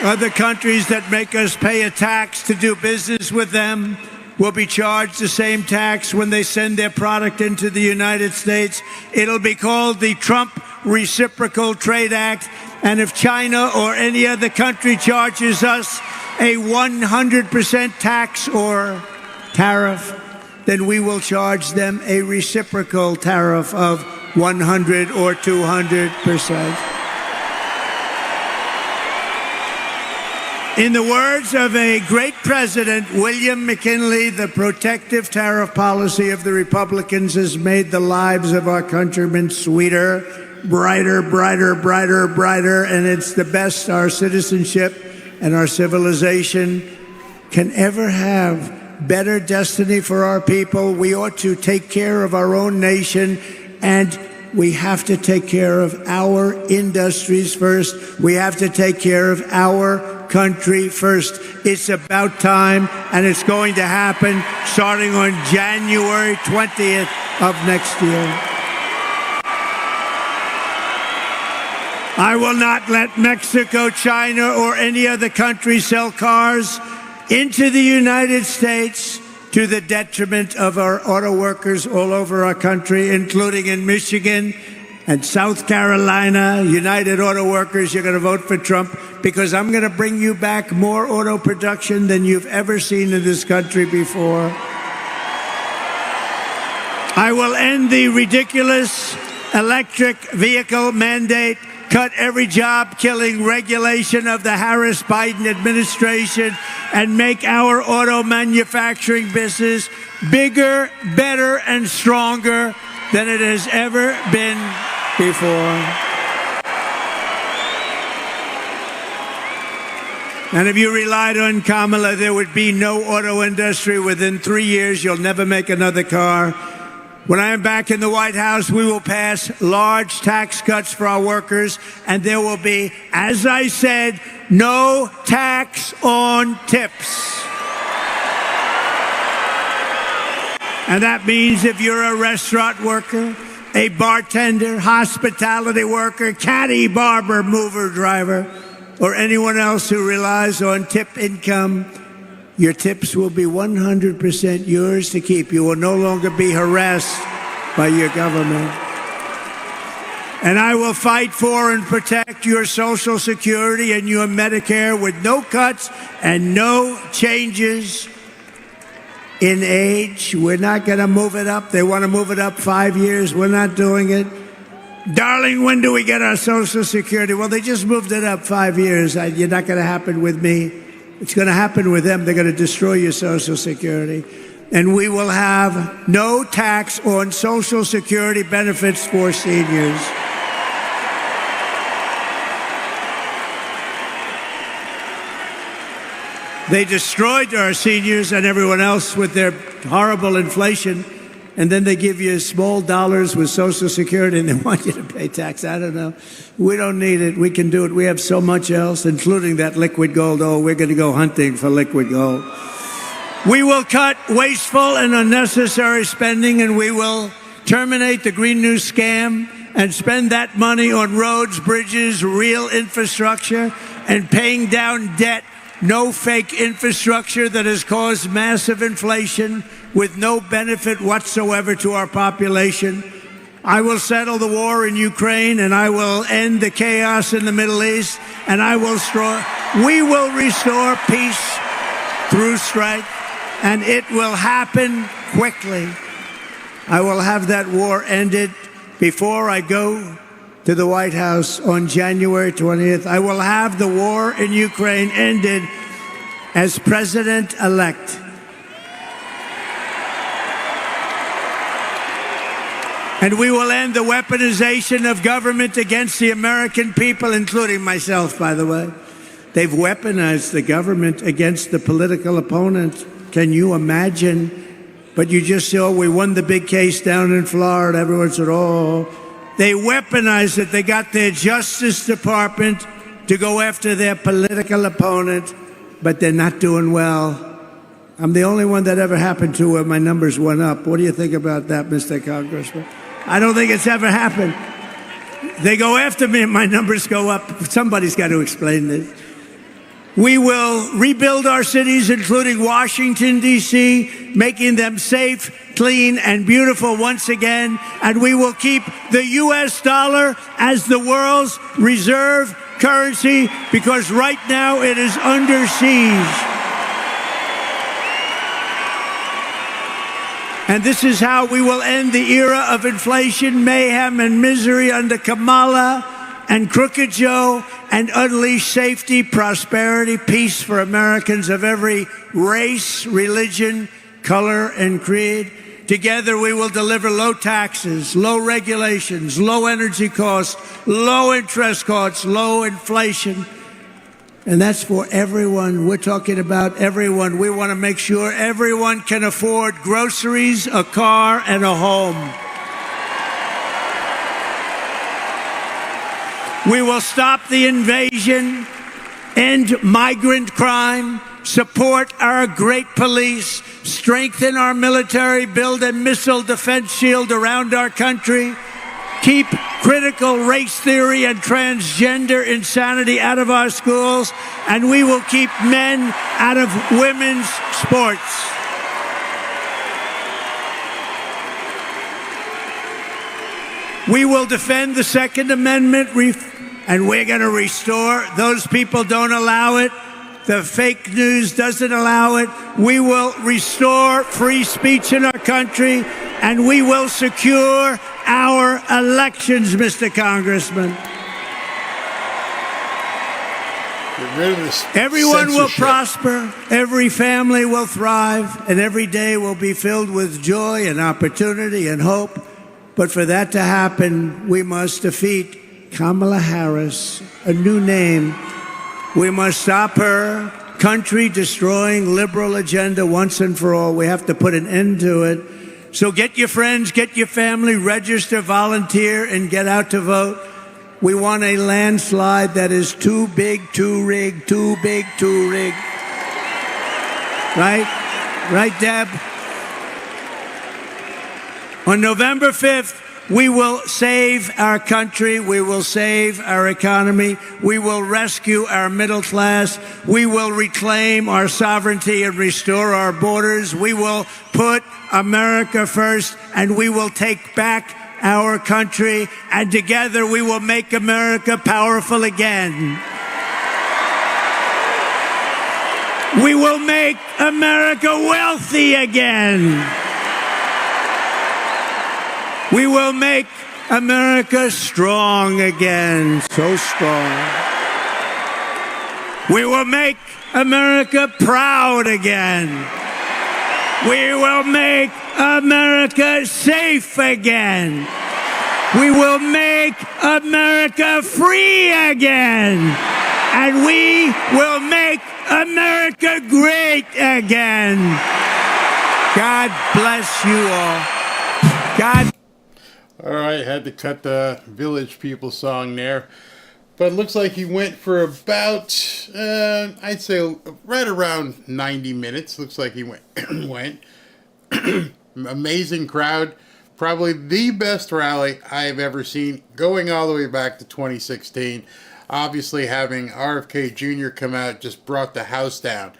Other countries that make us pay a tax to do business with them will be charged the same tax when they send their product into the United States. It'll be called the Trump Reciprocal Trade Act. And if China or any other country charges us a 100% tax or tariff, then we will charge them a reciprocal tariff of 100 or 200%. In the words of a great president, William McKinley, the protective tariff policy of the Republicans has made the lives of our countrymen sweeter, brighter, and it's the best our citizenship and our civilization can ever have. Better destiny for our people. We ought to take care of our own nation, and we have to take care of our industries first. We have to take care of our country first. It's about time, and it's going to happen starting on January 20th of next year. I will not let Mexico, China, or any other country sell cars into the United States to the detriment of our auto workers all over our country, including in Michigan and South Carolina. United Auto Workers, you're going to vote for Trump because I'm going to bring you back more auto production than you've ever seen in this country before. I will end the ridiculous electric vehicle mandate, cut every job-killing regulation of the Harris-Biden administration, and make our auto manufacturing business bigger, better, and stronger than it has ever been before. And if you relied on Kamala, there would be no auto industry. Within 3 years, you'll never make another car. When I am back in the White House, we will pass large tax cuts for our workers, and there will be, as I said, no tax on tips. And that means if you're a restaurant worker, a bartender, hospitality worker, caddy, barber, mover, driver, or anyone else who relies on tip income, your tips will be 100% yours to keep. You will no longer be harassed by your government. And I will fight for and protect your Social Security and your Medicare with no cuts and no changes in age. We're not going to move it up. They want to move it up 5 years. We're not doing it. Darling, when do we get our Social Security? Well, they just moved it up 5 years. You're not going to happen with me. It's going to happen with them. They're going to destroy your Social Security. And we will have no tax on Social Security benefits for seniors. They destroyed our seniors and everyone else with their horrible inflation. and then they give you small dollars with Social Security and they want you to pay tax. I don't know. We don't need it. We can do it. We have so much else, including that liquid gold. Oh, we're going to go hunting for liquid gold. We will cut wasteful and unnecessary spending, and we will terminate the Green New Scam and spend that money on roads, bridges, real infrastructure, and paying down debt. No fake infrastructure that has caused massive inflation with no benefit whatsoever to our population. I will settle the war in Ukraine, and I will end the chaos in the Middle East, and we will restore peace through strike, and it will happen quickly. I will have that war ended before I go to the White House on January 20th. I will have the war in Ukraine ended as president-elect. And we will end the weaponization of government against the American people, including myself, by the way. They've weaponized the government against the political opponent. Can you imagine? But you just saw we won the big case down in Florida. Everyone said, oh. They weaponized it. They got their Justice Department to go after their political opponent, but they're not doing well. I'm the only one that ever happened to where my numbers went up. What do you think about that, Mr. Congressman? I don't think it's ever happened. They go after me and my numbers go up. Somebody's got to explain this. We will rebuild our cities, including Washington, D.C., making them safe, clean, and beautiful once again. And we will keep the U.S. dollar as the world's reserve currency, because right now it is under siege. And this is how we will end the era of inflation, mayhem, and misery under Kamala and Crooked Joe, and unleash safety, prosperity, peace for Americans of every race, religion, color, and creed. Together we will deliver low taxes, low regulations, low energy costs, low interest costs, low inflation. And that's for everyone. We're talking about everyone. We want to make sure everyone can afford groceries, a car, and a home. We will stop the invasion, end migrant crime, support our great police, strengthen our military, build a missile defense shield around our country, keep critical race theory and transgender insanity out of our schools, and we will keep men out of women's sports. We will defend the Second Amendment, and we're going to restore. Those people don't allow it. The fake news doesn't allow it. We will restore free speech in our country, and we will secure our elections, Mr. Congressman. Get rid of this Everyone will censorship. prosper, every family will thrive, and every day will be filled with joy and opportunity and hope. But for that to happen, we must defeat Kamala Harris, a new name. We must stop her country-destroying liberal agenda once and for all. We have to put an end to it. So get your friends, get your family, register, volunteer, and get out to vote. We want a landslide that is too big, too rigged, too big, too rigged. Right? Right, Deb? On November 5th, we will save our country. We will save our economy. We will rescue our middle class. We will reclaim our sovereignty and restore our borders. We will put America first, and we will take back our country. And together we will make America powerful again. We will make America wealthy again. We will make America strong again, so strong. We will make America proud again. We will make America safe again. We will make America free again. And we will make America great again. God bless you all. God. All right, had to cut the Village People song there. But it looks like he went for about, I'd say, right around 90 minutes. Looks like he went. Amazing crowd. Probably the best rally I've ever seen, going all the way back to 2016. Obviously, having RFK Jr. come out just brought the house down.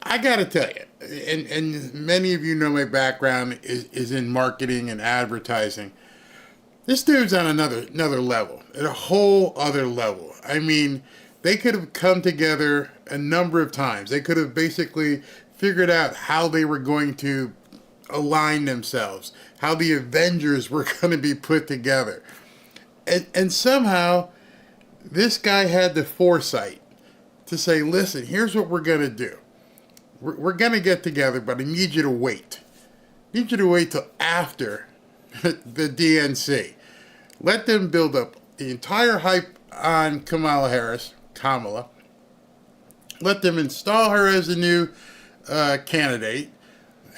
I got to tell you, and many of you know my background is in marketing and advertising. This dude's on another level, at a whole other level. I mean, they could have come together a number of times. They could have basically figured out how they were going to align themselves, how the Avengers were going to be put together. And somehow, this guy had the foresight to say, listen, here's what we're going to do. We're going to get together, but I need you to wait. I need you to wait till after the DNC. Let them build up the entire hype on Kamala. Let them install her as a new candidate.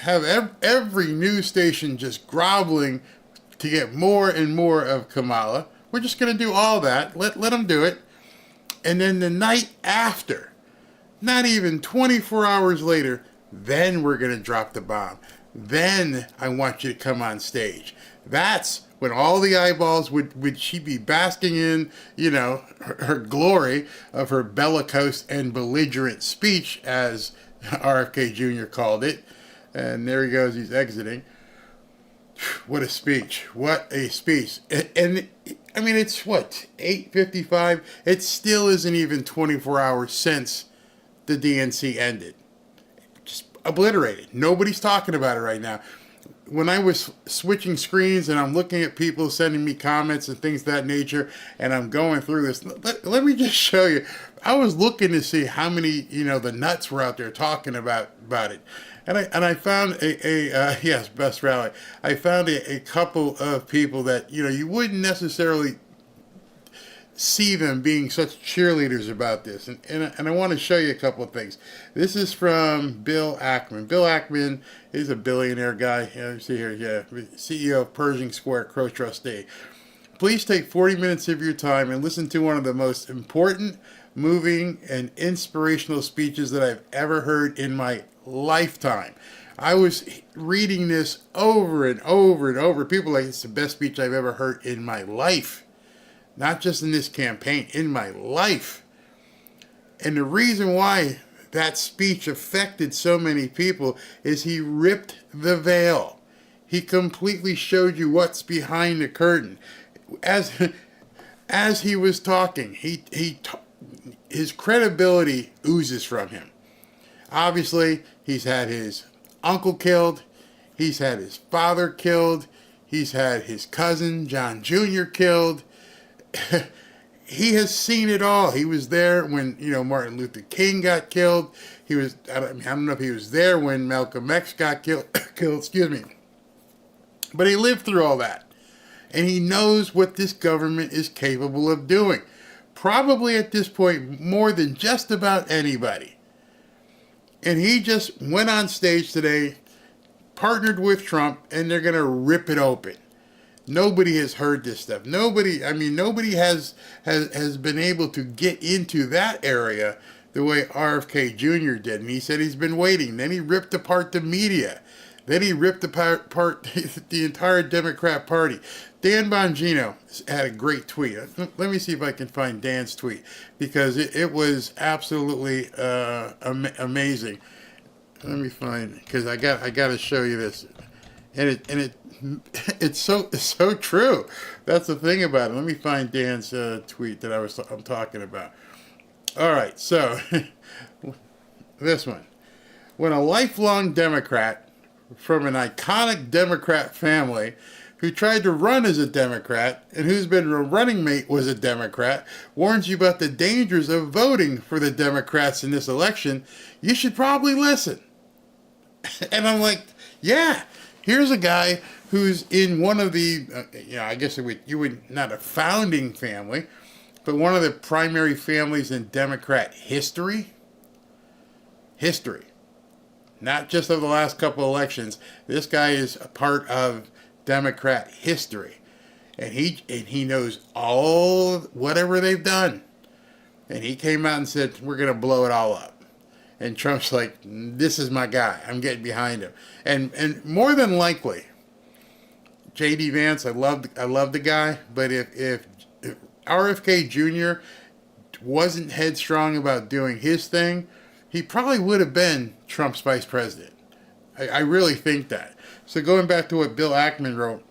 Have every news station just groveling to get more and more of Kamala. We're just going to do all that. Let them do it. And then the night after, not even 24 hours later, then we're going to drop the bomb. Then I want you to come on stage. That's when all the eyeballs would she be basking in, her glory of her bellicose and belligerent speech, as RFK Jr. called it. And there he goes, he's exiting. What a speech. What a speech. And I mean, it's what, 8:55? It still isn't even 24 hours since the DNC ended. Just obliterated. Nobody's talking about it right now. When I was switching screens and I'm looking at people sending me comments and things of that nature, and I'm going through this, let me just show you. I was looking to see how many, the nuts were out there talking about it. And I found yes, best rally. I found a couple of people that, you wouldn't necessarily see them being such cheerleaders about this. And I want to show you a couple of things. This is from Bill Ackman. Bill Ackman is a billionaire guy. See here, CEO of Pershing Square Crow Trustee. Please take 40 minutes of your time and listen to one of the most important, moving, and inspirational speeches that I've ever heard in my lifetime. I was reading this over and over and over. People are like, it's the best speech I've ever heard in my life. Not just in this campaign, in my life. And the reason why that speech affected so many people is he ripped the veil. He completely showed you what's behind the curtain. As he was talking, his credibility oozes from him. Obviously, he's had his uncle killed. He's had his father killed. He's had his cousin, John Jr., killed. He has seen it all. He was there when, Martin Luther King got killed. He was, I don't know if he was there when Malcolm X got killed, excuse me. But he lived through all that. And he knows what this government is capable of doing. Probably at this point, more than just about anybody. And he just went on stage today, partnered with Trump, and they're going to rip it open. Nobody has heard this stuff. Nobody has been able to get into that area the way RFK Jr. did. And he said he's been waiting. Then he ripped apart the media. Then he ripped apart the entire Democrat Party. Dan Bongino had a great tweet. Let me see if I can find Dan's tweet, because it was absolutely amazing. Let me find it, because I got to show you this, and it's so true. That's the thing about it. Let me find Dan's tweet that I'm talking about. All right, so this one. When a lifelong Democrat from an iconic Democrat family who tried to run as a Democrat and who's been a running mate was a Democrat warns you about the dangers of voting for the Democrats in this election, you should probably listen. And I'm like, yeah, here's a guy who's in one of the, I guess you would not a founding family, but one of the primary families in Democrat history. Not just of the last couple elections. This guy is a part of Democrat history. And he knows all whatever they've done. And he came out and said, we're going to blow it all up. And Trump's like, this is my guy. I'm getting behind him. And more than likely, J.D. Vance, I love the guy, but if RFK Jr. wasn't headstrong about doing his thing, he probably would have been Trump's vice president. I really think that. So going back to what Bill Ackman wrote,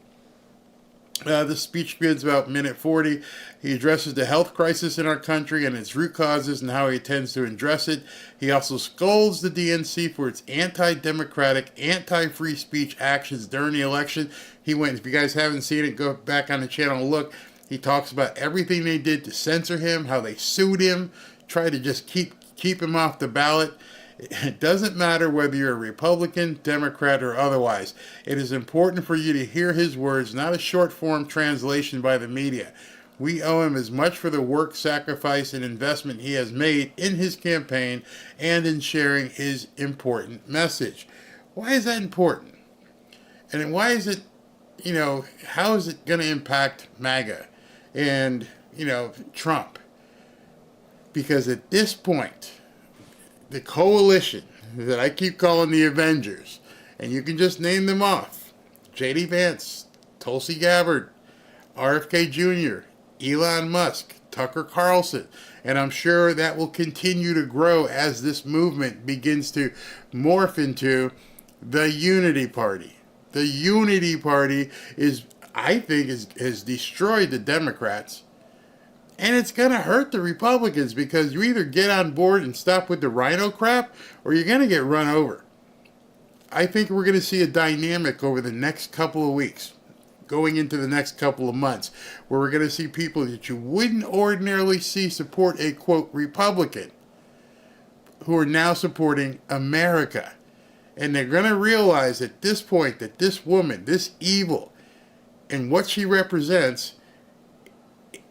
the speech begins about minute 40. He addresses the health crisis in our country and its root causes and how he intends to address it. He also scolds the DNC for its anti-democratic, anti-free speech actions during the election. He went, if you guys haven't seen it, go back on the channel and look. He talks about everything they did to censor him, how they sued him, tried to just keep him off the ballot. It doesn't matter whether you're a Republican, Democrat, or otherwise. It is important for you to hear his words, not a short-form translation by the media. We owe him as much for the work, sacrifice, and investment he has made in his campaign and in sharing his important message. Why is that important? And why is it, how is it going to impact MAGA and, Trump? Because at this point, the coalition that I keep calling the Avengers, and you can just name them off: J.D. Vance, Tulsi Gabbard, RFK Jr., Elon Musk, Tucker Carlson, and I'm sure that will continue to grow as this movement begins to morph into the Unity Party. The Unity Party has destroyed the Democrats. And it's going to hurt the Republicans, because you either get on board and stop with the rhino crap, or you're going to get run over. I think we're going to see a dynamic over the next couple of weeks, going into the next couple of months, where we're going to see people that you wouldn't ordinarily see support a, quote, Republican, who are now supporting America. And they're going to realize at this point that this woman, this evil, and what she represents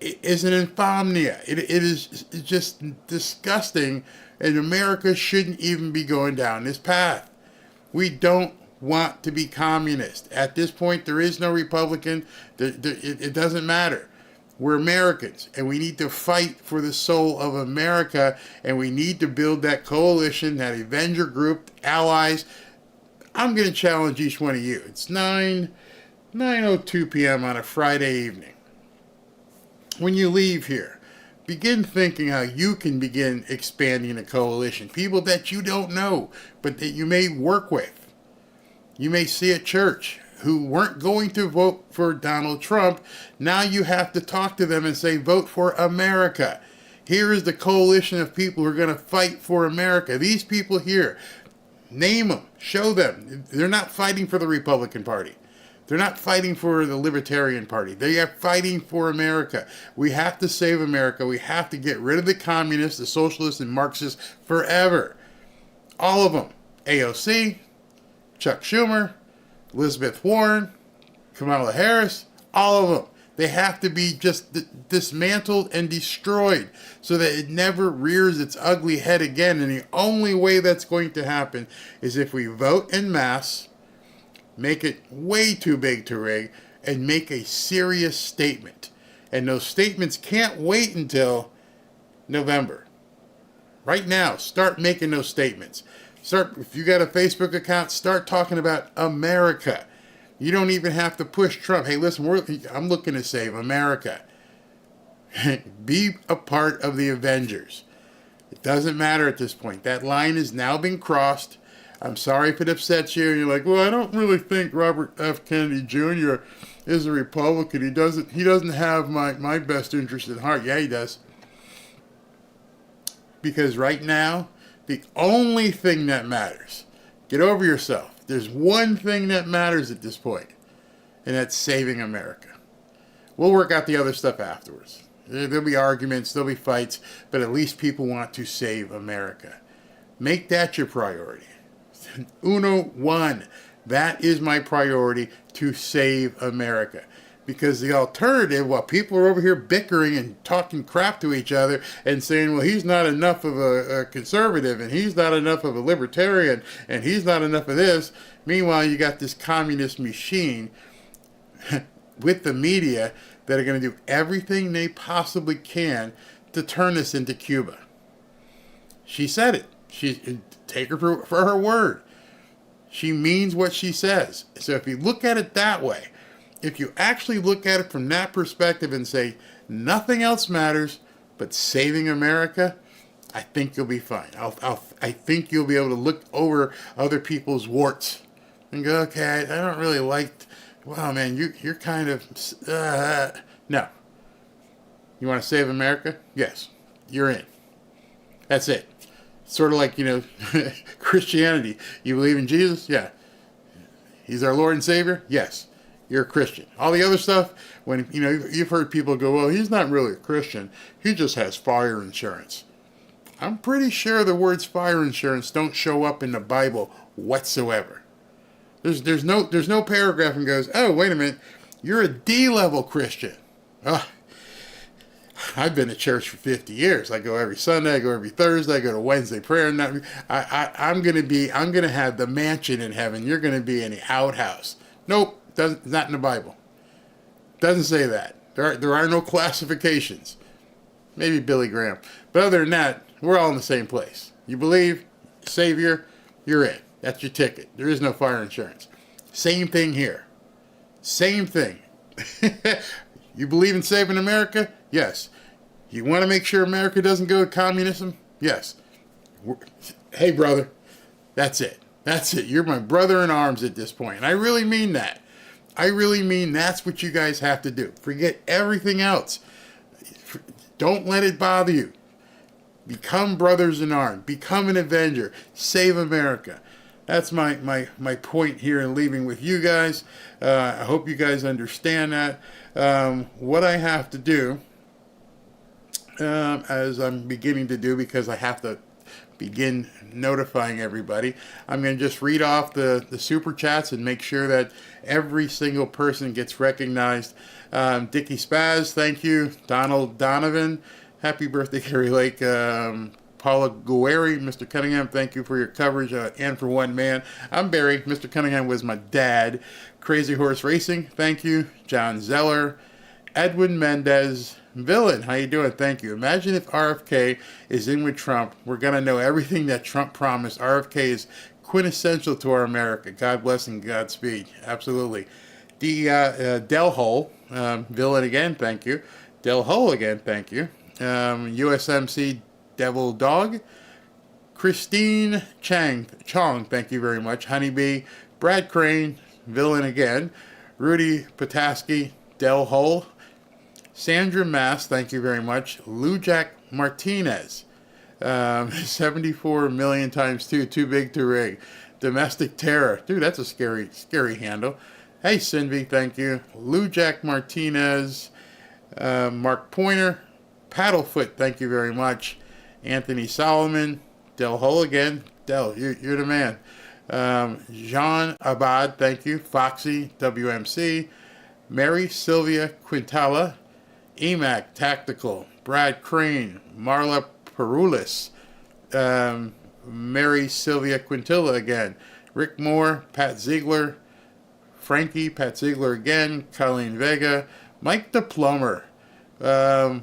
is an insomnia. It is just disgusting, and America shouldn't even be going down this path. We don't want to be communist. At this point, there is no Republican. It doesn't matter. We're Americans, and we need to fight for the soul of America, and we need to build that coalition, that Avenger group, allies. I'm going to challenge each one of you. It's 9:02 p.m. on a Friday evening. When you leave here, begin thinking how you can begin expanding a coalition. People that you don't know, but that you may work with. You may see at church who weren't going to vote for Donald Trump. Now you have to talk to them and say, vote for America. Here is the coalition of people who are going to fight for America. These people here, name them, show them. They're not fighting for the Republican Party. They're not fighting for the Libertarian Party. They are fighting for America. We have to save America. We have to get rid of the communists, the socialists, and Marxists forever. All of them. AOC, Chuck Schumer, Elizabeth Warren, Kamala Harris, all of them. They have to be just dismantled and destroyed so that it never rears its ugly head again. And the only way that's going to happen is if we vote en masse, make it way too big to rig, and make a serious statement. And those statements can't wait until November. Right now, start making those statements. If you got a Facebook account, start talking about America. You don't even have to push Trump. Hey, listen, I'm looking to save America. Be a part of the Avengers. It doesn't matter at this point. That line has now been crossed. I'm sorry if it upsets you. And you're like, well, I don't really think Robert F. Kennedy Jr. is a Republican. He doesn't have my best interest at heart. Yeah, he does. Because right now, the only thing that matters, get over yourself. There's one thing that matters at this point, and that's saving America. We'll work out the other stuff afterwards. There'll be arguments, there'll be fights, but at least people want to save America. Make that your priority. Uno one. That is my priority, to save America. Because the alternative, while people are over here bickering and talking crap to each other and saying, well, he's not enough of a conservative, and he's not enough of a libertarian, and he's not enough of this. Meanwhile, you got this communist machine with the media that are going to do everything they possibly can to turn this into Cuba. She said it. Take her for her word. She means what she says. So if you look at it that way, if you actually look at it from that perspective and say nothing else matters but saving America, I think you'll be fine. I think you'll be able to look over other people's warts and go, okay, I don't really like. Wow, man, you're kind of no. You want to save America? Yes, you're in. That's it. Sort of like, Christianity. You believe in Jesus? Yeah. He's our Lord and Savior? Yes. You're a Christian. All the other stuff, when, you've heard people go, well, he's not really a Christian. He just has fire insurance. I'm pretty sure the words fire insurance don't show up in the Bible whatsoever. There's no paragraph and goes, oh, wait a minute, you're a D-level Christian. I've been to church for 50 years. I go every Sunday, I go every Thursday, I go to Wednesday prayer. And I'm gonna have the mansion in heaven. You're gonna be in the outhouse. Nope, not in the Bible. Doesn't say that. There are no classifications. Maybe Billy Graham, but other than that, we're all in the same place. You believe, Savior, you're in. That's your ticket. There is no fire insurance. Same thing here. Same thing. You believe in saving America? Yes. You want to make sure America doesn't go to communism? Yes. Hey, brother. That's it. That's it. You're my brother in arms at this point. And I really mean that. I really mean that's what you guys have to do. Forget everything else. Don't let it bother you. Become brothers in arms. Become an avenger. Save America. That's my point here in leaving with you guys. I hope you guys understand that. What I have to do, as I'm beginning to do, because I have to begin notifying everybody, I'm going to just read off the super chats and make sure that every single person gets recognized. Dickie Spaz, thank you. Donald Donovan, happy birthday, Carrie Lake. Paula Guerri, Mr. Cunningham, thank you for your coverage, and for one man. I'm Barry. Mr. Cunningham was my dad. Crazy Horse Racing, thank you. John Zeller, Edwin Mendez, Villain, how you doing? Thank you. Imagine if RFK is in with Trump. We're going to know everything that Trump promised. RFK is quintessential to our America. God bless and Godspeed. Absolutely. Del Hole, Villain again, thank you. Del Hole again, thank you. USMC Devil Dog, Christine Chong, thank you very much. Honeybee, Brad Crane, Villain again. Rudy Pataski, Del Hole. Sandra Mass, thank you very much. Lou Jack Martinez, 74 million times 2, too big to rig. Domestic Terror, dude, that's a scary handle. Hey, Cindy, thank you. Lou Jack Martinez, Mark Pointer, Paddlefoot, thank you very much. Anthony Solomon, Del Hole again. Del, you're the man. Jean Abad, thank you. Foxy, WMC. Mary Sylvia Quintala, EMAC Tactical. Brad Crane, Marla Perulis, Mary Sylvia Quintilla again. Rick Moore, Pat Ziegler, Frankie, Pat Ziegler again. Colleen Vega, Mike the Plumber,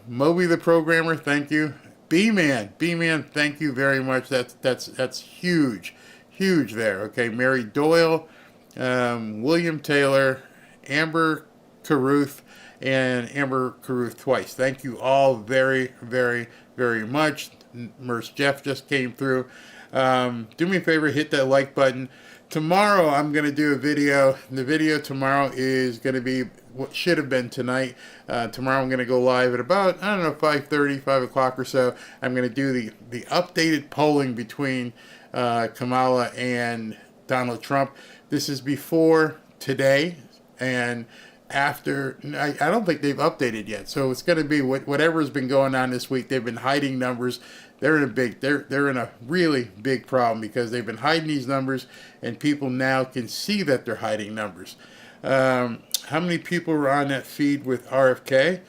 Moby the Programmer, thank you. B-Man, thank you very much. That's huge there. Okay, Mary Doyle, William Taylor, Amber Caruth, and Amber Caruth twice. Thank you all very, very, very much. Merce Jeff just came through. Do me a favor, hit that like button. Tomorrow I'm going to do a video. The video tomorrow is going to be what should have been tonight. Tomorrow I'm going to go live at about, 5:30, 5 o'clock or so. I'm going to do the updated polling between Kamala and Donald Trump. This is before today and after. I don't think they've updated yet. So it's going to be whatever's been going on this week. They've been hiding numbers. They're in a really big problem because they've been hiding these numbers, and people now can see that they're hiding numbers. How many people were on that feed with RFK?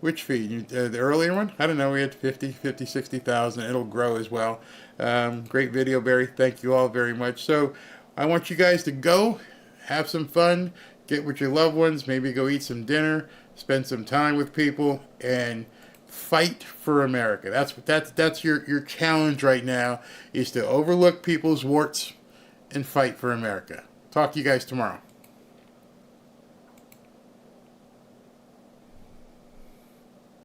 Which feed? The earlier one? I don't know. We had 50, 60,000. It'll grow as well. Great video, Barry. Thank you all very much. So I want you guys to go have some fun. get with your loved ones, maybe go eat some dinner, spend some time with people, and fight for America. That's your challenge right now, is to overlook people's warts and fight for America. Talk to you guys tomorrow.